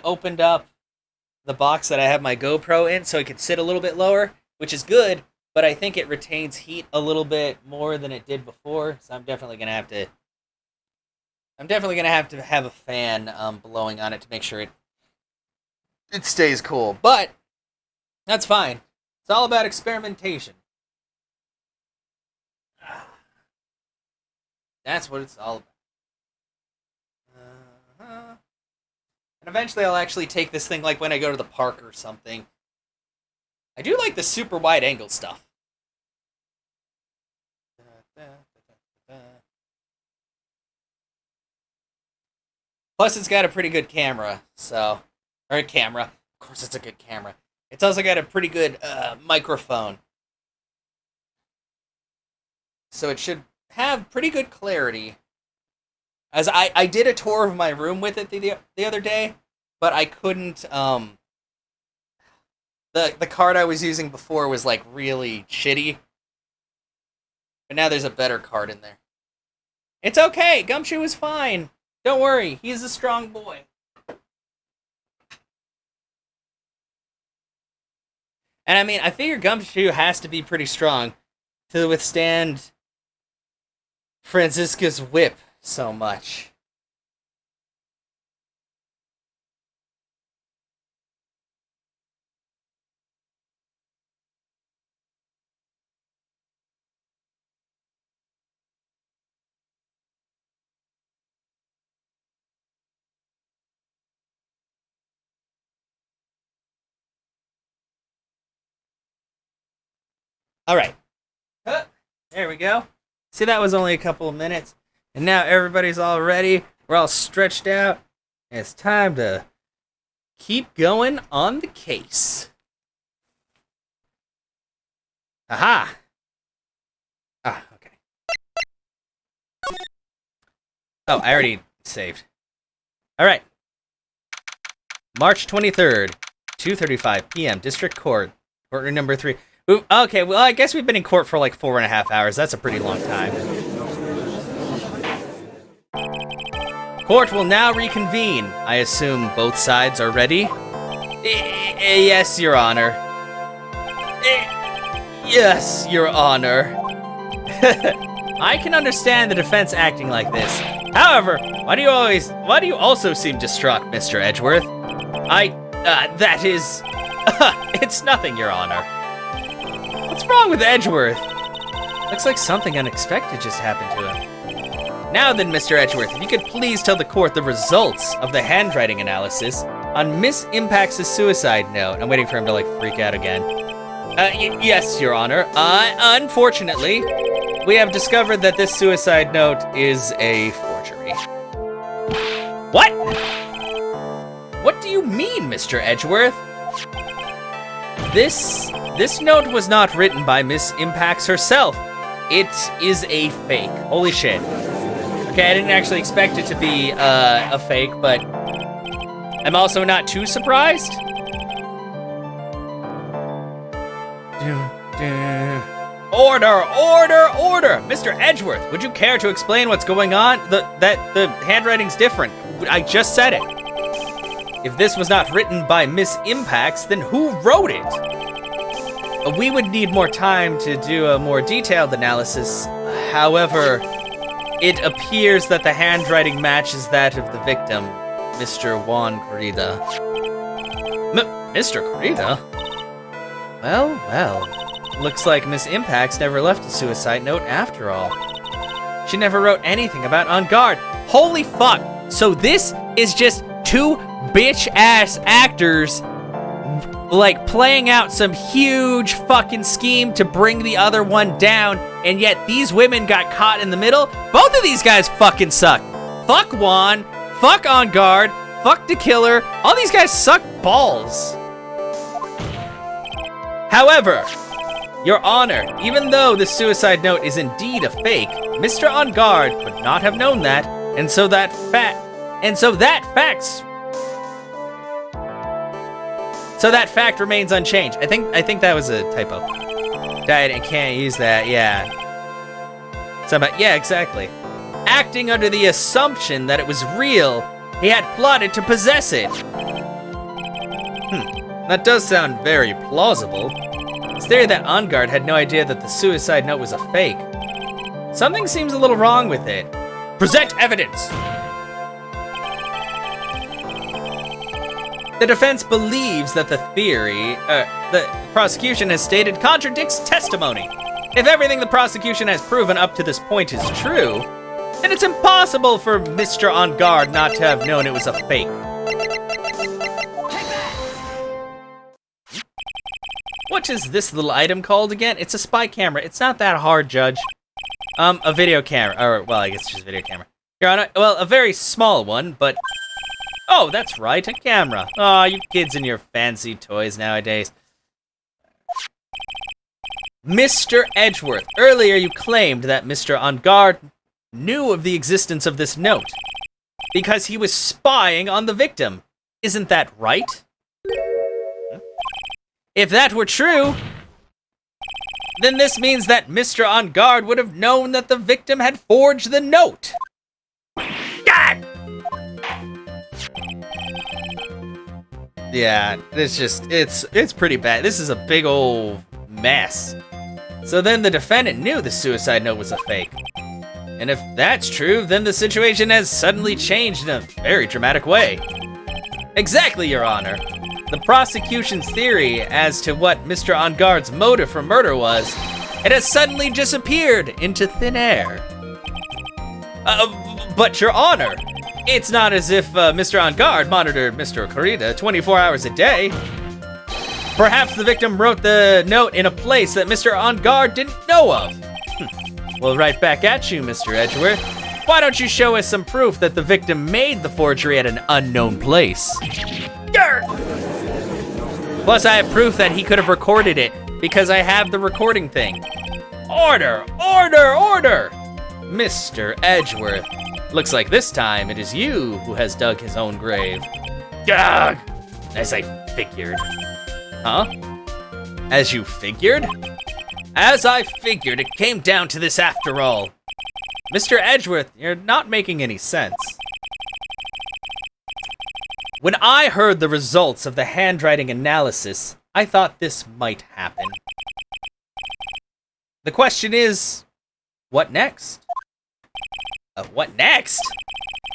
opened up the box that I have my GoPro in so it could sit a little bit lower, which is good, but I think it retains heat a little bit more than it did before, so I'm definitely gonna have to have a fan blowing on it to make sure it stays cool. But that's fine. It's all about experimentation. That's what it's all about. And eventually I'll actually take this thing like when I go to the park or something. I do like the super wide angle stuff. Plus it's got a pretty good camera, so... Or a camera. Of course it's a good camera. It's also got a pretty good microphone. So it should have pretty good clarity. As I did a tour of my room with it the other day, but I couldn't, the card I was using before was, like, really shitty. But now there's a better card in there. It's okay, Gumshoe is fine. Don't worry, he's a strong boy. And I mean, I figure Gumshoe has to be pretty strong to withstand Franziska's whip so much. Alright. There we go. See, that was only a couple of minutes. And now everybody's all ready. We're all stretched out. And it's time to keep going on the case. Aha! Ah, okay. Oh, I already saved. Alright. March 23rd, 2:35 p.m. District Court. Courtroom number 3. Ooh, okay, well, I guess we've been in court for like 4.5 hours. That's a pretty long time. Court will now reconvene. I assume both sides are ready? Yes, Your Honor. Yes, Your Honor. I can understand the defense acting like this. However, why do you also seem distraught, Mr. Edgeworth? That is... it's nothing, Your Honor. What's wrong with Edgeworth? Looks like something unexpected just happened to him. Now then, Mr. Edgeworth, if you could please tell the court the results of the handwriting analysis on Miss Impact's suicide note. I'm waiting for him to, like, freak out again. Yes, Your Honor. Unfortunately, we have discovered that this suicide note is a forgery. What? What do you mean, Mr. Edgeworth? This note was not written by Miss Impacts herself. It is a fake. Holy shit. Okay, I didn't actually expect it to be a fake, but I'm also not too surprised. Order, order, order! Mr. Edgeworth, would you care to explain what's going on? The handwriting's different. I just said it. If this was not written by Miss Impacts, then who wrote it? We would need more time to do a more detailed analysis. However, it appears that the handwriting matches that of the victim, Mr. Juan Corrida. Mr. Corrida? Well. Looks like Miss Impacts never left a suicide note after all. She never wrote anything about On Guard. Holy fuck. So this is just two bitch-ass actors like playing out some huge fucking scheme to bring the other one down, and yet these women got caught in the middle. Both of these guys fucking suck. Fuck Juan, fuck On Guard, fuck the killer. All these guys suck balls. However, Your Honor, even though the suicide note is indeed a fake, Mr. On Guard could not have known that, and so that fact remains unchanged. I think that was a typo. Died and can't use that, yeah. Yeah, exactly. Acting under the assumption that it was real, he had plotted to possess it. That does sound very plausible. His theory that On Guard had no idea that the suicide note was a fake. Something seems a little wrong with it. Present evidence! The defense believes that the theory the prosecution has stated contradicts testimony. If everything the prosecution has proven up to this point is true, then it's impossible for Mr. On Guard not to have known it was a fake. What is this little item called again? It's a spy camera. It's not that hard, Judge. A video camera, or well, I guess it's just a video camera. Your Honor, well, a very small one, but oh, that's right, a camera. Aw, you kids and your fancy toys nowadays. Mr. Edgeworth, earlier you claimed that Mr. On Guard knew of the existence of this note because he was spying on the victim. Isn't that right? If that were true, then this means that Mr. On Guard would have known that the victim had forged the note. God! Yeah, it's pretty bad. This is a big old mess. So then the defendant knew the suicide note was a fake. And if that's true, then the situation has suddenly changed in a very dramatic way. Exactly, Your Honor. The prosecution's theory as to what Mr. On Guard's motive for murder was, it has suddenly disappeared into thin air. But Your Honor, it's not as if Mr. On Guard monitored Mr. Corrida 24 hours a day. Perhaps the victim wrote the note in a place that Mr. On Guard didn't know of. Well, right back at you, Mr. Edgeworth. Why don't you show us some proof that the victim made the forgery at an unknown place? Grr! Plus, I have proof that he could have recorded it because I have the recording thing. Order! Order! Order! Mr. Edgeworth. Looks like this time it is you who has dug his own grave. Gah! As I figured. Huh? As you figured? As I figured, it came down to this after all. Mr. Edgeworth, you're not making any sense. When I heard the results of the handwriting analysis, I thought this might happen. The question is, what next? What next?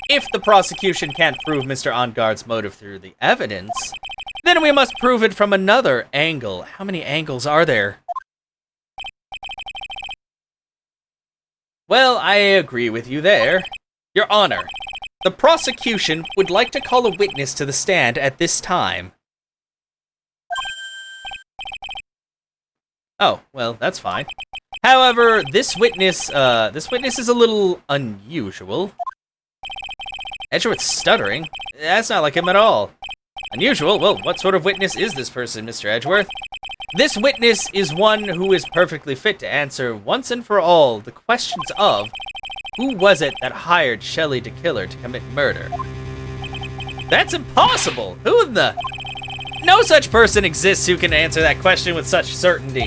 If the prosecution can't prove Mr. On Guard's motive through the evidence, then we must prove it from another angle. How many angles are there? Well, I agree with you there. Your Honor, the prosecution would like to call a witness to the stand at this time. Oh, well, that's fine. However, this witness is a little unusual. Edgeworth's stuttering. That's not like him at all. Unusual? Well, what sort of witness is this person, Mr. Edgeworth? This witness is one who is perfectly fit to answer once and for all the questions of who was it that hired Shelley the killer to commit murder? That's impossible! Who in the... No such person exists who can answer that question with such certainty.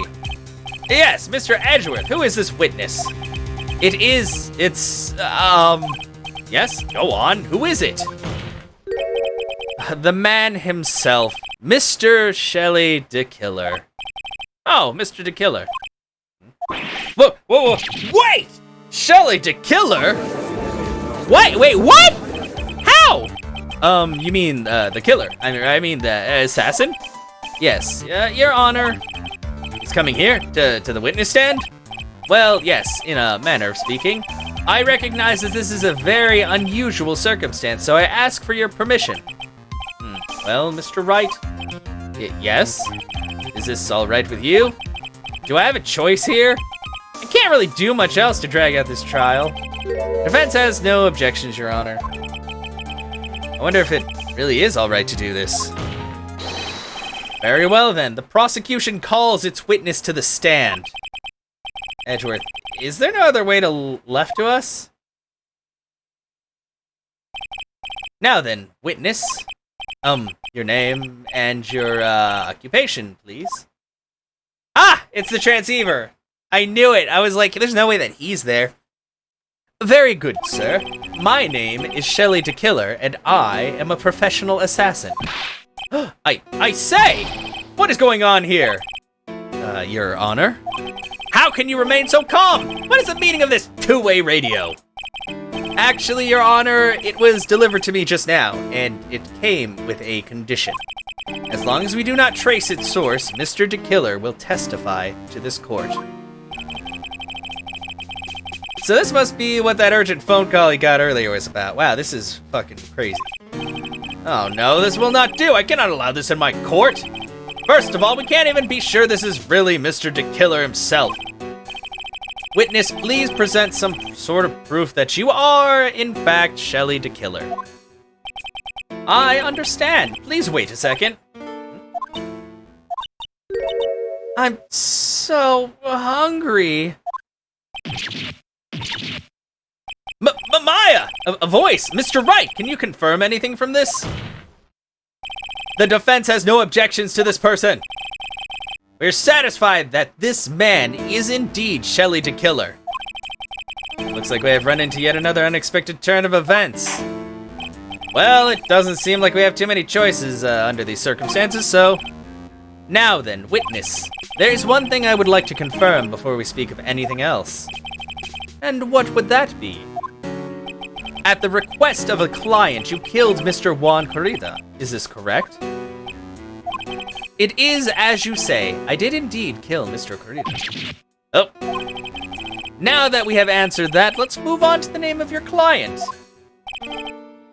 Yes, Mr. Edgeworth, who is this witness? Yes, go on, who is it? The man himself, Mr. Shelley the killer. Oh, Mr. the killer. Whoa, wait! Shelley the killer? Wait, what? How? You mean, the killer? I mean the assassin? Yes, Your Honor. He's coming here, to the witness stand? Well, yes, in a manner of speaking. I recognize that this is a very unusual circumstance, so I ask for your permission. Well, Mr. Wright? Yes? Is this all right with you? Do I have a choice here? I can't really do much else to drag out this trial. Defense has no objections, Your Honor. I wonder if it really is all right to do this. Very well then, the prosecution calls its witness to the stand. Edgeworth, is there no other way left to us? Now then, witness. Your name and your occupation, please. Ah, it's the transceiver. I knew it. I was like, there's no way that he's there. Very good, sir. My name is Shelley DeKiller, and I am a professional assassin. I say! What is going on here? Your Honor? How can you remain so calm? What is the meaning of this two-way radio? Actually, Your Honor, it was delivered to me just now, and it came with a condition. As long as we do not trace its source, Mr. DeKiller will testify to this court. So this must be what that urgent phone call he got earlier was about. Wow, this is fucking crazy. Oh no, this will not do. I cannot allow this in my court. First of all, we can't even be sure this is really Mr. DeKiller himself. Witness, please present some sort of proof that you are, in fact, Shelley DeKiller. I understand. Please wait a second. I'm so hungry. Maya! A voice! Mr. Wright, can you confirm anything from this? The defense has no objections to this person. We're satisfied that this man is indeed Shelley DeKiller. Looks like we have run into yet another unexpected turn of events. Well, it doesn't seem like we have too many choices under these circumstances, so... Now then, witness. There's one thing I would like to confirm before we speak of anything else. And what would that be? At the request of a client, you killed Mr. Juan Corrida. Is this correct? It is as you say. I did indeed kill Mr. Corrida. Oh. Now that we have answered that, let's move on to the name of your client.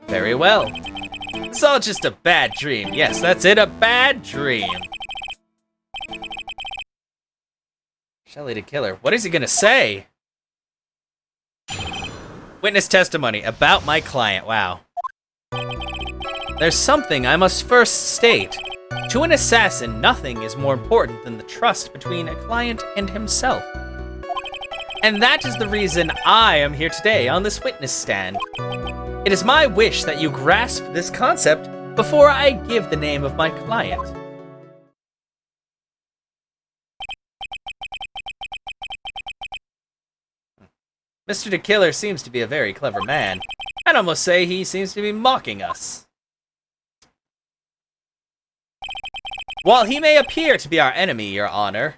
Very well. It's all just a bad dream. Yes, that's it, a bad dream. Shelley DeKiller, what is he gonna say? Witness testimony about my client, wow. There's something I must first state. To an assassin, nothing is more important than the trust between a client and himself. And that is the reason I am here today on this witness stand. It is my wish that you grasp this concept before I give the name of my client. Mr. DeKiller seems to be a very clever man. I'd almost say he seems to be mocking us. While he may appear to be our enemy, Your Honor,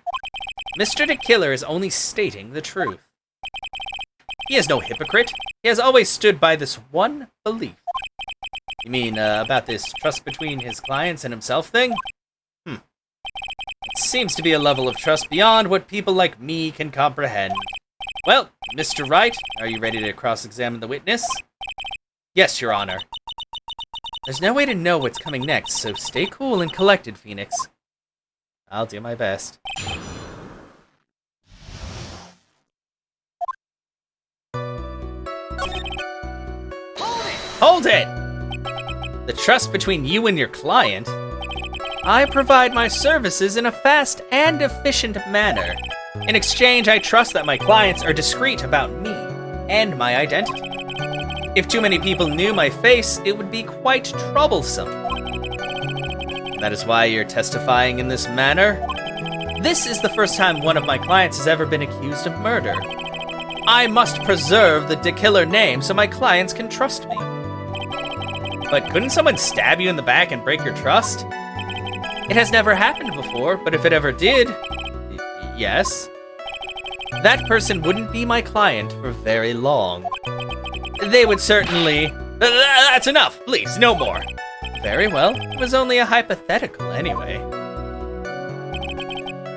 Mr. DeKiller is only stating the truth. He is no hypocrite. He has always stood by this one belief. You mean, about this trust between his clients and himself thing? It seems to be a level of trust beyond what people like me can comprehend. Well, Mr. Wright, are you ready to cross-examine the witness? Yes, Your Honor. There's no way to know what's coming next, so stay cool and collected, Phoenix. I'll do my best. Hold it! The trust between you and your client? I provide my services in a fast and efficient manner. In exchange, I trust that my clients are discreet about me and my identity. If too many people knew my face, it would be quite troublesome. That is why you're testifying in this manner? This is the first time one of my clients has ever been accused of murder. I must preserve the DeKiller name so my clients can trust me. But couldn't someone stab you in the back and break your trust? It has never happened before, but if it ever did, yes, that person wouldn't be my client for very long. They would certainly... That's enough, please, no more. Very well, it was only a hypothetical anyway.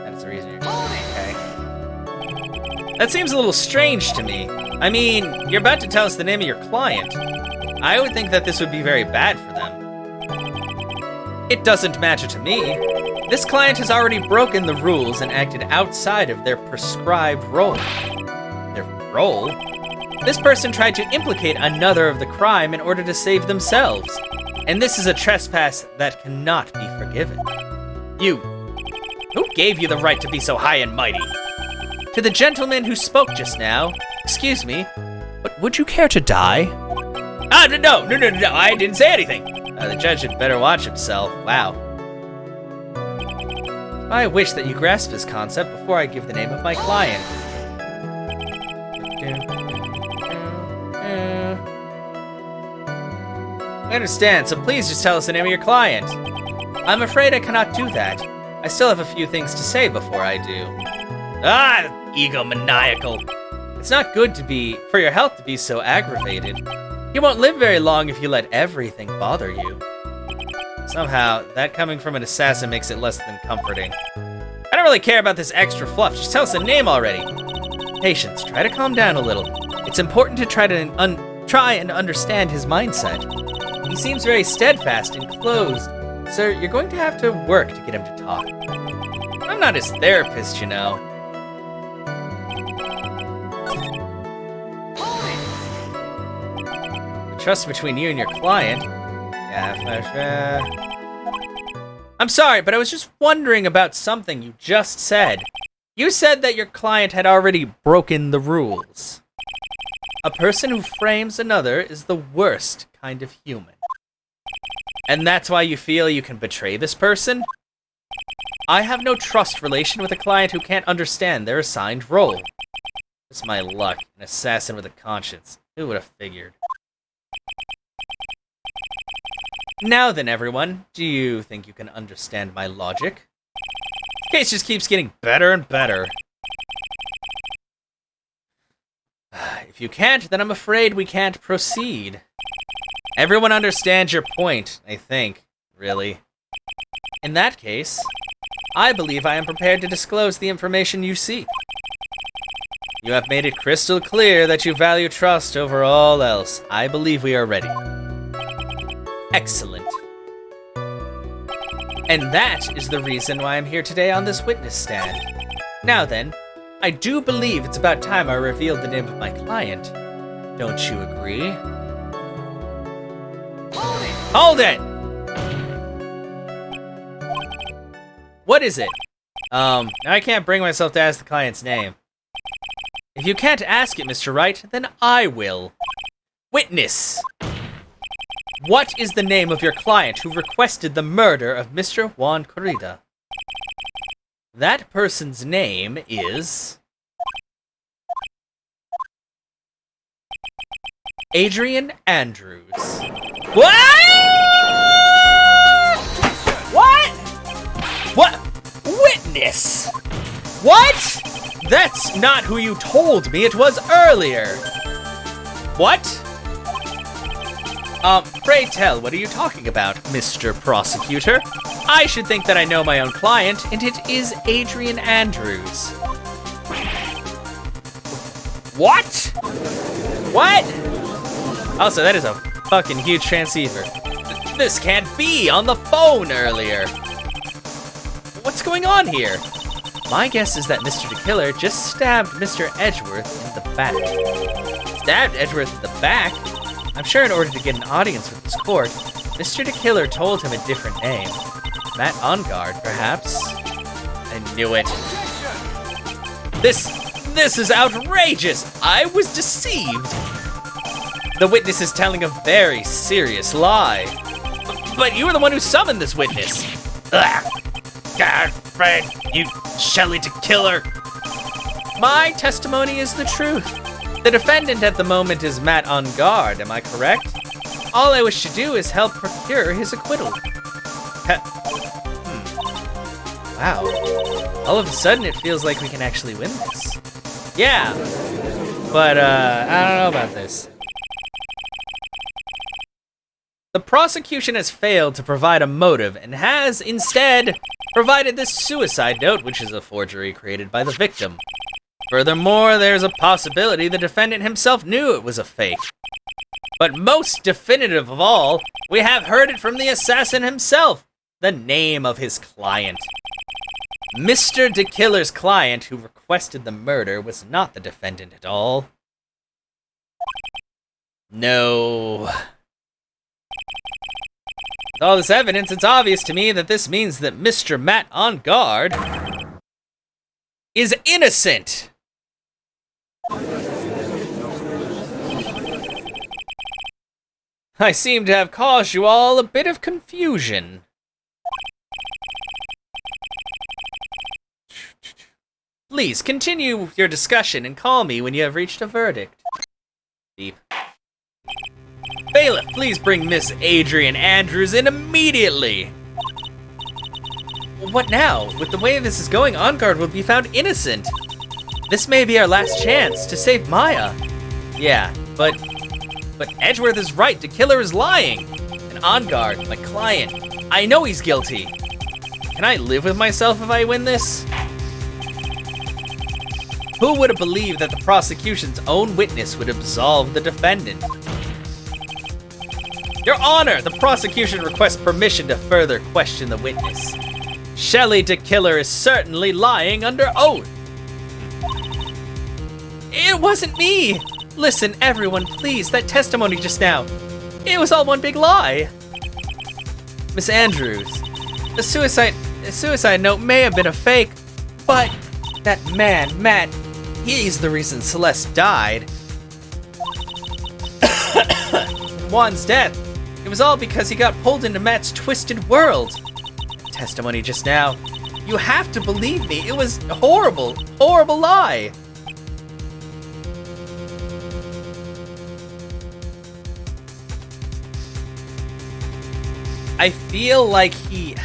That's the reason you're doing it, okay? That seems a little strange to me. I mean, you're about to tell us the name of your client. I would think that this would be very bad for them. It doesn't matter to me. This client has already broken the rules and acted outside of their prescribed role. Their role? This person tried to implicate another of the crime in order to save themselves. And this is a trespass that cannot be forgiven. Who gave you the right to be so high and mighty? To the gentleman who spoke just now, excuse me, but would you care to die? No, I didn't say anything. The judge had better watch himself. Wow. I wish that you grasp this concept before I give the name of my client. I understand, so please just tell us the name of your client. I'm afraid I cannot do that. I still have a few things to say before I do. Egomaniacal. It's not good for your health to be so aggravated. You won't live very long if you let everything bother you. Somehow, that coming from an assassin makes it less than comforting. I don't really care about this extra fluff, just tell us the name already. Patience, try to calm down a little. It's important to try and understand his mindset. He seems very steadfast and closed. Sir, you're going to have to work to get him to talk. I'm not his therapist, you know. Trust between you and your client. I'm sorry, but I was just wondering about something you just said. You said that your client had already broken the rules. A person who frames another is the worst kind of human. And that's why you feel you can betray this person? I have no trust relation with a client who can't understand their assigned role. It's my luck, an assassin with a conscience. Who would have figured? Now then, everyone, do you think you can understand my logic? The case just keeps getting better and better. If you can't, then I'm afraid we can't proceed. Everyone understands your point, I think, really. In that case, I believe I am prepared to disclose the information you seek. You have made it crystal clear that you value trust over all else. I believe we are ready. Excellent. And that is the reason why I'm here today on this witness stand. Now then, I do believe it's about time I revealed the name of my client. Don't you agree? Hold it! What is it? Now I can't bring myself to ask the client's name. If you can't ask it, Mr. Wright, then I will. Witness! What is the name of your client who requested the murder of Mr. Juan Corrida? That person's name is... Adrian Andrews. What? What? What? Witness? What? That's not who you told me it was earlier. What? Pray tell, what are you talking about, Mr. Prosecutor? I should think that I know my own client, and it is Adrian Andrews. What? What? Also, that is a fucking huge transceiver. This can't be on the phone earlier. What's going on here? My guess is that Mr. the Killer just stabbed Mr. Edgeworth in the back. Stabbed Edgeworth in the back? I'm sure in order to get an audience with this court, Mr. the Killer told him a different name. Matt Onguard, perhaps? I knew it. This is outrageous! I was deceived! The witness is telling a very serious lie. But you were the one who summoned this witness. Ugh. God, Fred, you Shelley to killer. My testimony is the truth. The defendant at the moment is Matt Onguard, am I correct? All I wish to do is help procure his acquittal. Wow. All of a sudden it feels like we can actually win this. Yeah. But, I don't know about this. The prosecution has failed to provide a motive and has, instead, provided this suicide note, which is a forgery created by the victim. Furthermore, there's a possibility the defendant himself knew it was a fake. But most definitive of all, we have heard it from the assassin himself, the name of his client. Mr. DeKiller's client who requested the murder was not the defendant at all. No. With all this evidence, it's obvious to me that this means that Mr. Matt on guard is innocent. I seem to have caused you all a bit of confusion. Please continue your discussion and call me when you have reached a verdict. Beep. Bailiff, please bring Miss Adrian Andrews in immediately. What now? With the way this is going, On Guard will be found innocent. This may be our last chance to save Maya. Yeah, but Edgeworth is right. The killer is lying. And On Guard, my client, I know he's guilty. Can I live with myself if I win this? Who would have believed that the prosecution's own witness would absolve the defendant? Your Honor, the prosecution requests permission to further question the witness. Shelley DeKiller is certainly lying under oath. It wasn't me! Listen, everyone, please, that testimony just now. It was all one big lie. Miss Andrews, the suicide note may have been a fake, but that man, Matt, he's the reason Celeste died. Juan's death, it was all because he got pulled into Matt's twisted world. Testimony just now, you have to believe me, it was a horrible, horrible lie. I feel like he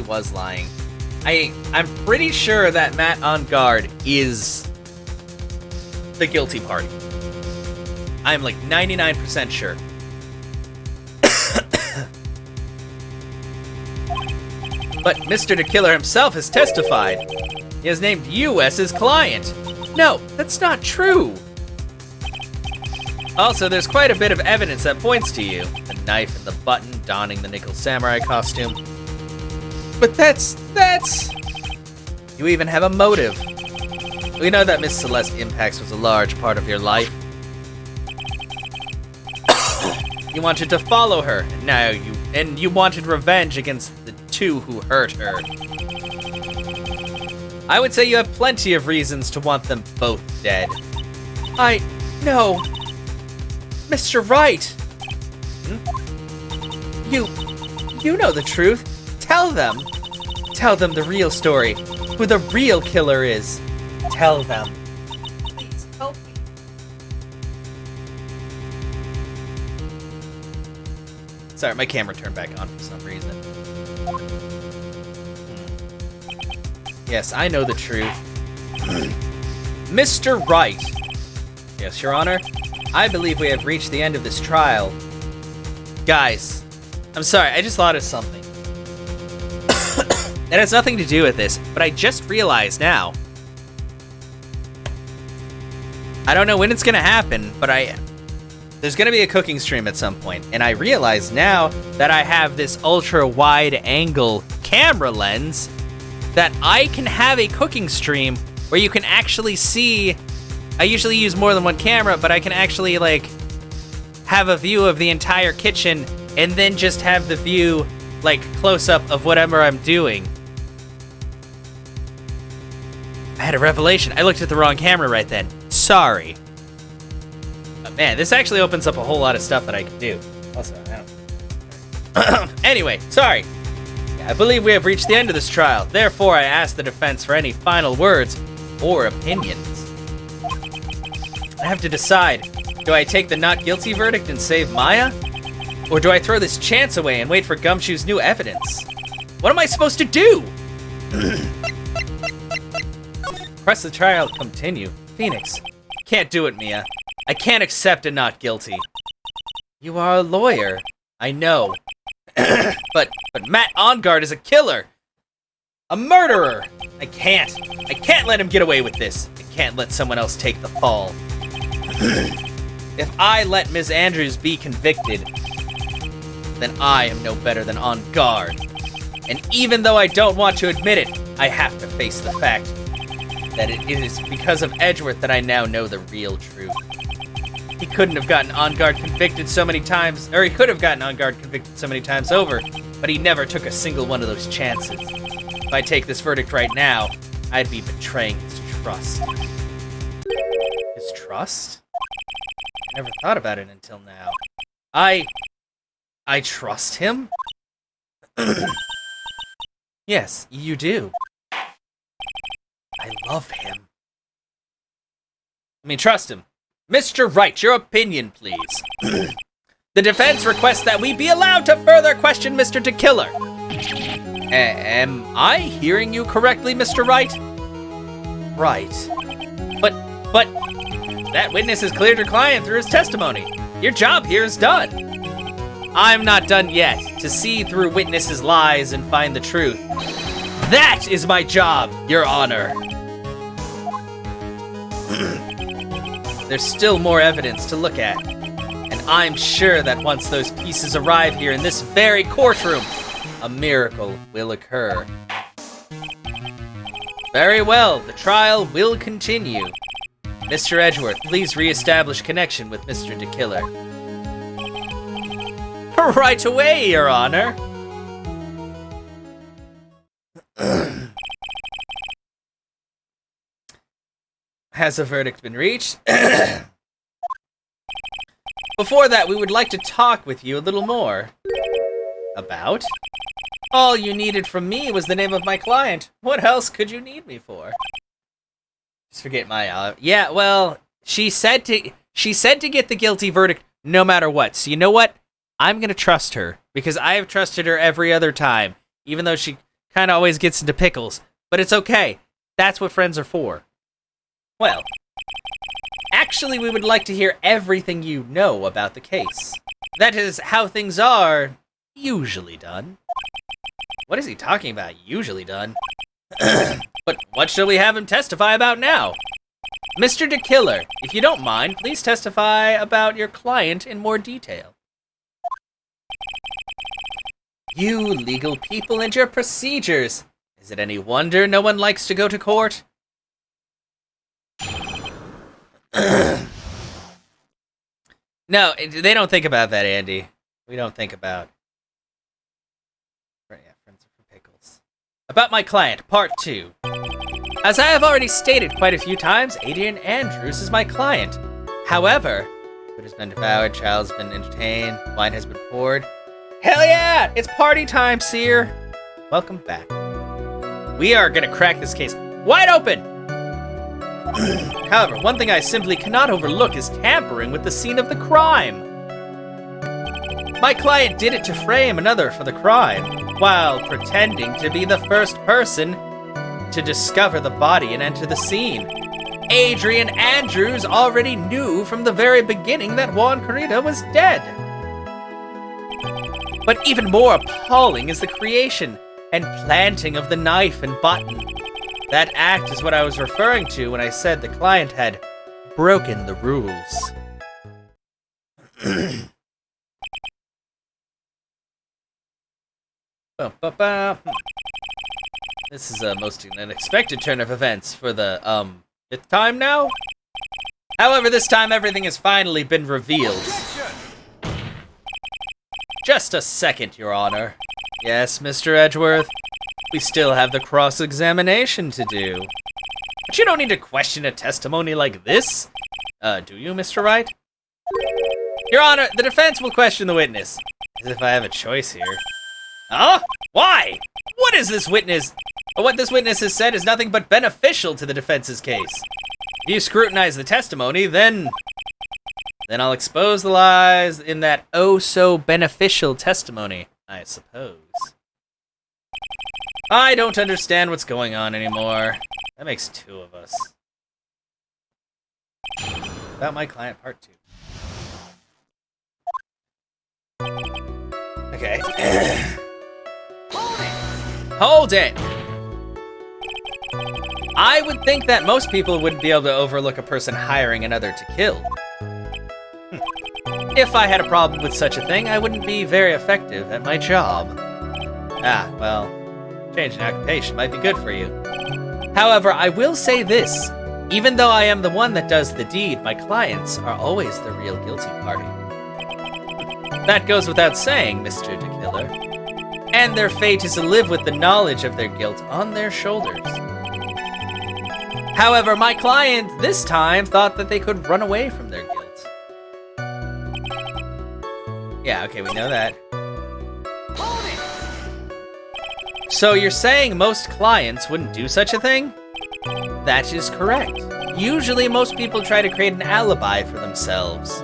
was lying. I'm pretty sure that Matt on guard is the guilty party. I'm like 99% sure. But Mr. DeKiller himself has testified. He has named you as his client. No, that's not true. Also, there's quite a bit of evidence that points to you. The knife and the button, donning the nickel samurai costume. But that's... You even have a motive. We know that Miss Celeste Impacts was a large part of your life. You wanted to follow her, and you wanted revenge against the two who hurt her. I would say you have plenty of reasons to want them both dead. No. Mr. Wright! You know the truth. Tell them. Tell them the real story. Who the real killer is. Tell them. Please, help me. Sorry, my camera turned back on for some reason. Yes, I know the truth. Mr. Wright. Yes, Your Honor. I believe we have reached the end of this trial. Guys, I'm sorry, I just thought of something. It has nothing to do with this, but I just realized now. I don't know when it's gonna happen, but there's gonna be a cooking stream at some point, and I realize now that I have this ultra wide angle camera lens that I can have a cooking stream where you can actually see. I usually use more than one camera, but I can actually like have a view of the entire kitchen and then just have the view like close up of whatever I'm doing. I had a revelation. I looked at the wrong camera right then. Sorry. But man, this actually opens up a whole lot of stuff that I can do. Also, I don't... Anyway, sorry. I believe we have reached the end of this trial. Therefore, I ask the defense for any final words or opinions. I have to decide. Do I take the not guilty verdict and save Maya? Or do I throw this chance away and wait for Gumshoe's new evidence? What am I supposed to do? Press the trial continue. Phoenix. Can't do it, Mia. I can't accept a not guilty. You are a lawyer. I know. But Matt On Guard is a killer. A murderer! I can't let him get away with this. I can't let someone else take the fall. If I let Ms. Andrews be convicted, then I am no better than On Guard. And even though I don't want to admit it, I have to face the fact that it is because of Edgeworth that I now know the real truth. He couldn't have gotten On Guard convicted so many times, or he could have gotten On Guard convicted so many times over, but he never took a single one of those chances. If I take this verdict right now, I'd be betraying his trust. His trust? I never thought about it until now. I trust him? Yes, you do. I love him. I mean, trust him. Mr. Wright, your opinion, please. The defense requests that we be allowed to further question Mr. DeKiller. Am I hearing you correctly, Mr. Wright? Right. But, that witness has cleared your client through his testimony. Your job here is done. I'm not done yet. To see through witnesses' lies and find the truth. That is my job, Your Honor. There's still more evidence to look at. And I'm sure that once those pieces arrive here in this very courtroom, a miracle will occur. Very well, the trial will continue. Mr. Edgeworth, please re-establish connection with Mr. DeKiller. Right away, Your Honor. Has a verdict been reached? Before that, we would like to talk with you a little more. About? All you needed from me was the name of my client. What else could you need me for? Just forget my, yeah, well, she said to get the guilty verdict no matter what. So you know what? I'm gonna trust her, because I have trusted her every other time, even though she kind of always gets into pickles. But it's okay. That's what friends are for. Well, actually, we would like to hear everything you know about the case. That is how things are usually done. What is he talking about, usually done? But what shall we have him testify about now? Mr. DeKiller, if you don't mind, please testify about your client in more detail. You legal people and your procedures. Is it any wonder no one likes to go to court? No, they don't think about that, Andy. We don't think about... Yeah, friends are for pickles. About my client, part 2. As I have already stated quite a few times, Adrian Andrews is my client. However, food has been devoured, child has been entertained, wine has been poured. Hell yeah! It's party time, Seer! Welcome back. We are gonna crack this case wide open! However, one thing I simply cannot overlook is tampering with the scene of the crime. My client did it to frame another for the crime, while pretending to be the first person to discover the body and enter the scene. Adrian Andrews already knew from the very beginning that Juan Corrida was dead. But even more appalling is the creation and planting of the knife and button. That act is what I was referring to when I said the client had broken the rules. This is a most unexpected turn of events for the, 5th time now? However, this time everything has finally been revealed. Just a second, Your Honor. Yes, Mr. Edgeworth. We still have the cross-examination to do. But you don't need to question a testimony like this. Do you, Mr. Wright? Your Honor, the defense will question the witness. As if I have a choice here. Huh? Why? What this witness has said is nothing but beneficial to the defense's case. If you scrutinize the testimony, then I'll expose the lies in that oh-so-beneficial testimony, I suppose. I don't understand what's going on anymore. That makes 2 of us. About my client, part 2. Okay. Hold it! I would think that most people wouldn't be able to overlook a person hiring another to kill. If I had a problem with such a thing, I wouldn't be very effective at my job. Ah, well, changing occupation might be good for you. However, I will say this. Even though I am the one that does the deed, my clients are always the real guilty party. That goes without saying, Mr. DeKiller. And their fate is to live with the knowledge of their guilt on their shoulders. However, my client this time thought that they could run away from their guilt. Yeah, okay, we know that. So you're saying most clients wouldn't do such a thing? That is correct. Usually most people try to create an alibi for themselves.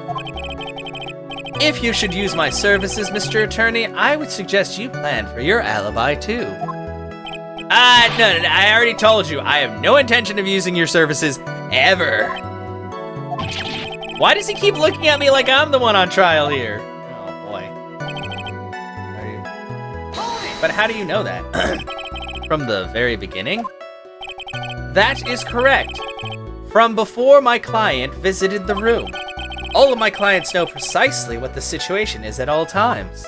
If you should use my services, Mr. Attorney, I would suggest you plan for your alibi too. No, I already told you, I have no intention of using your services ever. Why does he keep looking at me like I'm the one on trial here? Oh boy. But how do you know that? From the very beginning? That is correct. From before my client visited the room. All of my clients know precisely what the situation is at all times.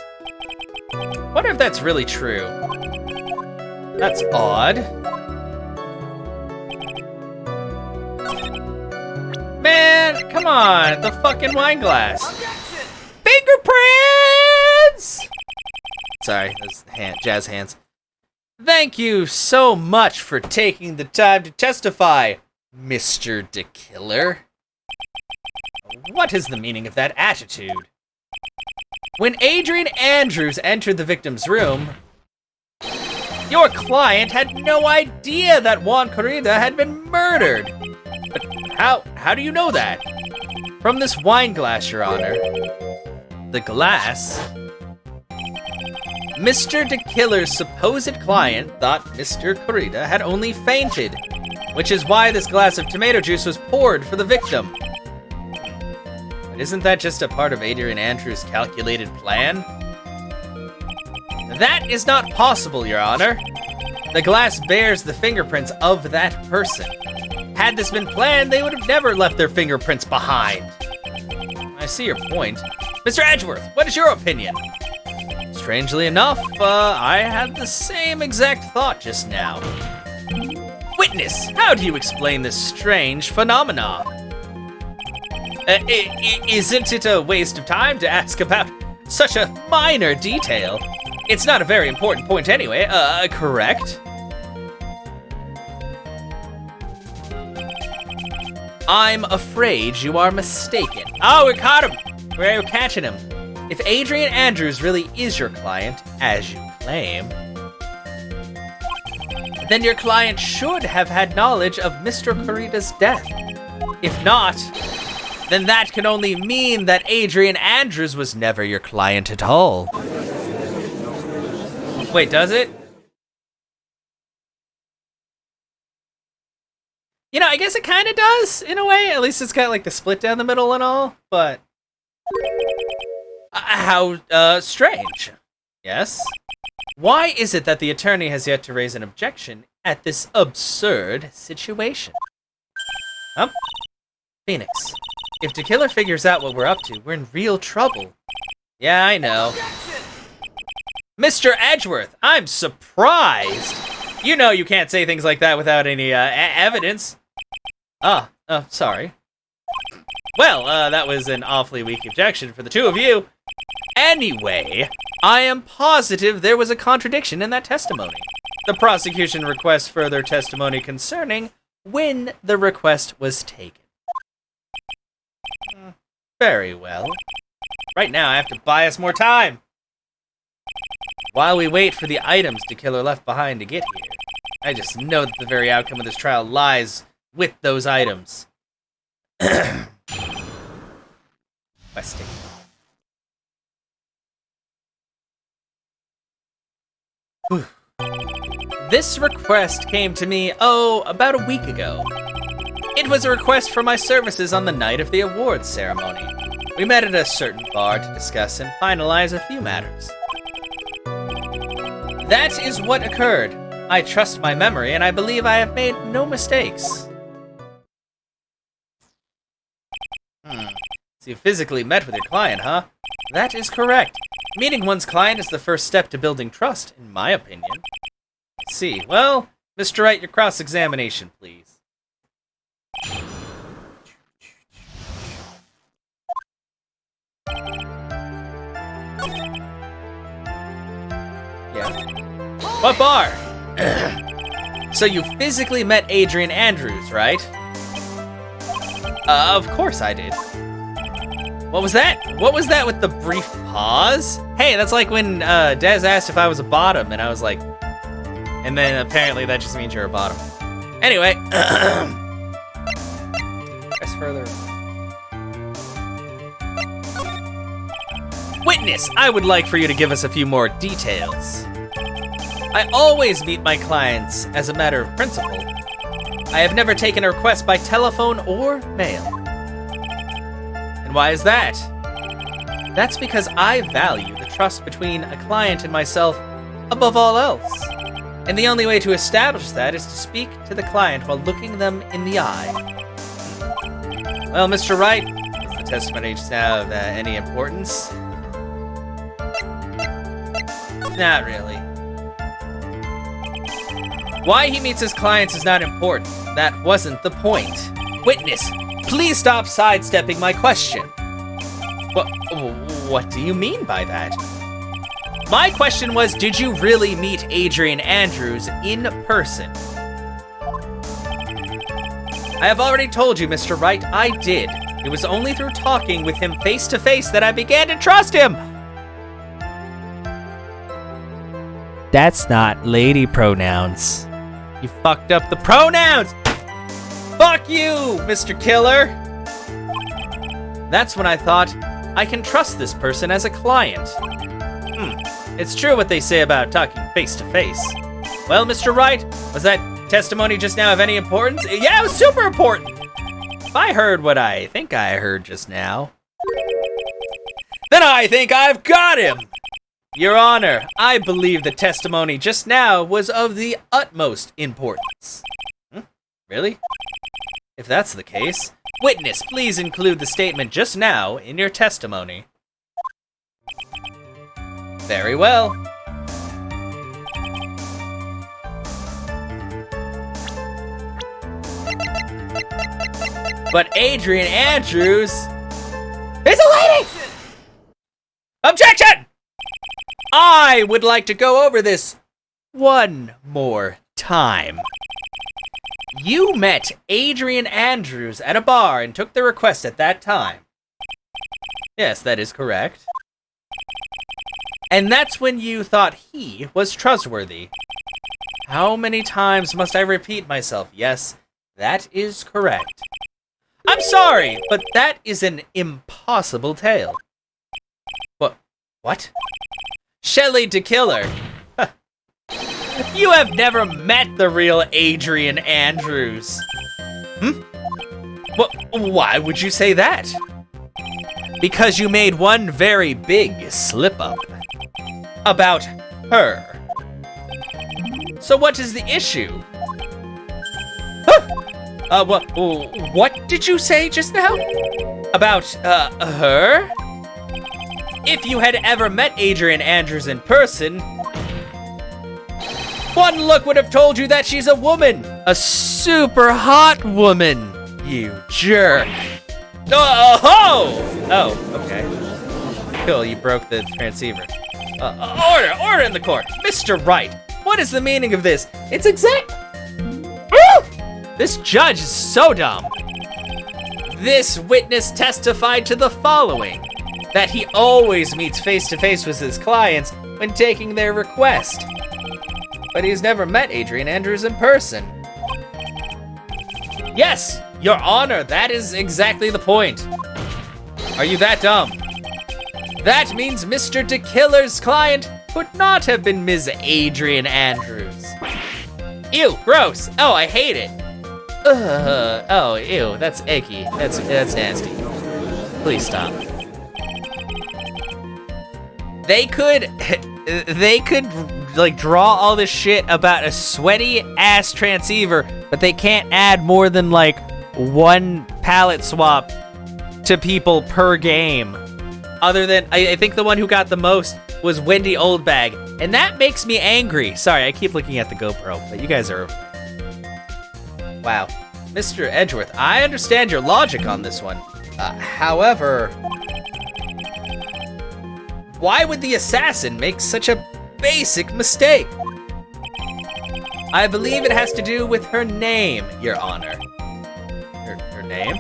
Wonder if that's really true. That's odd. Man, come on, the fucking wine glass. Fingerprints! Sorry, those jazz hands. Thank you so much for taking the time to testify, Mr. DeKiller. What is the meaning of that attitude? When Adrian Andrews entered the victim's room, your client had no idea that Juan Corrida had been murdered. But how do you know that? From this wine glass, Your Honor. The glass? Mr. DeKiller's supposed client thought Mr. Corrida had only fainted, which is why this glass of tomato juice was poured for the victim. But isn't that just a part of Adrian Andrews' calculated plan? That is not possible, Your Honor. The glass bears the fingerprints of that person. Had this been planned, they would have never left their fingerprints behind. I see your point. Mr. Edgeworth, what is your opinion? Strangely enough, I had the same exact thought just now. Witness, how do you explain this strange phenomena? Isn't it a waste of time to ask about such a minor detail? It's not a very important point anyway, correct? I'm afraid you are mistaken. Oh, we caught him! We're catching him. If Adrian Andrews really is your client, as you claim, then your client should have had knowledge of Mr. Corrida's death. If not, then that can only mean that Adrian Andrews was never your client at all. Wait, does it? You know, I guess it kind of does, in a way. At least it's got, like, the split down the middle and all, but... how, strange. Yes? Why is it that the attorney has yet to raise an objection at this absurd situation? Huh? Phoenix, if DeKiller figures out what we're up to, we're in real trouble. Yeah, I know. Mr. Edgeworth, I'm surprised. You know you can't say things like that without any, evidence. Sorry. Well, that was an awfully weak objection for the two of you. Anyway, I am positive there was a contradiction in that testimony. The prosecution requests further testimony concerning when the request was taken. Very well. Right now, I have to buy us more time. While we wait for the items DeKiller left behind to get here, I just know that the very outcome of this trial lies with those items. Questing. This request came to me, about a week ago. It was a request for my services on the night of the awards ceremony. We met at a certain bar to discuss and finalize a few matters. That is what occurred. I trust my memory, and I believe I have made no mistakes. So you physically met with your client, huh? That is correct. Meeting one's client is the first step to building trust, in my opinion. Let's see. Well, Mr. Wright, your cross-examination, please. Yeah. What bar? So you physically met Adrian Andrews, right? Of course I did. What was that? What was that with the brief pause? Hey, that's like when Dez asked if I was a bottom, and I was like... And then apparently that just means you're a bottom. Anyway. Press further. Witness, I would like for you to give us a few more details. I always meet my clients as a matter of principle. I have never taken a request by telephone or mail. And why is that? That's because I value the trust between a client and myself above all else. And the only way to establish that is to speak to the client while looking them in the eye. Well, Mr. Wright, is the testimony just now of any importance? Not really. Why he meets his clients is not important. That wasn't the point. Witness, please stop sidestepping my question. What do you mean by that? My question was, did you really meet Adrian Andrews in person? I have already told you, Mr. Wright, I did. It was only through talking with him face to face that I began to trust him. That's not lady pronouns. You fucked up the pronouns! Fuck you, Mr. Killer! That's when I thought, I can trust this person as a client. It's true what they say about talking face to face. Well, Mr. Wright, was that testimony just now of any importance? Yeah, it was super important! If I heard what I think I heard just now, then I think I've got him! Your Honor, I believe the testimony just now was of the utmost importance. Really? If that's the case, witness, please include the statement just now in your testimony. Very well. But Adrian Andrews is a lady! Objection! I would like to go over this one more time. You met Adrian Andrews at a bar and took the request at that time. Yes, that is correct. And that's when you thought he was trustworthy. How many times must I repeat myself? Yes, that is correct. I'm sorry, but that is an impossible tale. What? Shelley to Killer. You have never met the real Adrian Andrews. Why would you say that? Because you made one very big slip-up. About her. So what is the issue? What did you say just now? About, her? If you had ever met Adrian Andrews in person, one look would have told you that she's a woman. A super hot woman, you jerk. Oh, okay. Cool, you broke the transceiver. Order in the court. Mr. Wright, what is the meaning of this? It's exact... This judge is so dumb. This witness testified to the following. That he always meets face-to-face with his clients when taking their request. But he's never met Adrian Andrews in person. Yes, Your Honor, that is exactly the point. Are you that dumb? That means Mr. DeKiller's client could not have been Ms. Adrian Andrews. Ew, gross. Oh, I hate it. Oh, ew, that's icky. That's nasty. Please stop. They could like draw all this shit about a sweaty ass transceiver, but they can't add more than like one palette swap to people per game. Other than, I think the one who got the most was Wendy Oldbag, and that makes me angry. Sorry, I keep looking at the GoPro, but you guys are... Wow. Mr. Edgeworth, I understand your logic on this one. However... Why would the assassin make such a basic mistake? I believe it has to do with her name, Your Honor. Her name?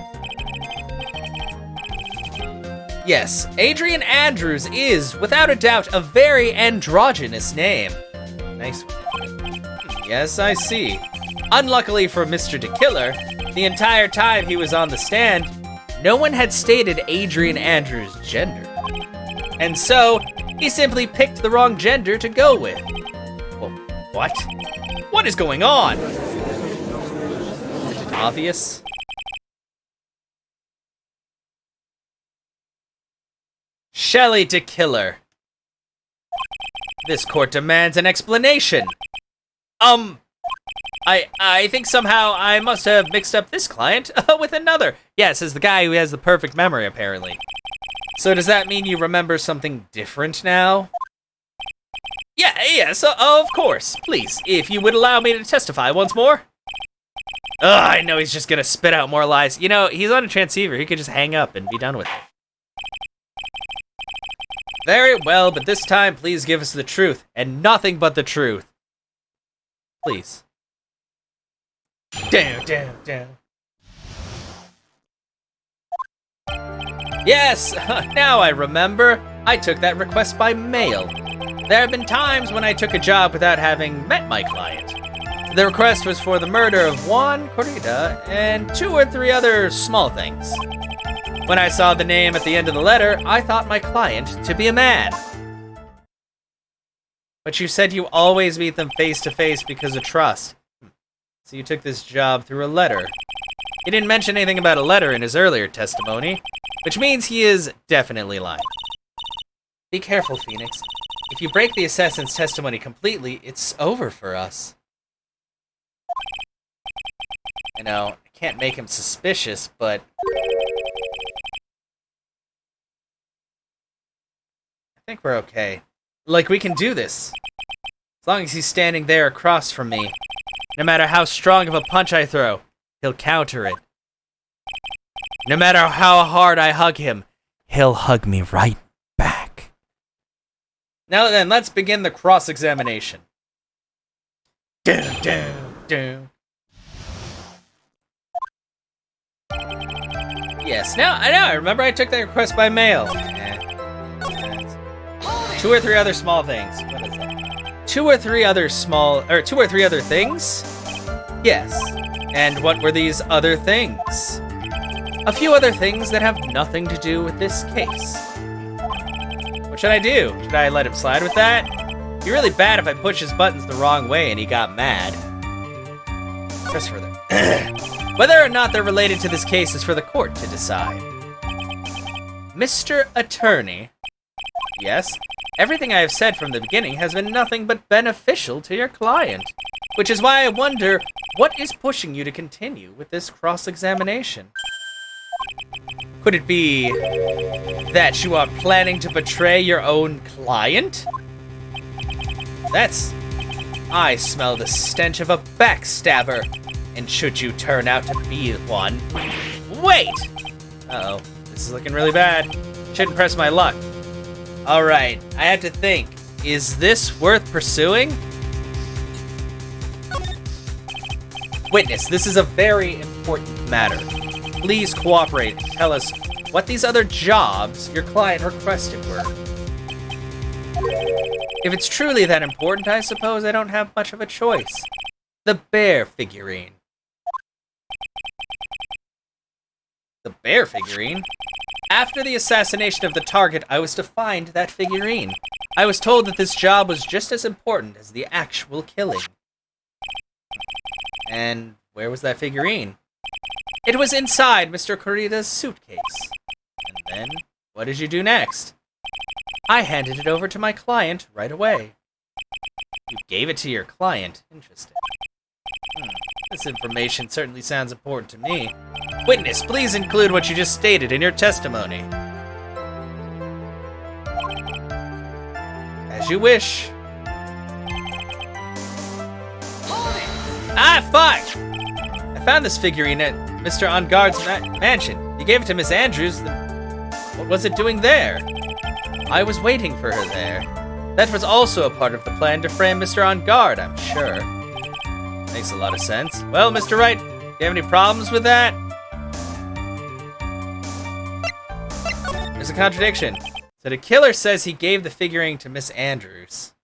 Yes, Adrian Andrews is, without a doubt, a very androgynous name. Nice. Yes, I see. Unluckily for Mr. DeKiller, the entire time he was on the stand, no one had stated Adrian Andrews' gender. And so, he simply picked the wrong gender to go with. Well, what? What is going on? Is it obvious? Shelley DeKiller. This court demands an explanation. I think somehow I must have mixed up this client with another. Yes, as the guy who has the perfect memory, apparently. So does that mean you remember something different now? Yes, of course. Please, if you would allow me to testify once more. I know he's just gonna spit out more lies. You know, he's on a transceiver. He could just hang up and be done with it. Very well, but this time, please give us the truth, and nothing but the truth. Please. Down. Yes, now I remember. I took that request by mail. There have been times when I took a job without having met my client. The request was for the murder of Juan Corrida and 2 or 3 other small things. When I saw the name at the end of the letter, I thought my client to be a man. But you said you always meet them face to face because of trust. So you took this job through a letter. He didn't mention anything about a letter in his earlier testimony, which means he is definitely lying. Be careful, Phoenix. If you break the assassin's testimony completely, it's over for us. I know, I can't make him suspicious, but... I think we're okay. Like, we can do this. As long as he's standing there across from me. No matter how strong of a punch I throw, he'll counter it. No matter how hard I hug him, he'll hug me right back. Now then, let's begin the cross-examination. Yes, now I remember I took that request by mail. 2 or 3 other small things. What is that? 2 or 3 other things? Yes. And what were these other things? A few other things that have nothing to do with this case. What should I do? Should I let him slide with that? It'd be really bad if I pushed his buttons the wrong way and he got mad. Press further. Whether or not they're related to this case is for the court to decide. Mr. Attorney. Yes? Everything I have said from the beginning has been nothing but beneficial to your client. Which is why I wonder, what is pushing you to continue with this cross-examination? Could it be that you are planning to betray your own client? I smell the stench of a backstabber. And should you turn out to be one... Wait! Uh-oh, this is looking really bad. Shouldn't press my luck. Alright, I have to think. Is this worth pursuing? Witness, this is a very important matter. Please cooperate and tell us what these other jobs your client requested were. If it's truly that important, I suppose I don't have much of a choice. The bear figurine. The bear figurine? After the assassination of the target, I was to find that figurine. I was told that this job was just as important as the actual killing. And where was that figurine? It was inside Mr. Corrida's suitcase. And then, what did you do next? I handed it over to my client right away. You gave it to your client. Interesting. This information certainly sounds important to me. Witness, please include what you just stated in your testimony. As you wish. Ah, fuck! I found this figurine at Mr. Engarde's mansion. You gave it to Miss Andrews. What was it doing there? I was waiting for her there. That was also a part of the plan to frame Mr. Engarde, I'm sure. Makes a lot of sense. Well, Mr. Wright, do you have any problems with that? There's a contradiction. So the killer says he gave the figurine to Miss Andrews.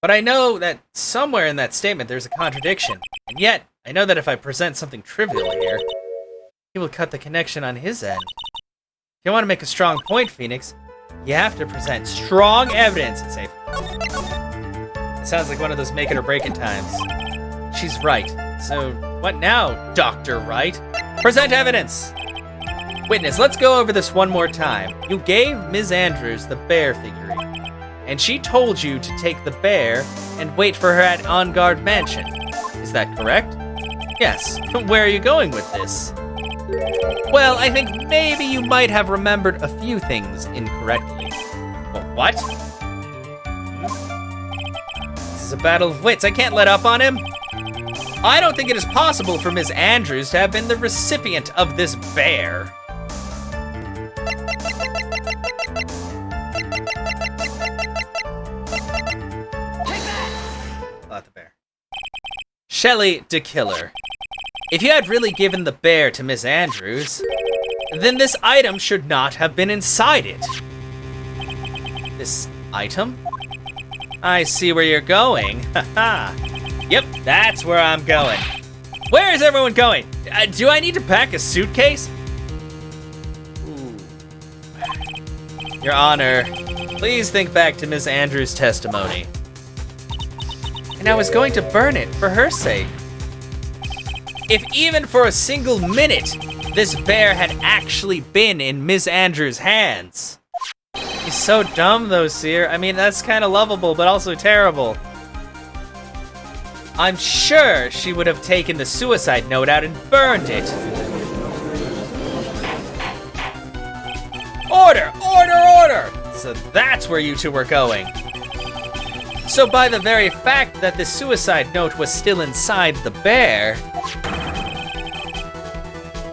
But I know that somewhere in that statement there's a contradiction. And yet, I know that if I present something trivial here, he will cut the connection on his end. If you want to make a strong point, Phoenix, you have to present strong evidence and say, it sounds like one of those make it or break it times. She's right. So, what now, Dr. Wright? Present evidence! Witness, let's go over this one more time. You gave Ms. Andrews the bear figurine, and she told you to take the bear and wait for her at On Guard Mansion. Is that correct? Yes. Where are you going with this? Well, I think maybe you might have remembered a few things incorrectly. What? This is a battle of wits. I can't let up on him. I don't think it is possible for Ms. Andrews to have been the recipient of this bear. Not the bear. Shelley de Killer. If you had really given the bear to Miss Andrews, then this item should not have been inside it. This item? I see where you're going. Haha. Yep, that's where I'm going. Where is everyone going? Do I need to pack a suitcase? Ooh. Your Honor, please think back to Miss Andrews' testimony. And I was going to burn it for her sake. If even for a single minute, this bear had actually been in Miss Andrews' hands. He's so dumb though, Seer. I mean, that's kind of lovable, but also terrible. I'm sure she would have taken the suicide note out and burned it. Order! Order! Order! So that's where you two were going. So by the very fact that the suicide note was still inside the bear,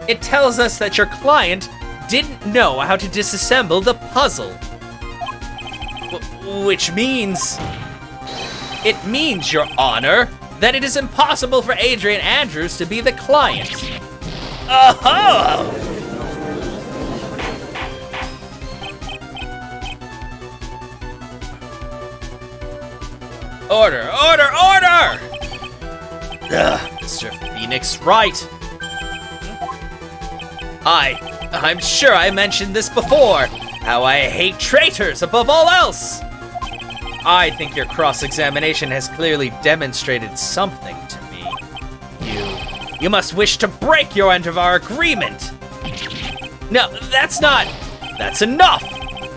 it tells us that your client didn't know how to disassemble the puzzle. Which means... It means, Your Honor, that it is impossible for Adrian Andrews to be the client. Oh! Order! Order! Order! Ugh, Mr. Phoenix Wright. I'm sure I mentioned this before, how I hate traitors above all else. I think your cross-examination has clearly demonstrated something to me. You must wish to break your end of our agreement. No, that's enough.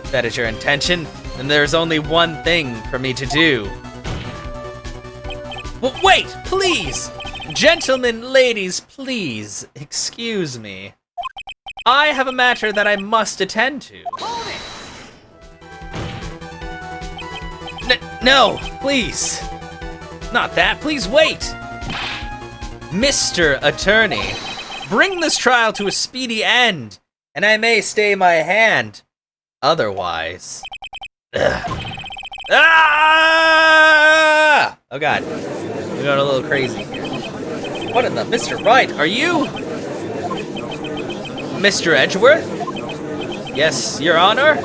If that is your intention, then there's only one thing for me to do. Wait, please! Gentlemen, ladies, please, excuse me. I have a matter that I must attend to. No, please. Not that, please wait. Mr. Attorney, bring this trial to a speedy end, and I may stay my hand. Otherwise. Ugh. Ah! Oh God, we're going a little crazy here. What in the, Mr. Wright, are you? Mr. Edgeworth? Yes, Your Honor?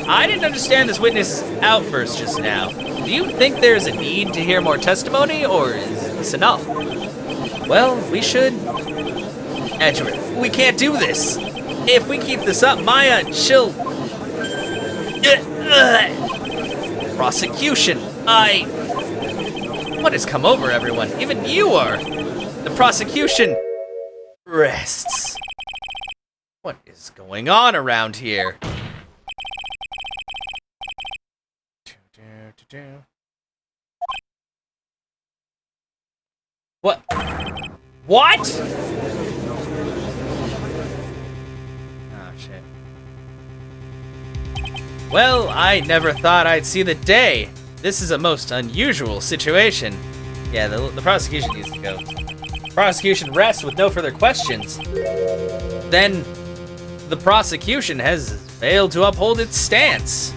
I didn't understand this witness' outburst just now. Do you think there's a need to hear more testimony, or is this enough? Well, we should... Edgeworth, we can't do this. If we keep this up, Maya, she'll... Prosecution, What has come over everyone? Even you are. The prosecution... rests. What is going on around here? What? What? Oh, shit. Well, I never thought I'd see the day. This is a most unusual situation. Yeah, the prosecution needs to go. Prosecution rests with no further questions. Then, the prosecution has failed to uphold its stance.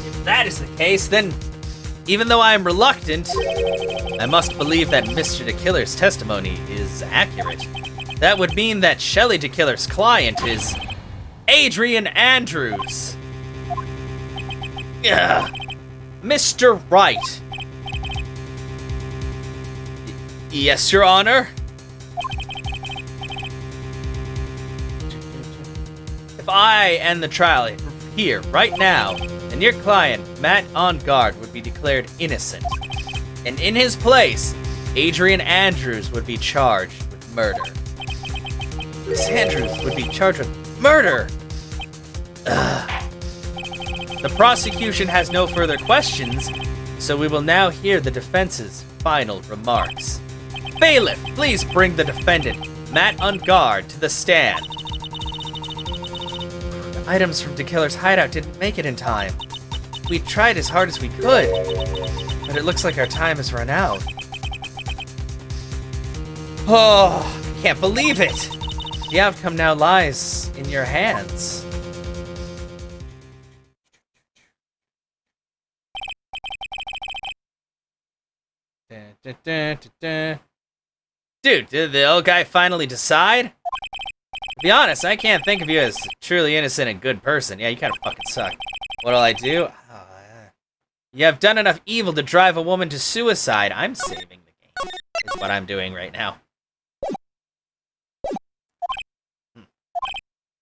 If that is the case, then, even though I am reluctant, I must believe that Mr. DeKiller's testimony is accurate. That would mean that Shelley DeKiller's client is Adrian Andrews. Ugh. Mr. Wright. Yes, Your Honor. If I end the trial here, right now, then your client, Matt On Guard, would be declared innocent. And in his place, Adrian Andrews would be charged with murder. Miss Andrews would be charged with murder! Ugh. The prosecution has no further questions, so we will now hear the defense's final remarks. Bailiff, please bring the defendant, Matt On Guard, to the stand. The items from DeKiller's hideout didn't make it in time. We tried as hard as we could, but it looks like our time has run out. Oh, I can't believe it! The outcome now lies in your hands. Dude, did the old guy finally decide? To be honest, I can't think of you as a truly innocent and good person. Yeah, you kind of fucking suck. What'll I do? Oh, yeah. You have done enough evil to drive a woman to suicide. I'm saving the game, is what I'm doing right now.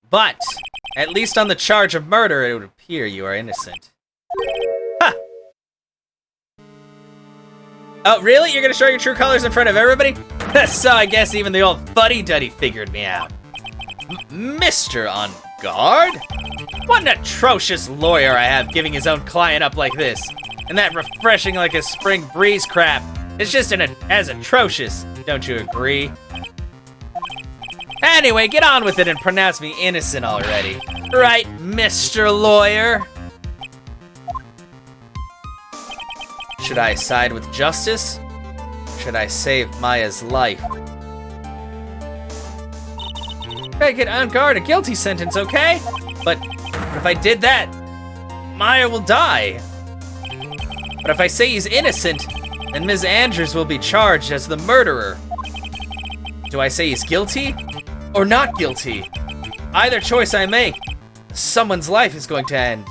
But, at least on the charge of murder, it would appear you are innocent. Ha! Oh, really? You're gonna show your true colors in front of everybody? So I guess even the old fuddy-duddy figured me out. Mr. On Guard? What an atrocious lawyer I have giving his own client up like this. And that refreshing like a spring breeze crap is just as atrocious. Don't you agree? Anyway, get on with it and pronounce me innocent already. Right, Mr. Lawyer? Should I side with justice? Or should I save Maya's life? I get On Guard a guilty sentence, okay? But if I did that, Maya will die. But if I say he's innocent, then Ms. Andrews will be charged as the murderer. Do I say he's guilty or not guilty? Either choice I make, someone's life is going to end.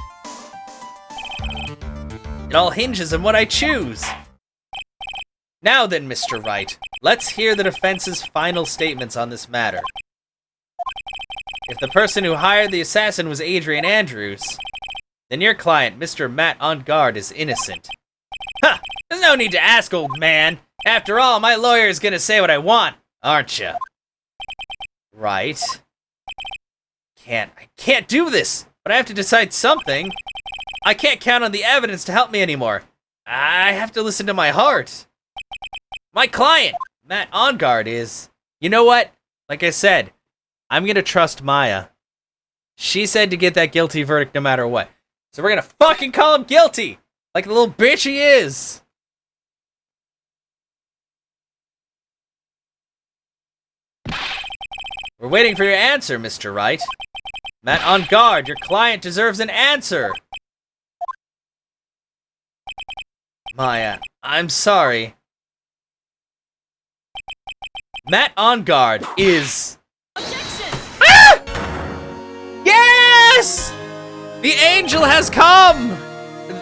It all hinges on what I choose. Now then, Mr. Wright, let's hear the defense's final statements on this matter. If the person who hired the assassin was Adrian Andrews, then your client, Mr. Matt On Guard, is innocent. Huh! There's no need to ask, old man. After all, my lawyer is gonna say what I want, aren't you? Right. I can't do this, but I have to decide something. I can't count on the evidence to help me anymore. I have to listen to my heart. My client, Matt On Guard, is... You know what? Like I said, I'm gonna trust Maya. She said to get that guilty verdict no matter what. So we're gonna fucking call him guilty! Like the little bitch he is! We're waiting for your answer, Mr. Wright. Matt On Guard, your client deserves an answer! Maya, I'm sorry. Matt On Guard is... Objection! Ah! Yes! The angel has come!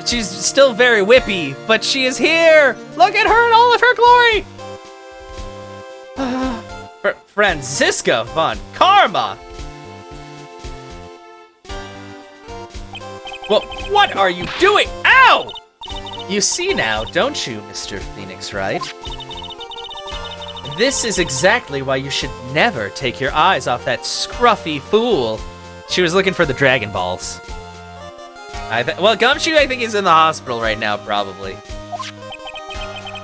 She's still very whippy, but she is here! Look at her in all of her glory! Franziska von Karma! Well, what are you doing? Ow! You see now, don't you, Mr. Phoenix Wright? This is exactly why you should never take your eyes off that scruffy fool. She was looking for the Dragon Balls. Well, Gumshoe, I think, is in the hospital right now, probably.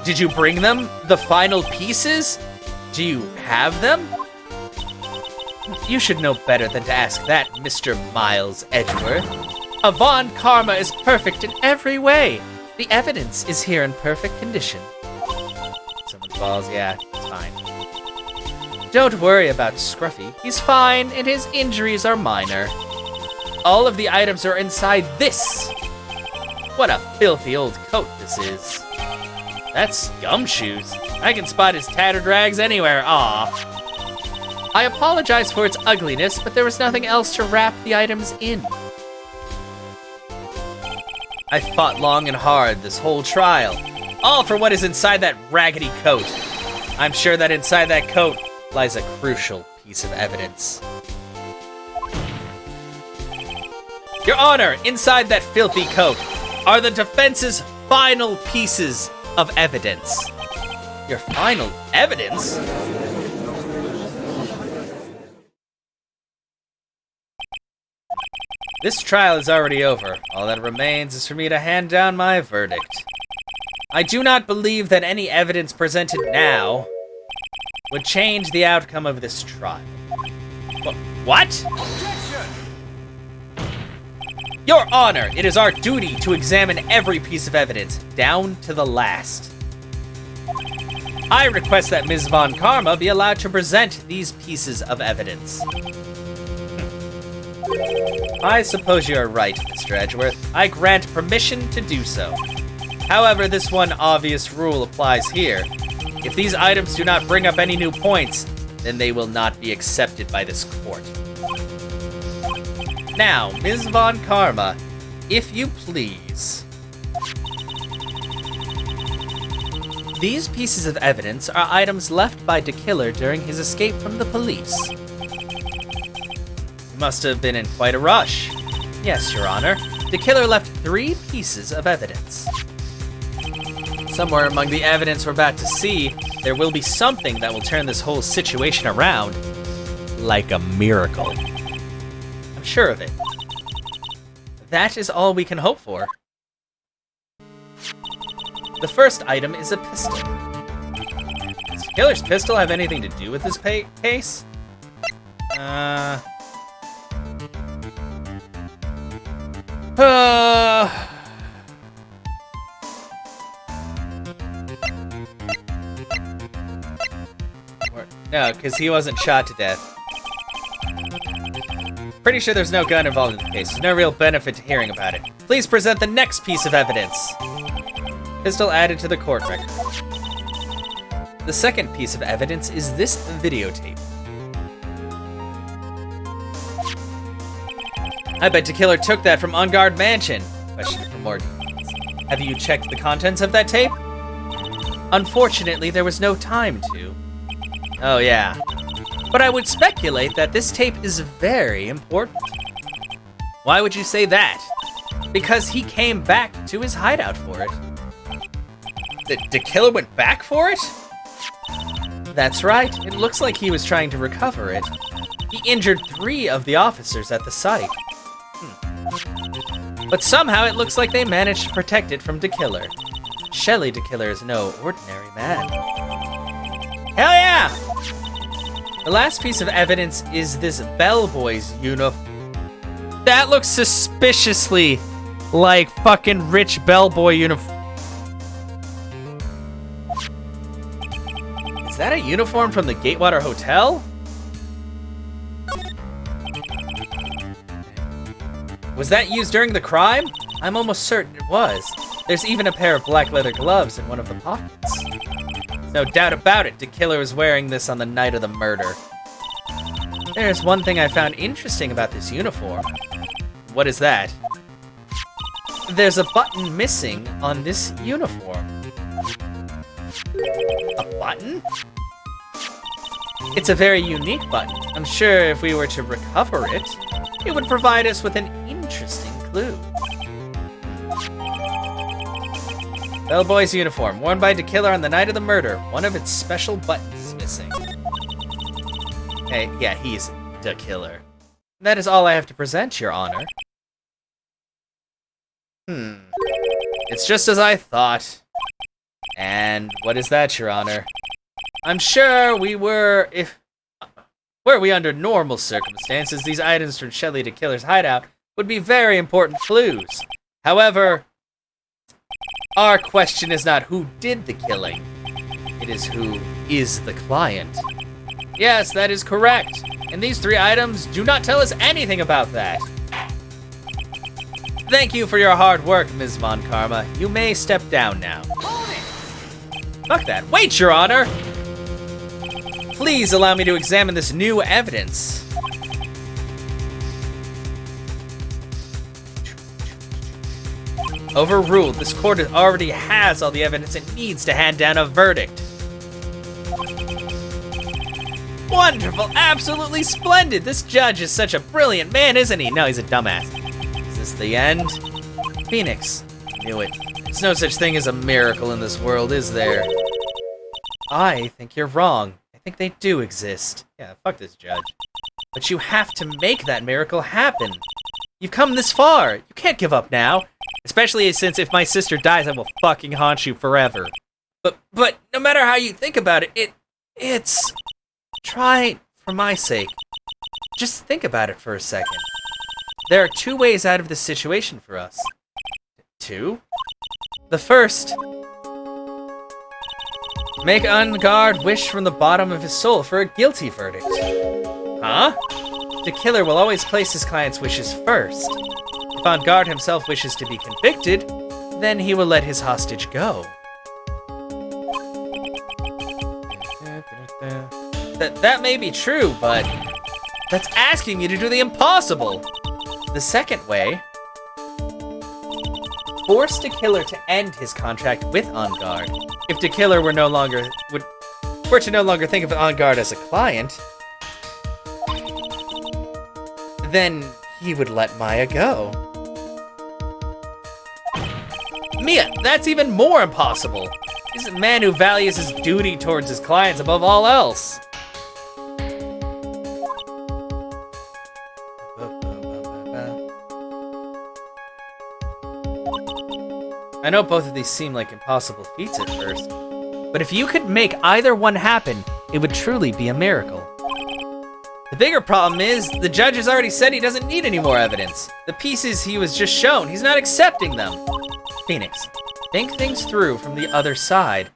Did you bring them the final pieces? Do you have them? You should know better than to ask that, Mr. Miles Edgeworth. Avant Karma is perfect in every way. The evidence is here in perfect condition. Someone's balls, yeah, it's fine. Don't worry about Scruffy. He's fine, and his injuries are minor. All of the items are inside this. What a filthy old coat this is. That's Gumshoe's. I can spot his tattered rags anywhere, aw. I apologize for its ugliness, but there was nothing else to wrap the items in. I fought long and hard this whole trial, all for what is inside that raggedy coat. I'm sure that inside that coat lies a crucial piece of evidence. Your Honor, inside that filthy coat are the defense's final pieces of evidence. Your final evidence? This trial is already over. All that remains is for me to hand down my verdict. I do not believe that any evidence presented now would change the outcome of this trial. What? Objection! Your Honor, it is our duty to examine every piece of evidence, down to the last. I request that Ms. Von Karma be allowed to present these pieces of evidence. I suppose you are right, Mr. Edgeworth. I grant permission to do so. However, this one obvious rule applies here. If these items do not bring up any new points, then they will not be accepted by this court. Now, Ms. Von Karma, if you please. These pieces of evidence are items left by DeKiller during his escape from the police. He must have been in quite a rush. Yes, Your Honor. DeKiller left 3 pieces of evidence. Somewhere among the evidence we're about to see, there will be something that will turn this whole situation around. Like a miracle. I'm sure of it. That is all we can hope for. The first item is a pistol. Does DeKiller's pistol have anything to do with this case? No, because he wasn't shot to death. Pretty sure there's no gun involved in the case. There's no real benefit to hearing about it. Please present the next piece of evidence. Pistol added to the court record. The second piece of evidence is this videotape. I bet DeKiller took that from On Guard Mansion. Question for more details. Have you checked the contents of that tape? Unfortunately, there was no time to. Oh yeah. But I would speculate that this tape is very important. Why would you say that? Because he came back to his hideout for it. DeKiller went back for it? That's right. It looks like he was trying to recover it. He injured 3 of the officers at the site. But somehow it looks like they managed to protect it from DeKiller. Shelley DeKiller is no ordinary man. Hell yeah! The last piece of evidence is this bellboy's uniform. That looks suspiciously like fucking rich bellboy uniform. Is that a uniform from the Gatewater Hotel? Was that used during the crime? I'm almost certain it was. There's even a pair of black leather gloves in one of the pockets. No doubt about it, DeKiller was wearing this on the night of the murder. There's one thing I found interesting about this uniform. What is that? There's a button missing on this uniform. A button? It's a very unique button. I'm sure if we were to recover it, it would provide us with an interesting clue. Bellboy's uniform, worn by DeKiller on the night of the murder. One of its special buttons is missing. Hey, yeah, he's DeKiller. That is all I have to present, Your Honor. It's just as I thought. And what is that, Your Honor? I'm sure were we under normal circumstances, these items from Shelly the Killer's hideout would be very important clues. However, our question is not who did the killing. It is who is the client. Yes, that is correct. And these 3 items do not tell us anything about that. Thank you for your hard work, Ms. Von Karma. You may step down now. Hold it! Fuck that. Wait, Your Honor! Please allow me to examine this new evidence. Overruled. This court already has all the evidence it needs to hand down a verdict. Wonderful! Absolutely splendid! This judge is such a brilliant man, isn't he? No, he's a dumbass. Is this the end? Phoenix. Knew it. There's no such thing as a miracle in this world, is there? I think you're wrong. I think they do exist. Yeah, fuck this judge. But you have to make that miracle happen. You've come this far. You can't give up now. Especially since if my sister dies, I will fucking haunt you forever. But no matter how you think about it, it's... Try for my sake. Just think about it for a second. There are 2 ways out of this situation for us. 2? The first... Make Ungard wish from the bottom of his soul for a guilty verdict. Huh? The killer will always place his client's wishes first. If Ungard himself wishes to be convicted, then he will let his hostage go. That may be true, but that's asking you to do the impossible. The second way, force the killer to end his contract with Ungard. If the killer were to no longer think of Ungard as a client, then he would let Maya go. Mia, that's even more impossible. He's a man who values his duty towards his clients above all else. I know both of these seem like impossible feats at first, but if you could make either one happen, it would truly be a miracle. The bigger problem is, the judge has already said he doesn't need any more evidence. The pieces he was just shown, he's not accepting them. Phoenix, think things through from the other side.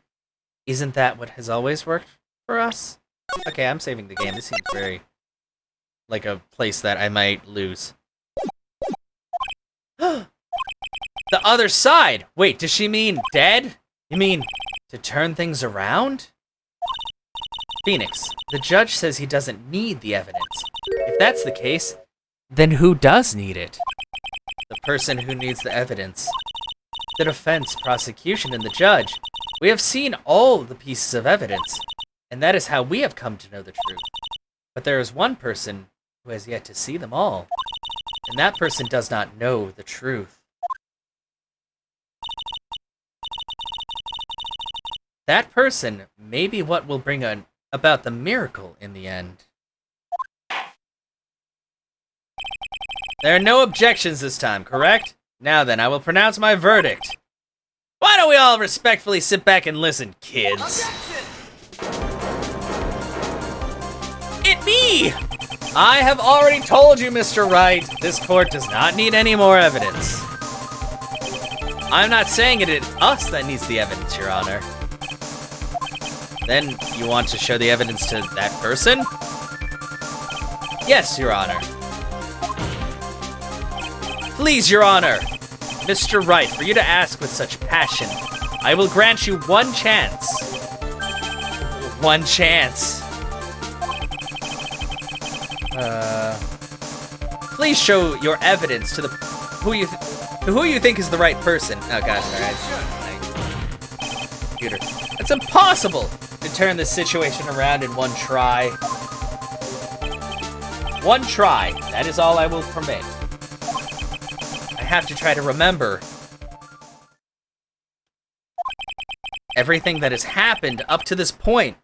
Isn't that what has always worked for us? Okay, I'm saving the game. This seems very like a place that I might lose. The other side! Wait, does she mean dead? You mean to turn things around? Phoenix, the judge says he doesn't need the evidence. If that's the case, then who does need it? The person who needs the evidence. The defense, prosecution, and the judge. We have seen all the pieces of evidence, and that is how we have come to know the truth. But there is one person who has yet to see them all, and that person does not know the truth. That person may be what will bring about the miracle in the end. There are no objections this time, correct? Now then, I will pronounce my verdict. Why don't we all respectfully sit back and listen, kids? It me! I have already told you, Mr. Wright, this court does not need any more evidence. I'm not saying it is us that needs the evidence, Your Honor. Then you want to show the evidence to that person? Yes, Your Honor. Please, Your Honor. Mr. Wright, for you to ask with such passion, I will grant you one chance. One chance. Please show your evidence to who you think is the right person. Oh god, sorry. Computer. It's impossible to turn this situation around in one try. One try. That is all I will permit. I have to try to remember everything that has happened up to this point.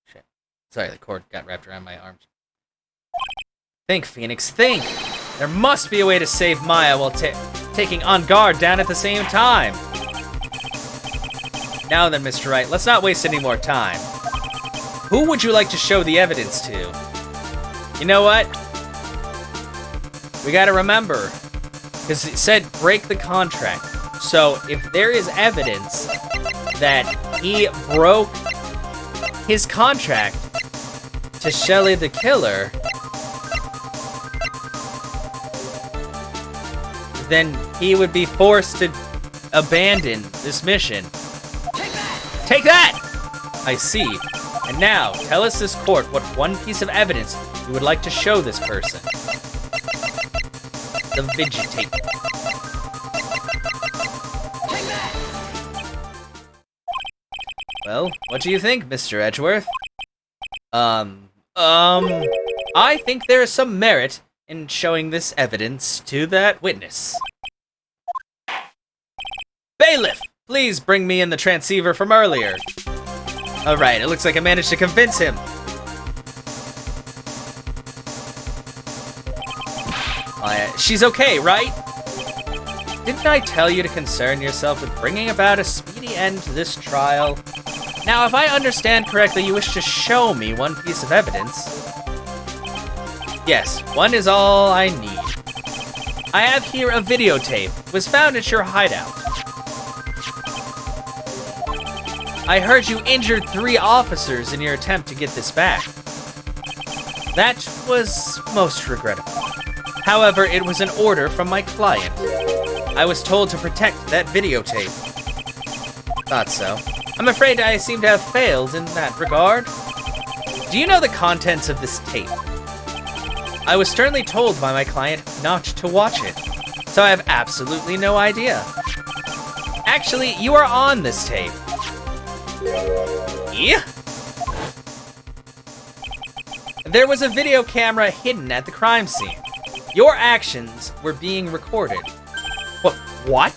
Shit. Sorry, the cord got wrapped around my arms. Think, Phoenix, think! There must be a way to save Maya while taking On Guard down at the same time. Now then, Mr. Wright, let's not waste any more time. Who would you like to show the evidence to? You know what? We gotta remember, because it said break the contract. So if there is evidence that he broke his contract to Shelly the Killer, then he would be forced to abandon this mission. Take that! I see. And now, tell us this court what one piece of evidence you would like to show this person. The Vegetape. Well, what do you think, Mr. Edgeworth? I think there is some merit in showing this evidence to that witness. Bailiff, please bring me in the transceiver from earlier. Alright, it looks like I managed to convince him. She's okay, right? Didn't I tell you to concern yourself with bringing about a speedy end to this trial? Now, if I understand correctly, you wish to show me one piece of evidence. Yes, one is all I need. I have here a videotape. It was found at your hideout. I heard you injured 3 officers in your attempt to get this back. That was most regrettable. However, it was an order from my client. I was told to protect that videotape. Thought so. I'm afraid I seem to have failed in that regard. Do you know the contents of this tape? I was sternly told by my client not to watch it, so I have absolutely no idea. Actually, you are on this tape. Yeah? There was a video camera hidden at the crime scene. Your actions were being recorded. What?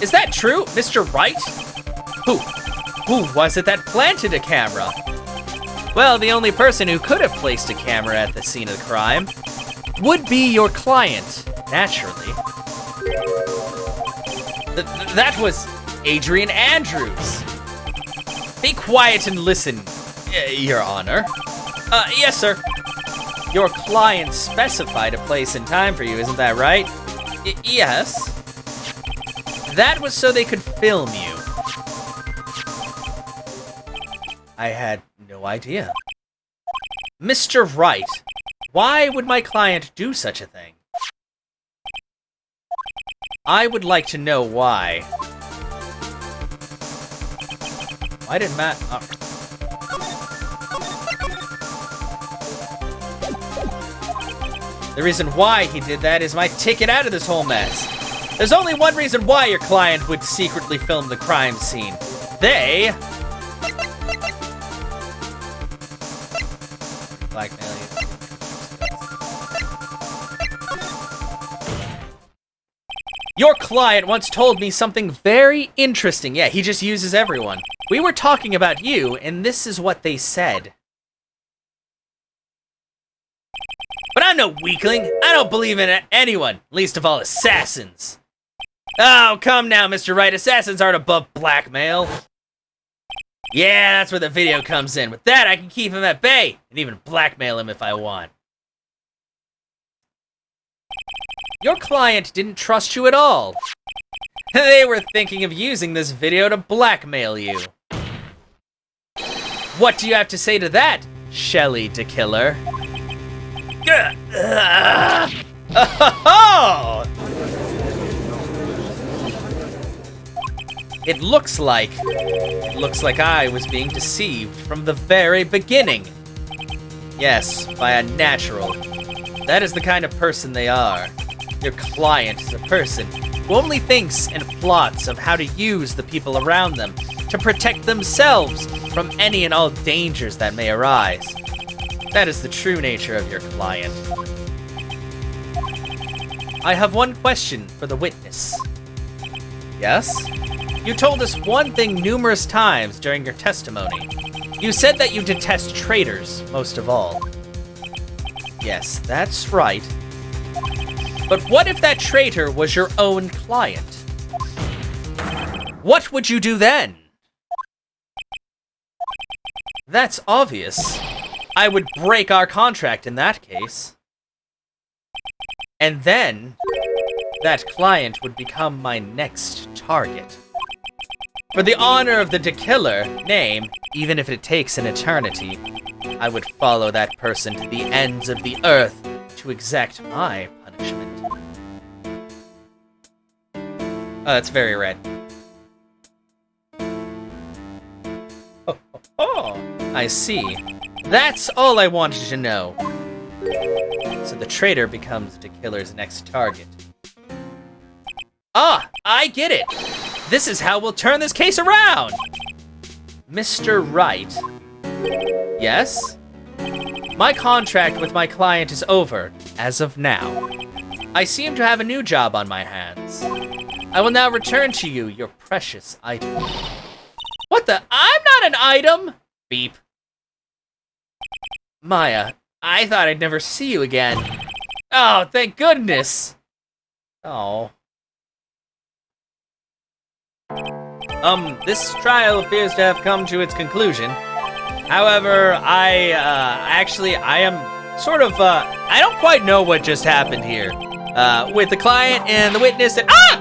Is that true, Mr. Wright? Who was it that planted a camera? Well, the only person who could have placed a camera at the scene of the crime would be your client, naturally. That was Adrian Andrews. Be quiet and listen, Your Honor. Yes, sir. Your client specified a place and time for you, isn't that right? Yes. That was so they could film you. I had no idea. Mr. Wright, why would my client do such a thing? I would like to know why. Why did Matt... The reason why he did that is my ticket out of this whole mess. There's only one reason why your client would secretly film the crime scene. They... blackmail you. Your client once told me something very interesting. Yeah, he just uses everyone. We were talking about you, and this is what they said. But I'm no weakling. I don't believe in anyone, least of all assassins. Oh, come now, Mr. Wright. Assassins aren't above blackmail. Yeah, that's where the video comes in. With that, I can keep him at bay and even blackmail him if I want. Your client didn't trust you at all. They were thinking of using this video to blackmail you. What do you have to say to that, Shelly the Killer? Oh! It looks like I was being deceived from the very beginning. Yes, by a natural. That is the kind of person they are. Your client is a person who only thinks and plots of how to use the people around them to protect themselves from any and all dangers that may arise. That is the true nature of your client. I have one question for the witness. Yes? You told us one thing numerous times during your testimony. You said that you detest traitors most of all. Yes, that's right. But what if that traitor was your own client? What would you do then? That's obvious. I would break our contract in that case. And then, that client would become my next target. For the honor of the killer name, even if it takes an eternity, I would follow that person to the ends of the earth to exact my punishment. Oh, that's very red. Oh, I see. That's all I wanted to know. So the traitor becomes the killer's next target. Ah, I get it! This is how we'll turn this case around! Mr. Wright. Yes? My contract with my client is over, as of now. I seem to have a new job on my hands. I will now return to you your precious item. What the? I'm not an item! Beep. Maya, I thought I'd never see you again. Oh, thank goodness! Oh. This trial appears to have come to its conclusion. However, I am sort of, I don't quite know what just happened here. With the client and the witness and— Ah!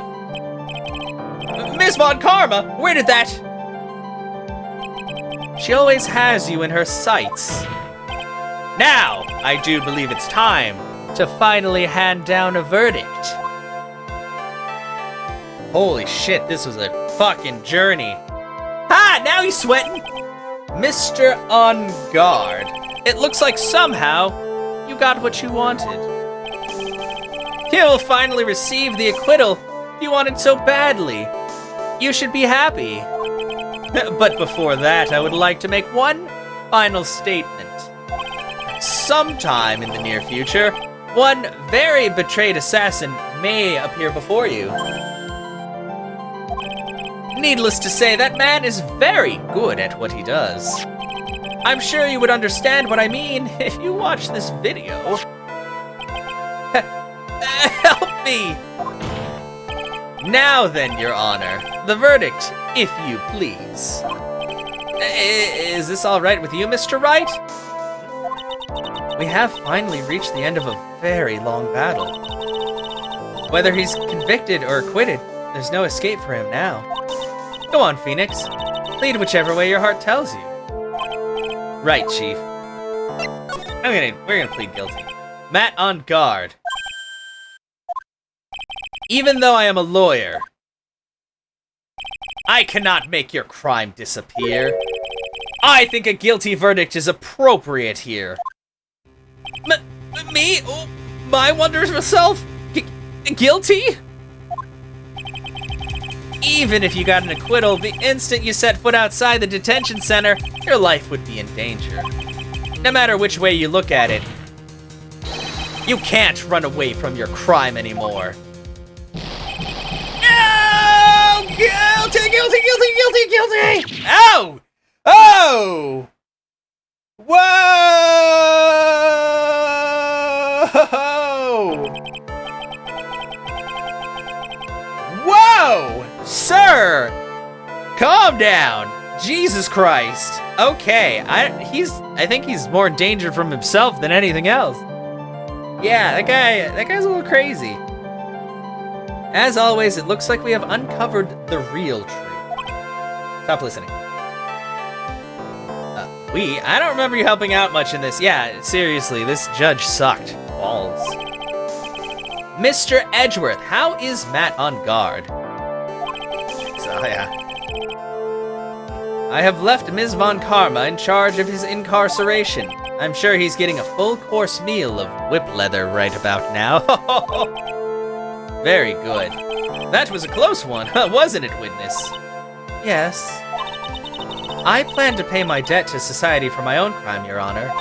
Miss Von Karma, where did that— She always has you in her sights. Now, I do believe it's time to finally hand down a verdict. Holy shit, this was a fucking journey. Ha! Now he's sweating! Mr. On Guard. It looks like somehow you got what you wanted. You'll finally receive the acquittal you wanted so badly. You should be happy. But before that, I would like to make one final statement. Sometime in the near future, one very betrayed assassin may appear before you. Needless to say, that man is very good at what he does. I'm sure you would understand what I mean if you watch this video. Help me! Now then, Your Honor, the verdict, if you please. Is this all right with you, Mr. Wright? We have finally reached the end of a very long battle. Whether he's convicted or acquitted, there's no escape for him now. Go on, Phoenix. Plead whichever way your heart tells you. Right, Chief. We're gonna plead guilty. Matt on guard. Even though I am a lawyer, I cannot make your crime disappear. I think a guilty verdict is appropriate here. Me? Oh, my wondrous self? Guilty? Even if you got an acquittal, the instant you set foot outside the detention center, your life would be in danger. No matter which way you look at it, you can't run away from your crime anymore. No! Guilty, guilty, guilty, guilty, guilty! Ow! Oh! Whoa! Whoa! Sir! Calm down! Jesus Christ! Okay, I think he's more in danger from himself than anything else. Yeah, that guy's a little crazy. As always, it looks like we have uncovered the real truth. Stop listening. I don't remember you helping out much in this. Yeah, seriously, this judge sucked. Balls. Mr. Edgeworth, how is Matt on guard? So, yeah. I have left Ms. Von Karma in charge of his incarceration. I'm sure he's getting a full-course meal of whip leather right about now. Very good. That was a close one, wasn't it, witness? Yes. I plan to pay my debt to society for my own crime, Your Honor.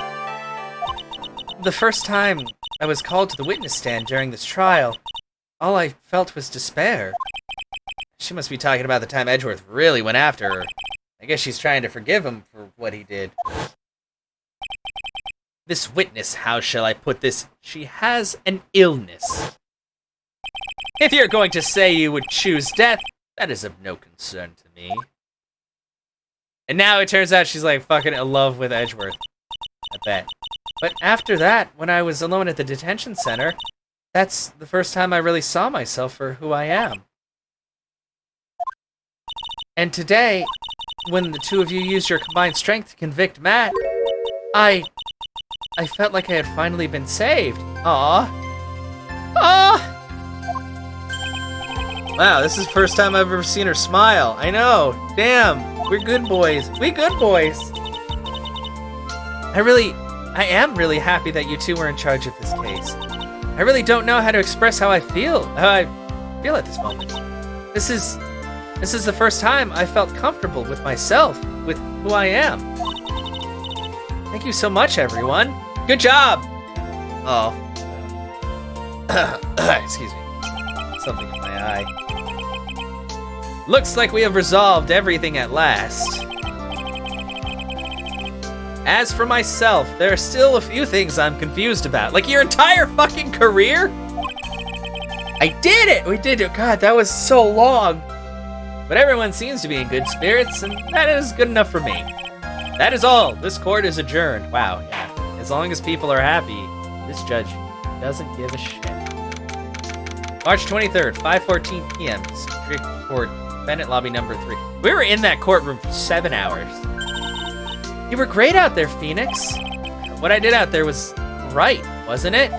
The first time I was called to the witness stand during this trial, all I felt was despair. She must be talking about the time Edgeworth really went after her. I guess she's trying to forgive him for what he did. This witness, how shall I put this? She has an illness. If you're going to say you would choose death, that is of no concern to me. And now it turns out she's like fucking in love with Edgeworth. I bet. But after that, when I was alone at the detention center, that's the first time I really saw myself for who I am. And today, when the two of you used your combined strength to convict Matt, I felt like I had finally been saved. Aww. Aww! Wow, this is the first time I've ever seen her smile. I know. Damn. We're good boys. We good boys. I am really happy that you two were in charge of this case. I really don't know how to express how I feel at this moment. This is the first time I felt comfortable with myself, with who I am. Thank you so much, everyone. Good job. Oh. Excuse me. Something in my eye. Looks like we have resolved everything at last. As for myself, there are still a few things I'm confused about. Like your entire fucking career? I did it! We did it. God, that was so long. But everyone seems to be in good spirits, and that is good enough for me. That is all. This court is adjourned. Wow, yeah. As long as people are happy, this judge doesn't give a shit. March 23rd, 5:14 p.m. District Court, Defendant Lobby number 3. We were in that courtroom for 7 hours. You were great out there, Phoenix. What I did out there was right, wasn't it?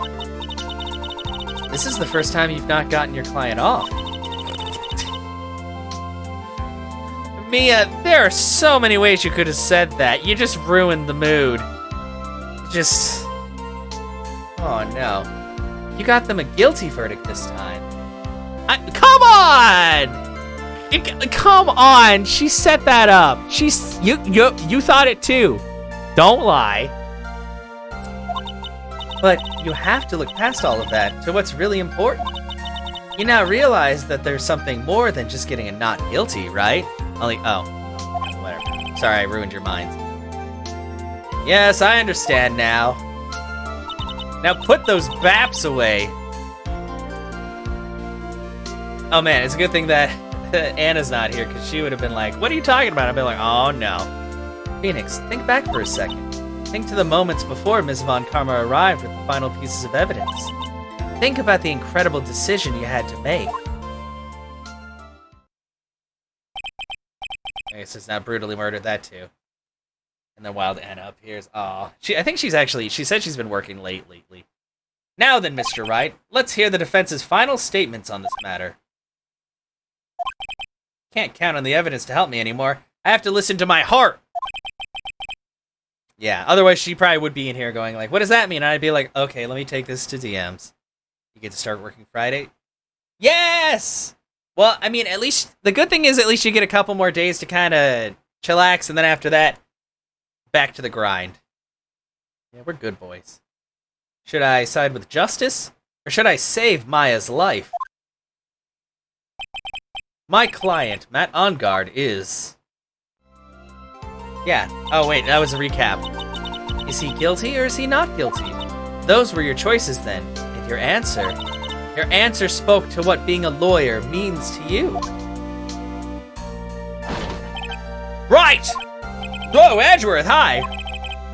This is the first time you've not gotten your client off. Mia, there are so many ways you could have said that. You just ruined the mood. Oh no. You got them a guilty verdict this time. Come on! Come on! She set that up. You thought it too. Don't lie. But you have to look past all of that to what's really important. You now realize that there's something more than just getting a not guilty, right? Whatever. Sorry, I ruined your minds. Yes, I understand now. Now put those baps away. Oh man, it's a good thing that Anna's not here, because she would have been like, what are you talking about? I'd be like, oh no. Phoenix, think back for a second. Think to the moments before Ms. Von Karma arrived with the final pieces of evidence. Think about the incredible decision you had to make. I guess it's not brutally murdered that too. And then Wild Anna appears. Aw. I think she said she's been working late lately. Now then, Mr. Wright, let's hear the defense's final statements on this matter. Can't count on the evidence to help me anymore. I have to listen to my heart. Yeah, otherwise she probably would be in here going like, what does that mean? And I'd be like, okay, let me take this to DMs. You get to start working Friday? Yes! Well, I mean, at least, the good thing is at least you get a couple more days to kind of chillax, and then after that, back to the grind. Yeah, we're good boys. Should I side with justice, or should I save Maya's life? My client, Matt Ongard, is... Yeah. Oh, wait, that was a recap. Is he guilty or is he not guilty? Those were your choices then, and your answer spoke to what being a lawyer means to you. Right! Hello, Edgeworth, hi!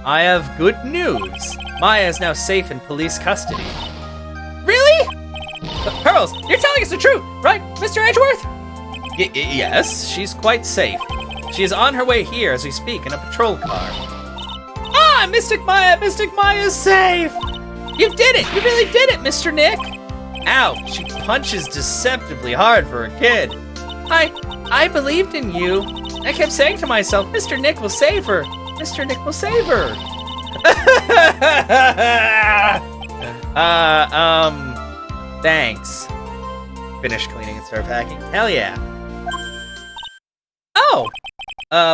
I have good news. Maya is now safe in police custody. Really? Pearls, you're telling us the truth, right, Mr. Edgeworth? Yes, she's quite safe. She is on her way here as we speak in a patrol car. Ah, Mystic Maya is safe! You did it! You really did it, Mr. Nick! Ow, she punches deceptively hard for a kid. I believed in you. I kept saying to myself, Mr. Nick will save her. Mr. Nick will save her. Thanks. Finish cleaning and start packing. Hell yeah. Oh!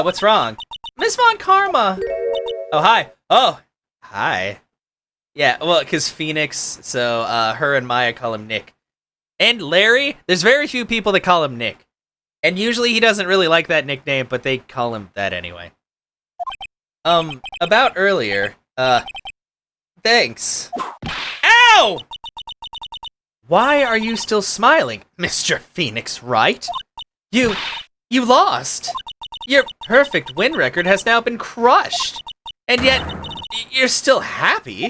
What's wrong? Miss Von Karma! Oh, hi. Oh, hi. Yeah, well, because Phoenix, so her and Maya call him Nick. And Larry, there's very few people that call him Nick. And usually he doesn't really like that nickname, but they call him that anyway. About earlier, Thanks. Ow! Why are you still smiling, Mr. Phoenix Wright? You lost. Your perfect win record has now been crushed. And yet, you're still happy.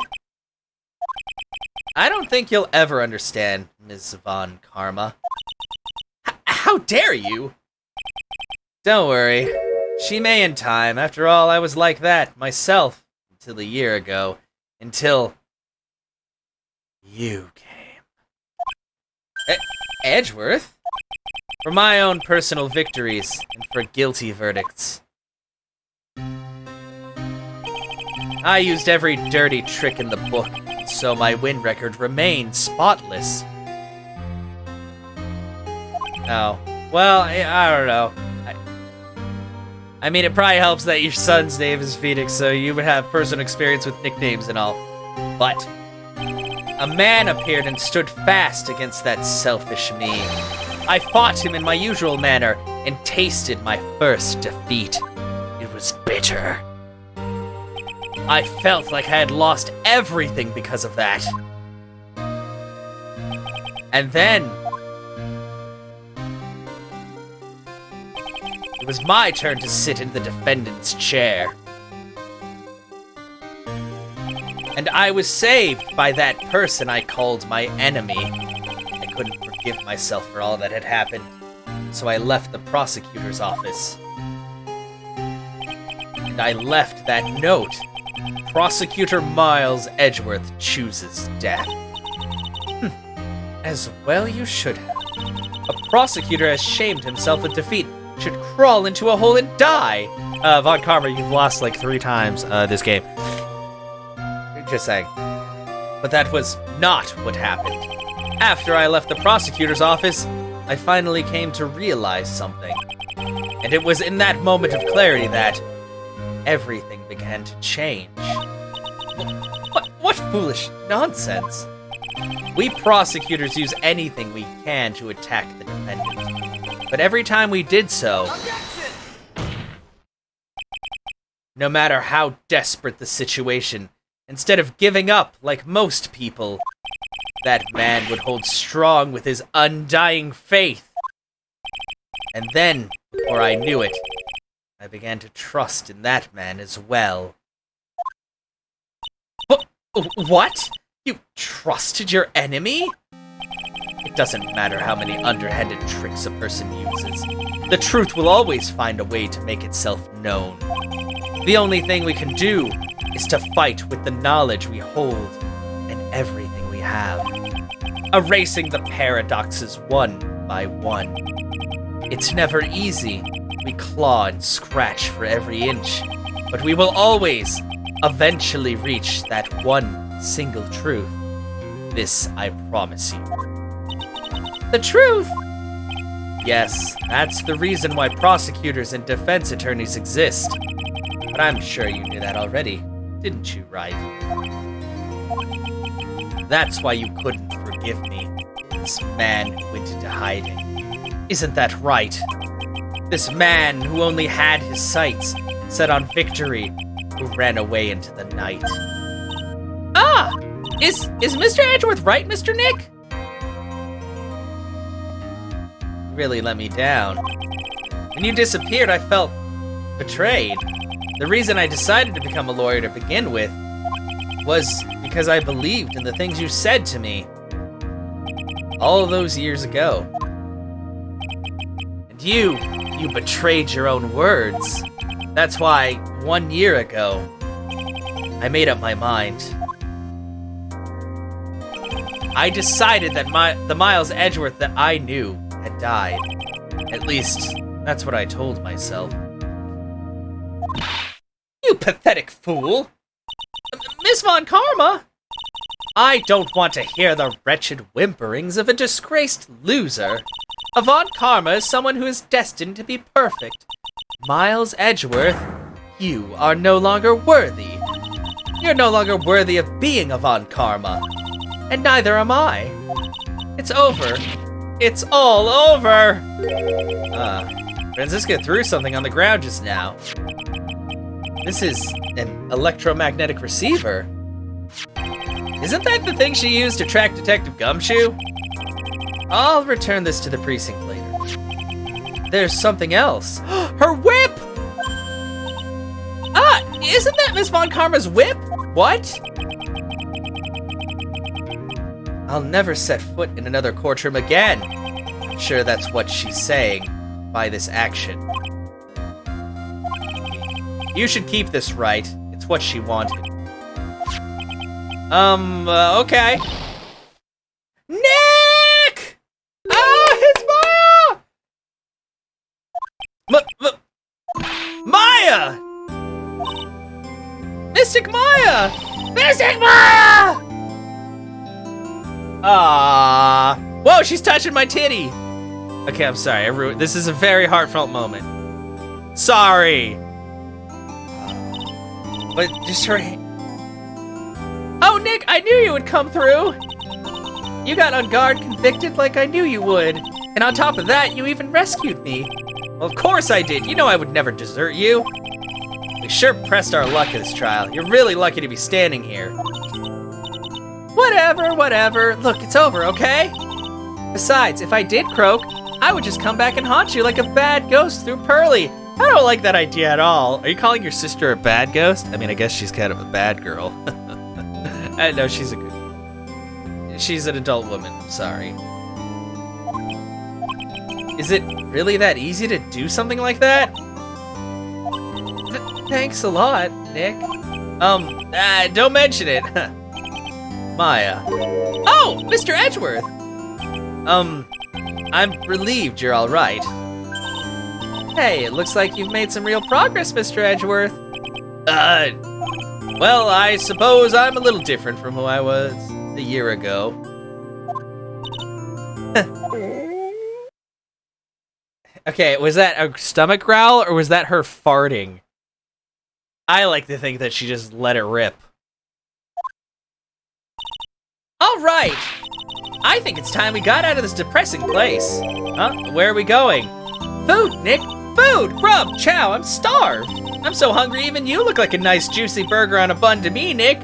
I don't think you'll ever understand, Ms. Von Karma. How dare you? Don't worry. She may in time. After all, I was like that myself until a year ago. Until you came. Edgeworth? For my own personal victories and for guilty verdicts. I used every dirty trick in the book, so my win record remained spotless. Oh, well, I don't know. I mean, it probably helps that your son's name is Phoenix, so you would have personal experience with nicknames and all. But a man appeared and stood fast against that selfish me. I fought him in my usual manner and tasted my first defeat. It was bitter. I felt like I had lost everything because of that. And then it was my turn to sit in the defendant's chair. And I was saved by that person I called my enemy. I couldn't forgive myself for all that had happened, so I left the prosecutor's office. And I left that note. Prosecutor Miles Edgeworth chooses death. As well you should have. A prosecutor has shamed himself with defeat. Should crawl into a hole and die. Von Karma, you've lost like 3 times this game. Just saying. But that was not what happened. After I left the prosecutor's office, I finally came to realize something. And it was in that moment of clarity that everything began to change. What foolish nonsense. We prosecutors use anything we can to attack the defendant. But every time we did so, no matter how desperate the situation, instead of giving up like most people, that man would hold strong with his undying faith. And then, before I knew it, I began to trust in that man as well. What? You trusted your enemy? It doesn't matter how many underhanded tricks a person uses. The truth will always find a way to make itself known. The only thing we can do is to fight with the knowledge we hold and everything we have. Erasing the paradoxes one by one. It's never easy. We claw and scratch for every inch, but we will always eventually reach that one single truth. This I promise you. The truth? Yes, that's the reason why prosecutors and defense attorneys exist. But I'm sure you knew that already, didn't you, right? That's why you couldn't forgive me. This man who went into hiding. Isn't that right? This man who only had his sights set on victory, who ran away into the night. Ah! Is Mr. Edgeworth right, Mr. Nick? You really let me down. When you disappeared, I felt betrayed. The reason I decided to become a lawyer to begin with was because I believed in the things you said to me all those years ago. And you betrayed your own words. That's why 1 year ago, I made up my mind. I decided that the Miles Edgeworth that I knew had died. At least, that's what I told myself. You pathetic fool! Miss Von Karma! I don't want to hear the wretched whimperings of a disgraced loser. A Von Karma is someone who is destined to be perfect. Miles Edgeworth, you are no longer worthy. You're no longer worthy of being a Von Karma. And neither am I. It's over. It's all over! Franziska threw something on the ground just now. This is an electromagnetic receiver. Isn't that the thing she used to track Detective Gumshoe? I'll return this to the precinct later. There's something else. Her whip! Ah, isn't that Miss Von Karma's whip? What? I'll never set foot in another courtroom again. I'm sure that's what she's saying by this action. You should keep this, right? It's what she wanted. Okay. Nick! Ah, it's Maya! Maya! Mystic Maya! Mystic Maya! Ah! Whoa, she's touching my titty! Okay, I'm sorry. This is a very heartfelt moment. Sorry. But just her hand. Oh, Nick, I knew you would come through! You got on guard convicted like I knew you would. And on top of that, you even rescued me. Well, of course I did. You know I would never desert you. We sure pressed our luck in this trial. You're really lucky to be standing here. Whatever. Look, it's over, okay? Besides, if I did croak, I would just come back and haunt you like a bad ghost through Pearly. I don't like that idea at all. Are you calling your sister a bad ghost? I mean, I guess she's kind of a bad girl. No, she's an adult woman, I'm sorry. Is it really that easy to do something like that? Thanks a lot, Nick. Don't mention it. Maya. Oh, Mr. Edgeworth! I'm relieved you're alright. Hey, it looks like you've made some real progress, Mr. Edgeworth. Well, I suppose I'm a little different from who I was a year ago. Okay, was that a stomach growl or was that her farting? I like to think that she just let it rip. All right, I think it's time we got out of this depressing place. Huh? Where are we going? Food, Nick, food, grub, chow, I'm starved. I'm so hungry even you look like a nice juicy burger on a bun to me, Nick.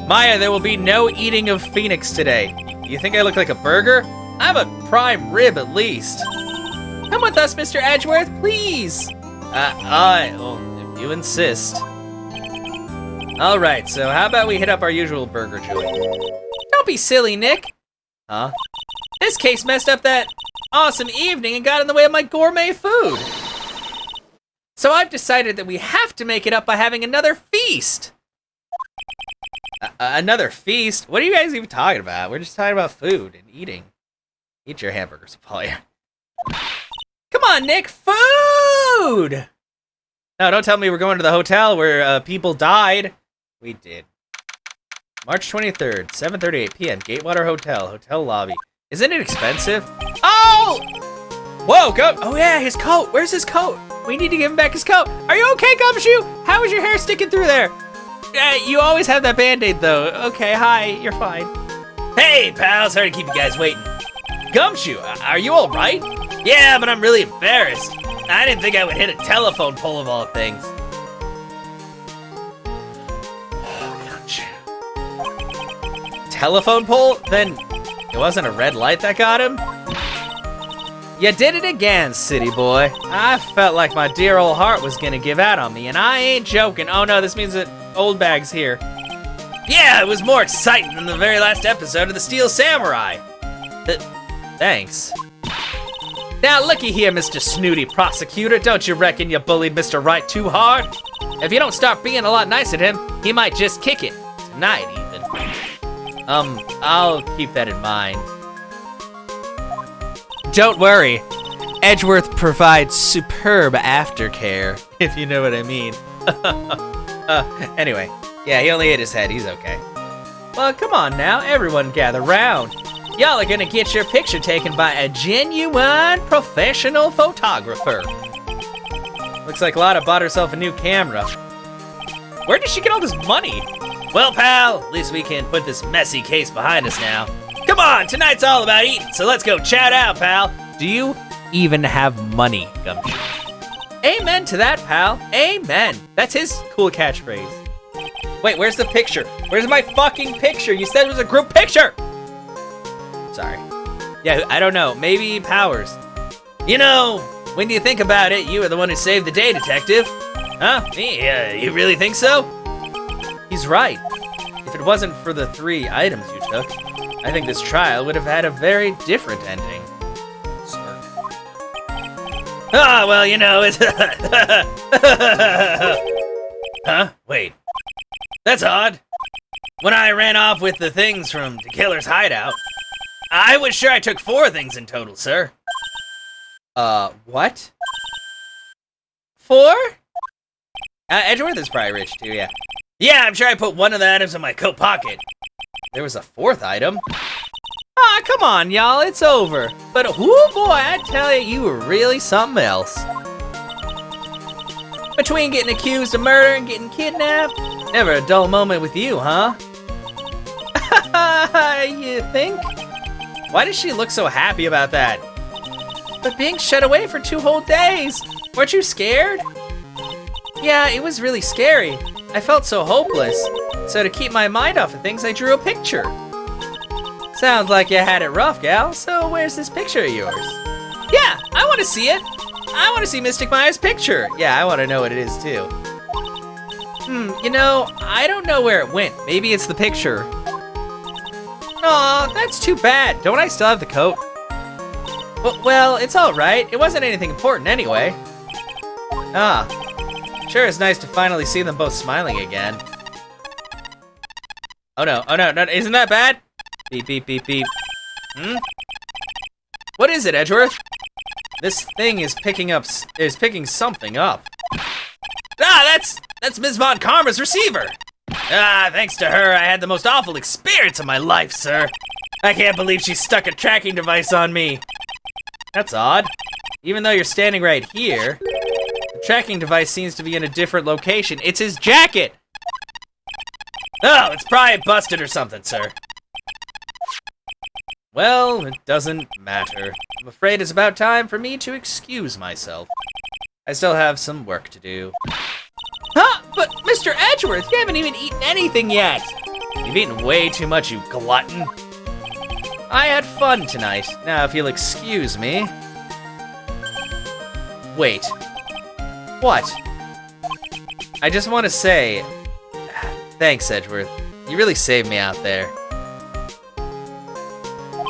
Maya, there will be no eating of Phoenix today. You think I look like a burger? I'm a prime rib at least. Come with us, Mr. Edgeworth, please. Well, if you insist. All right, so how about we hit up our usual burger joint? Don't be silly, Nick. Huh? This case messed up that awesome evening and got in the way of my gourmet food. So I've decided that we have to make it up by having another feast. Another feast? What are you guys even talking about? We're just talking about food and eating. Eat your hamburgers, Paul. Come on, Nick, food! No, don't tell me we're going to the hotel where people died. We did. March 23rd, 7:38 p.m. Gatewater Hotel, hotel lobby. Isn't it expensive? Oh! Whoa, go! Oh yeah, his coat. Where's his coat? We need to give him back his coat. Are you okay, Gumshoe? How is your hair sticking through there? You always have that Band-Aid though. Okay, hi, you're fine. Hey, pal, sorry to keep you guys waiting. Gumshoe, are you all right? Yeah, but I'm really embarrassed. I didn't think I would hit a telephone pole of all things. Gumshoe. Telephone pole? Then it wasn't a red light that got him? You did it again, city boy. I felt like my dear old heart was gonna give out on me, and I ain't joking. Oh no, this means that Old Bag's here. Yeah, it was more exciting than the very last episode of the Steel Samurai. Thanks. Now looky here, Mr. Snooty Prosecutor. Don't you reckon you bullied Mr. Wright too hard? If you don't start being a lot nicer to him, he might just kick it. Tonight, even. I'll keep that in mind. Don't worry. Edgeworth provides superb aftercare, if you know what I mean. Anyway, yeah, he only hit his head. He's okay. Well, come on now. Everyone gather round. Y'all are gonna get your picture taken by a genuine professional photographer. Looks like Lotta bought herself a new camera. Where did she get all this money? Well, pal, at least we can put this messy case behind us now. Come on, tonight's all about eating, so let's go chow down, pal. Do you even have money, Gumshoe? Amen to that, pal. Amen. That's his cool catchphrase. Wait, where's the picture? Where's my fucking picture? You said it was a group picture! Sorry. Yeah, I don't know. Maybe powers. You know, when you think about it, you were the one who saved the day, detective. Huh? Me? You really think so? He's right. If it wasn't for the 3 items you took, I think this trial would have had a very different ending. Smirk. Ah, well, you know, it's... Huh? Wait. That's odd. When I ran off with the things from the killer's hideout, I was sure I took 4 things in total, sir. What? 4? Edgeworth is probably rich too, yeah. Yeah, I'm sure I put one of the items in my coat pocket. There was a 4th item. Ah, come on, y'all, it's over. But whoo boy, I tell you, you were really something else. Between getting accused of murder and getting kidnapped, never a dull moment with you, huh? You think? Why does she look so happy about that? But being shut away for 2 whole days, weren't you scared? Yeah, it was really scary. I felt so hopeless. So to keep my mind off of things, I drew a picture. Sounds like you had it rough, gal. So where's this picture of yours? Yeah, I want to see it. I want to see Mystic Maya's picture. Yeah, I want to know what it is too. You know, I don't know where it went. Maybe it's the picture. Aw, that's too bad. Don't I still have the coat? Well, it's all right. It wasn't anything important anyway. Ah, sure is nice to finally see them both smiling again. Oh no, isn't that bad? Beep, beep, beep, beep. What is it, Edgeworth? This thing is picking something up. Ah, that's Ms. Von Karma's receiver. Ah, thanks to her, I had the most awful experience of my life, sir. I can't believe she stuck a tracking device on me. That's odd. Even though you're standing right here, the tracking device seems to be in a different location. It's his jacket! Oh, it's probably busted or something, sir. Well, it doesn't matter. I'm afraid it's about time for me to excuse myself. I still have some work to do. Huh? But Mr. Edgeworth, you haven't even eaten anything yet! You've eaten way too much, you glutton. I had fun tonight. Now, if you'll excuse me... Wait. What? I just want to say... Thanks, Edgeworth. You really saved me out there.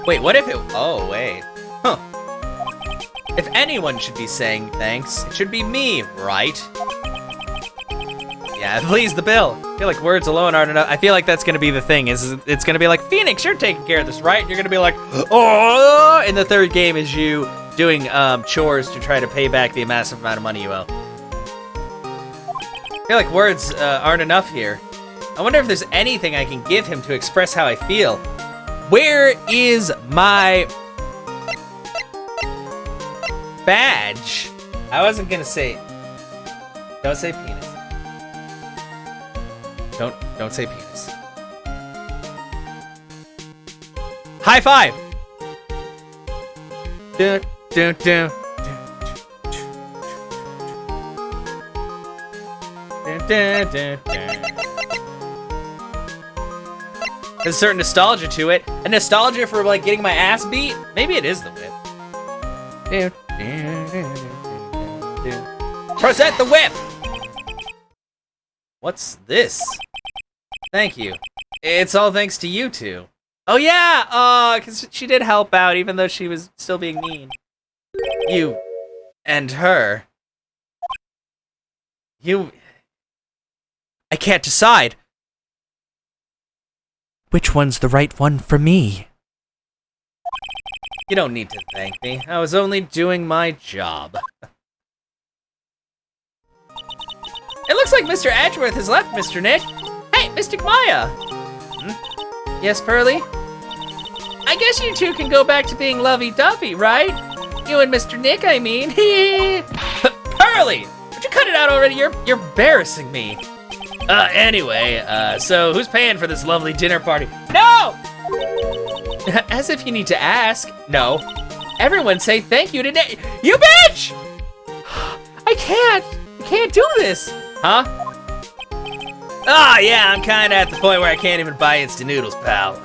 Wait, what if it... Oh, wait. Huh. If anyone should be saying thanks, it should be me, right? Yeah, please, the bill. I feel like words alone aren't enough. I feel like that's gonna be the thing, it's gonna be like, Phoenix, you're taking care of this, right? You're gonna be like, oh! And the 3rd game is you doing chores to try to pay back the massive amount of money you owe. I feel like words aren't enough here. I wonder if there's anything I can give him to express how I feel. Where is my badge? I wasn't gonna say... Don't say penis. Don't say penis. High five! Dun, dun, dun. Dun, dun, dun, dun. There's a certain nostalgia to it. A nostalgia for like getting my ass beat? Maybe it is the whip. Dun, dun, dun, dun, dun. Present the whip! What's this? Thank you. It's all thanks to you two. Oh yeah, because she did help out even though she was still being mean. You and her. I can't decide. Which one's the right one for me? You don't need to thank me. I was only doing my job. It looks like Mr. Edgeworth has left, Mr. Nick. Hey, Mystic Maya! Yes, Pearly? I guess you two can go back to being lovey-dovey, right? You and Mr. Nick, I mean. Pearly! Would you cut it out already? You're embarrassing me. Anyway, so who's paying for this lovely dinner party? No! As if you need to ask. No. Everyone say thank you to Nick. You bitch! I can't do this. Huh? Oh, yeah, I'm kinda at the point where I can't even buy instant noodles, pal.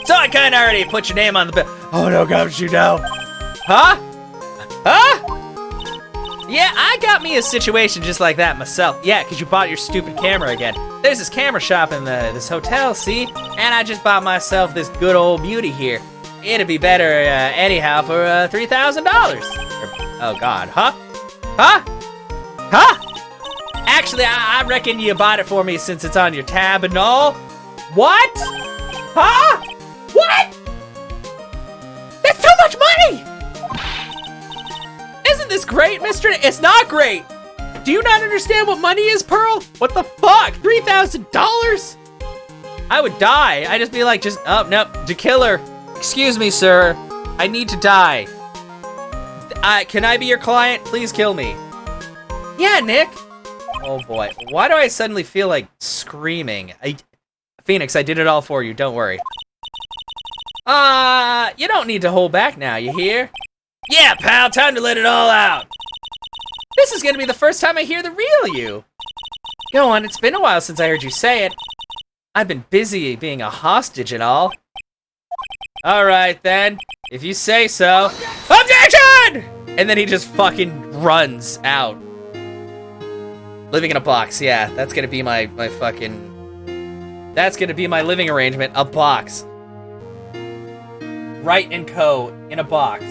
So I kinda already put your name on the bill. Oh no, Gumshoe, no. Huh? Huh? Yeah, I got me a situation just like that myself. Yeah, because you bought your stupid camera again. There's this camera shop in this hotel, see? And I just bought myself this good old beauty here. It'd be better anyhow for $3,000. Oh God, huh? Huh? Huh? Actually, I reckon you bought it for me since it's on your tab and all. What? Huh? What? That's too much money! Isn't this great, Mr. It's not great! Do you not understand what money is, Pearl? What the fuck? $3,000? I would die. I'd just be like, oh, no, to kill her. Excuse me, sir. I need to die. Can I be your client? Please kill me. Yeah, Nick. Oh boy, why do I suddenly feel like screaming? Phoenix, I did it all for you, don't worry. You don't need to hold back now, you hear? Yeah, pal, time to let it all out. This is gonna be the first time I hear the real you. Go on, it's been a while since I heard you say it. I've been busy being a hostage and all. All right then, if you say so. Objection! And then he just fucking runs out. Living in a box, yeah, that's gonna be my fucking... That's gonna be my living arrangement, a box. Wright and Co. in a box.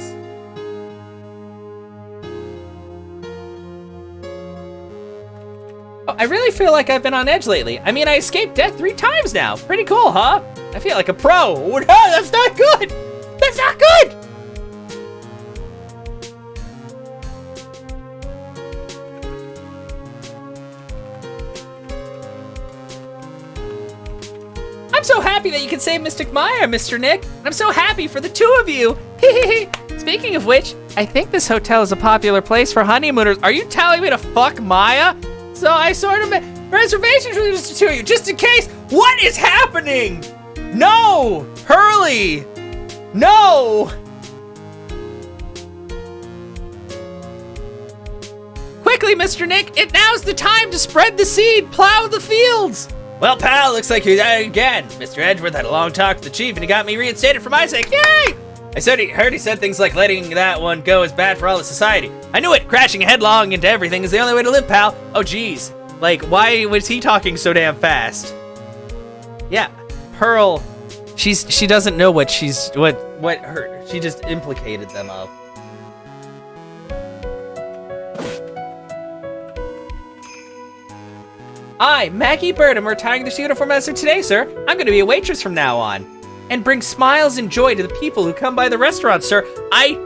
Oh, I really feel like I've been on edge lately. I mean, I escaped death 3 times now. Pretty cool, huh? I feel like a pro. Oh, no, that's not good! That's not good! I'm so happy that you can save Mystic Maya, Mr. Nick. I'm so happy for the 2 of you. Speaking of which, I think this hotel is a popular place for honeymooners. Are you telling me to fuck Maya? So I sort of made reservations for the 2 of you, just in case. What is happening? No, Hurley, no. Quickly, Mr. Nick, now's the time to spread the seed, plow the fields. Well, pal, looks like you're at it again. Mr. Edgeworth had a long talk with the chief, and he got me reinstated for my sake. Yay! Heard he said things like letting that one go is bad for all of society. I knew it. Crashing headlong into everything is the only way to live, pal. Oh, geez. Like, why was he talking so damn fast? Yeah, Pearl. She doesn't know what she just implicated them of. I, Maggie Bird, am retiring this uniform as of today, sir. I'm gonna be a waitress from now on. And bring smiles and joy to the people who come by the restaurant, sir. I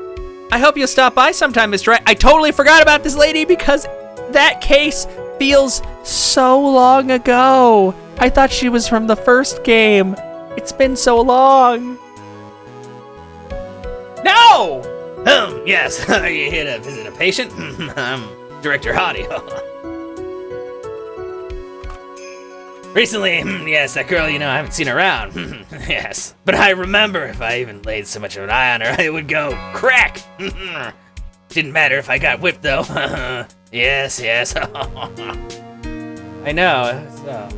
hope you'll stop by sometime, Mr. Wright. I totally forgot about this lady because that case feels so long ago. I thought she was from the first game. It's been so long. No! Yes, are you here to visit a patient? I'm Director Hottie. Recently, yes, that girl, I haven't seen around. Yes, but I remember if I even laid so much of an eye on her, it would go crack. Didn't matter if I got whipped, though. Yes. I know, so...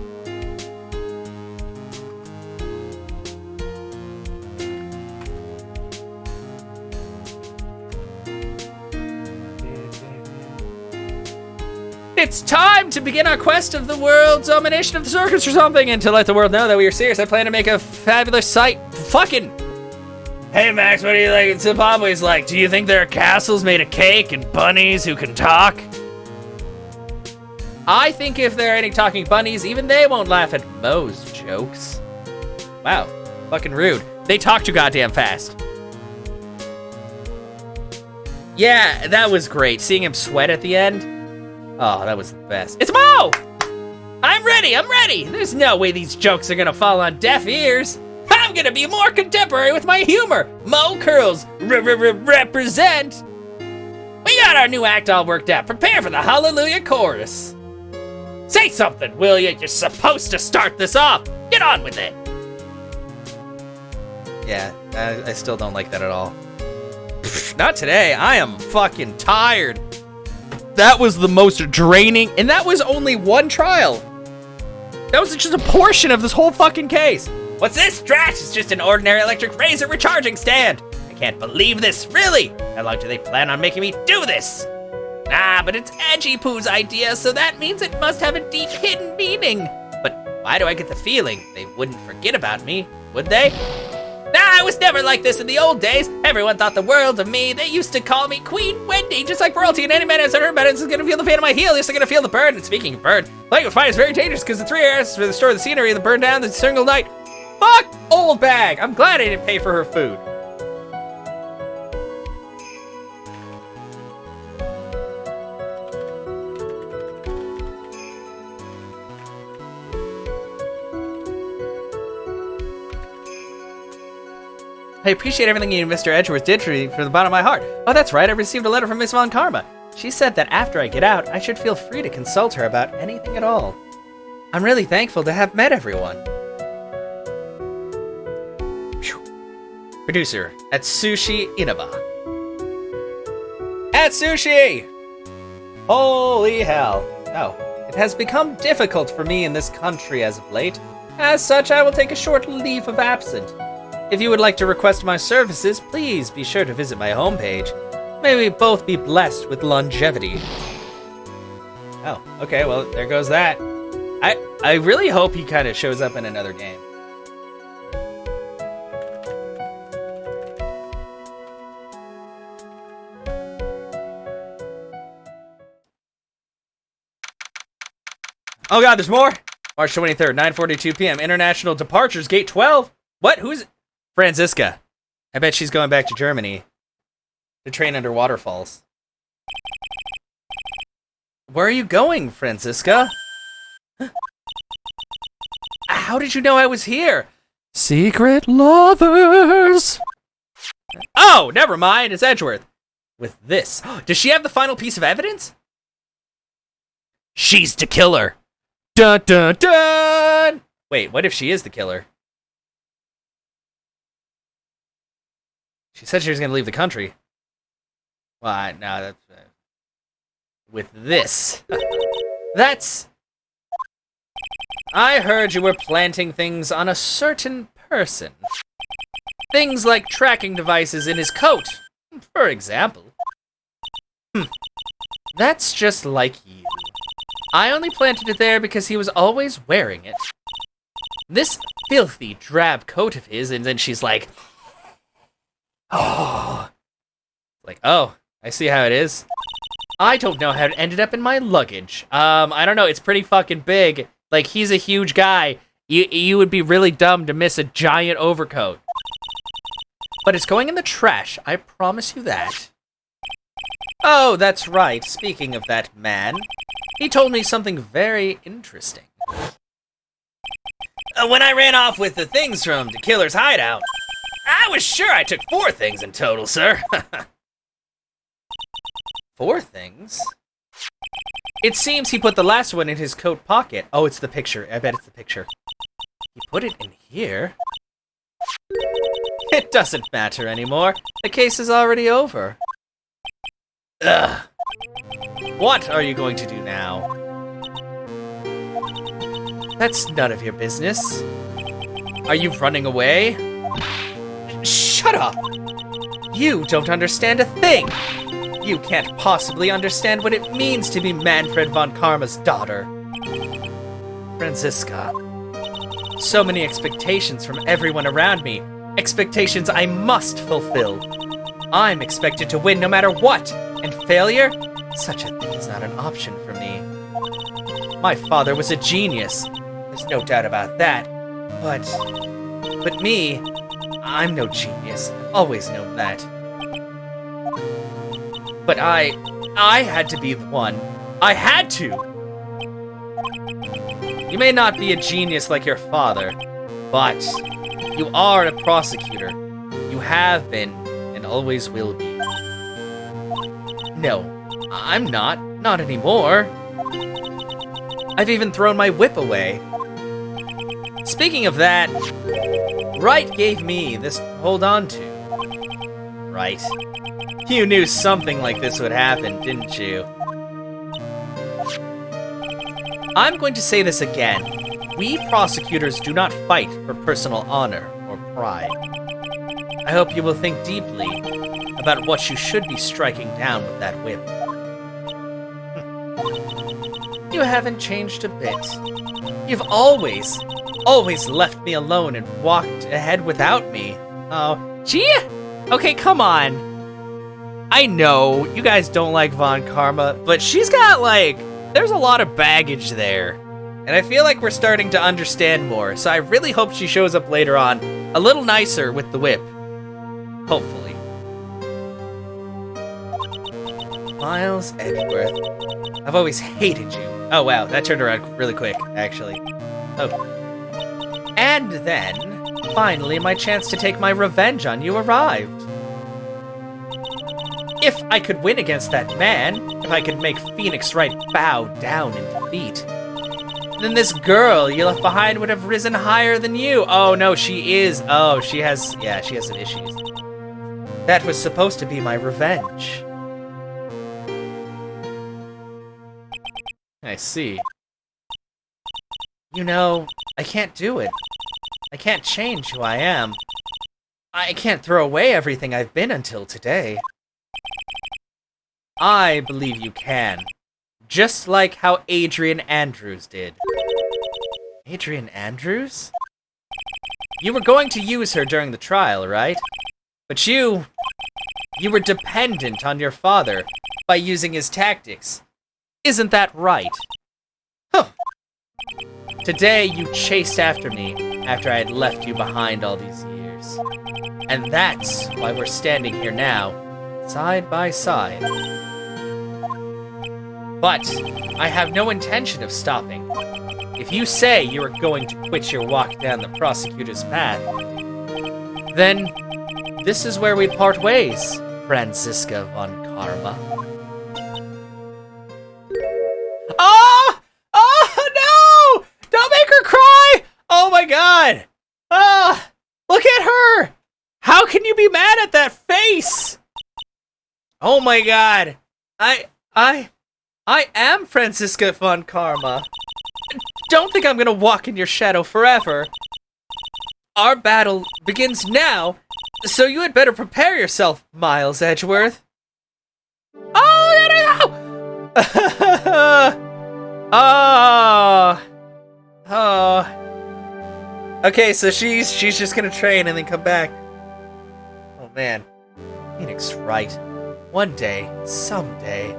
It's time to begin our quest of the world's domination of the circus or something, and to let the world know that we are serious, I plan to make a fabulous site. Fucking... Hey Max, what do you think Zimbabwe's like? Do you think there are castles made of cake and bunnies who can talk? I think if there are any talking bunnies, even they won't laugh at Moe's jokes. Wow, fucking rude. They talk too goddamn fast. Yeah, that was great. Seeing him sweat at the end. Oh, that was the best. It's Mo! I'm ready! There's no way these jokes are gonna fall on deaf ears. I'm gonna be more contemporary with my humor. Mo Curls, represent. We got our new act all worked out. Prepare for the Hallelujah chorus. Say something, will you? You're supposed to start this off. Get on with it. Yeah, I still don't like that at all. Not today. I am fucking tired. That was the most draining, and that was only one trial. That was just a portion of this whole fucking case. What's this trash? It's just an ordinary electric razor recharging stand. I can't believe this, really. How long do they plan on making me do this? Nah, but it's Edgy Poo's idea, so that means it must have a deep hidden meaning. But why do I get the feeling they wouldn't forget about me, would they? Nah, I was never like this in the old days. Everyone thought the world of me. They used to call me Queen Wendy, just like royalty, and any man who's heard about it is gonna feel the pain of my heel, yes, they're gonna feel the burn. And speaking of burn, playing with fire is very dangerous because the 3 hours for the store the scenery and the burn down the single night. Fuck old bag. I'm glad I didn't pay for her food. I appreciate everything you and Mr. Edgeworth did for me from the bottom of my heart. Oh, that's right, I received a letter from Miss Von Karma. She said that after I get out, I should feel free to consult her about anything at all. I'm really thankful to have met everyone. Phew. Producer, Atsushi Inaba. Atsushi! Holy hell. Oh, it has become difficult for me in this country as of late. As such, I will take a short leave of absence. If you would like to request my services, please be sure to visit my homepage. May we both be blessed with longevity. Oh, okay, well, there goes that. I really hope he kind of shows up in another game. Oh god, there's more? March 23rd, 9:42 p.m. International Departures, Gate 12. What? Who's... Franziska. I bet she's going back to Germany to train under waterfalls. Where are you going, Franziska? How did you know I was here? Secret lovers! Oh, never mind, it's Edgeworth. With this. Does she have the final piece of evidence? She's the killer. Dun dun dun! Wait, what if she is the killer? She said she was going to leave the country. Well, no, that's... with this. That's... I heard you were planting things on a certain person. Things like tracking devices in his coat, for example. That's just like you. I only planted it there because he was always wearing it. This filthy, drab coat of his, and then she's like... Oh. Like, oh, I see how it is. I don't know how it ended up in my luggage. I don't know, it's pretty fucking big. Like, he's a huge guy. You would be really dumb to miss a giant overcoat. But it's going in the trash, I promise you that. Oh, that's right, speaking of that man. He told me something very interesting. When I ran off with the things from the killer's hideout, I was sure I took 4 things in total, sir. 4 things? It seems he put the last one in his coat pocket. Oh, it's the picture. I bet it's the picture. He put it in here? It doesn't matter anymore. The case is already over. Ugh. What are you going to do now? That's none of your business. Are you running away? Shut up! You don't understand a thing! You can't possibly understand what it means to be Manfred von Karma's daughter. Franziska. So many expectations from everyone around me. Expectations I must fulfill. I'm expected to win no matter what, and failure? Such a thing is not an option for me. My father was a genius. There's no doubt about that. But me, I'm no genius. Always known that. But I had to be the one. I had to! You may not be a genius like your father, but you are a prosecutor. You have been, and always will be. No, I'm not. Not anymore. I've even thrown my whip away. Speaking of that, Wright gave me this to hold on to. Right. You knew something like this would happen, didn't you? I'm going to say this again. We prosecutors do not fight for personal honor or pride. I hope you will think deeply about what you should be striking down with that whip. You haven't changed a bit. You've always left me alone and walked ahead without me. Oh, gee! Okay, come on. I know, you guys don't like Von Karma, but she's got, like, there's a lot of baggage there. And I feel like we're starting to understand more, so I really hope she shows up later on a little nicer with the whip. Hopefully. Miles Edgeworth. I've always hated you. Oh wow, that turned around really quick, actually. Oh. And then, finally, my chance to take my revenge on you arrived. If I could win against that man, if I could make Phoenix Wright bow down in defeat, then this girl you left behind would have risen higher than you. Oh no, she is. Oh, she has some issues. That was supposed to be my revenge. I see. You know, I can't do it. I can't change who I am. I can't throw away everything I've been until today. I believe you can. Just like how Adrian Andrews did. Adrian Andrews? You were going to use her during the trial, right? But you were dependent on your father by using his tactics. Isn't that right? Huh. Today you chased after me after I had left you behind all these years. And that's why we're standing here now, side by side. But I have no intention of stopping. If you say you are going to quit your walk down the prosecutor's path, then this is where we part ways, Franziska von Karma. Oh! Oh, no! Don't make her cry! Oh my god! Ah! Look at her! How can you be mad at that face? Oh my god. I am Franziska von Karma. Don't think I'm gonna walk in your shadow forever. Our battle begins now, so you had better prepare yourself, Miles Edgeworth. Oh, no! Oh. Okay, so she's just gonna train and then come back. Oh man. Phoenix Wright. One day, someday,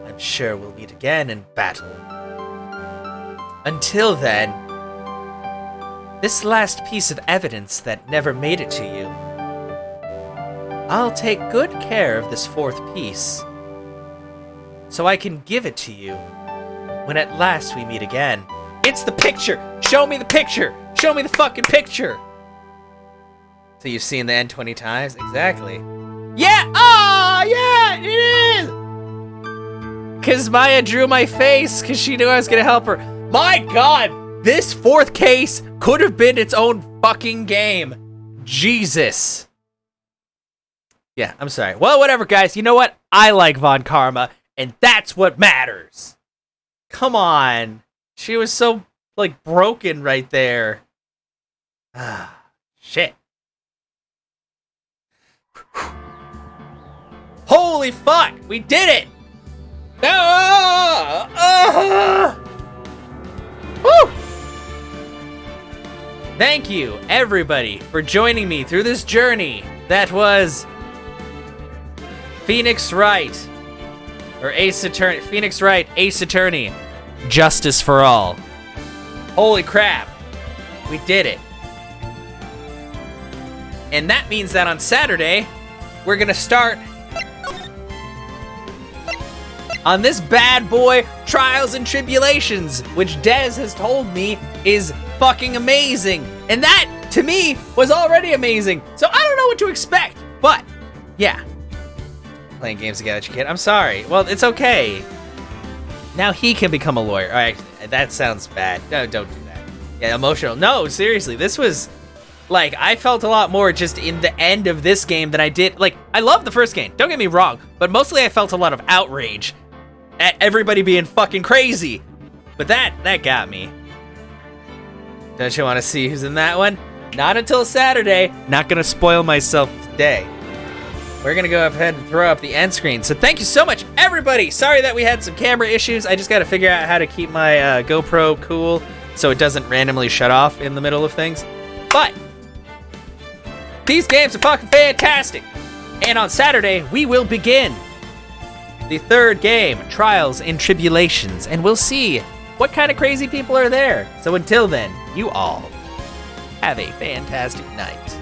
I'm sure we'll meet again in battle. Until then, this last piece of evidence that never made it to you, I'll take good care of this fourth piece, so I can give it to you when at last we meet again. It's the picture! Show me the picture! Show me the fucking picture! So you've seen the end 20 times? Exactly. Yeah! Oh, yeah! It is! Because Maya drew my face because she knew I was going to help her. My god! This fourth case could have been its own fucking game. Jesus. Yeah, I'm sorry. Well, whatever, guys. You know what? I like Von Karma, and that's what matters. Come on. She was so, like, broken right there. Ah, shit. Holy fuck! We did it! Woo! Thank you, everybody, for joining me through this journey that was Phoenix Wright, or Ace Attorney, Phoenix Wright, Ace Attorney, Justice for All. Holy crap, we did it. And that means that on Saturday, we're gonna start on this bad boy, Trials and Tribulations, which Dez has told me is fucking amazing. And that, to me, was already amazing. So I don't know what to expect, but yeah. Playing games to get educated. I'm sorry. Well, it's okay. Now he can become a lawyer. All right, that sounds bad. No, don't do that. Yeah, emotional. No, seriously, this was, like, I felt a lot more just in the end of this game than I did. Like, I love the first game, don't get me wrong, but mostly I felt a lot of outrage at everybody being fucking crazy. But that got me. Don't you want to see who's in that one? Not until Saturday. Not gonna spoil myself today. We're gonna go ahead and throw up the end screen. So thank you so much, everybody. Sorry that we had some camera issues. I just gotta figure out how to keep my GoPro cool so it doesn't randomly shut off in the middle of things. But these games are fucking fantastic. And on Saturday, we will begin the third game, Trials and Tribulations, and we'll see what kind of crazy people are there. So until then, you all have a fantastic night.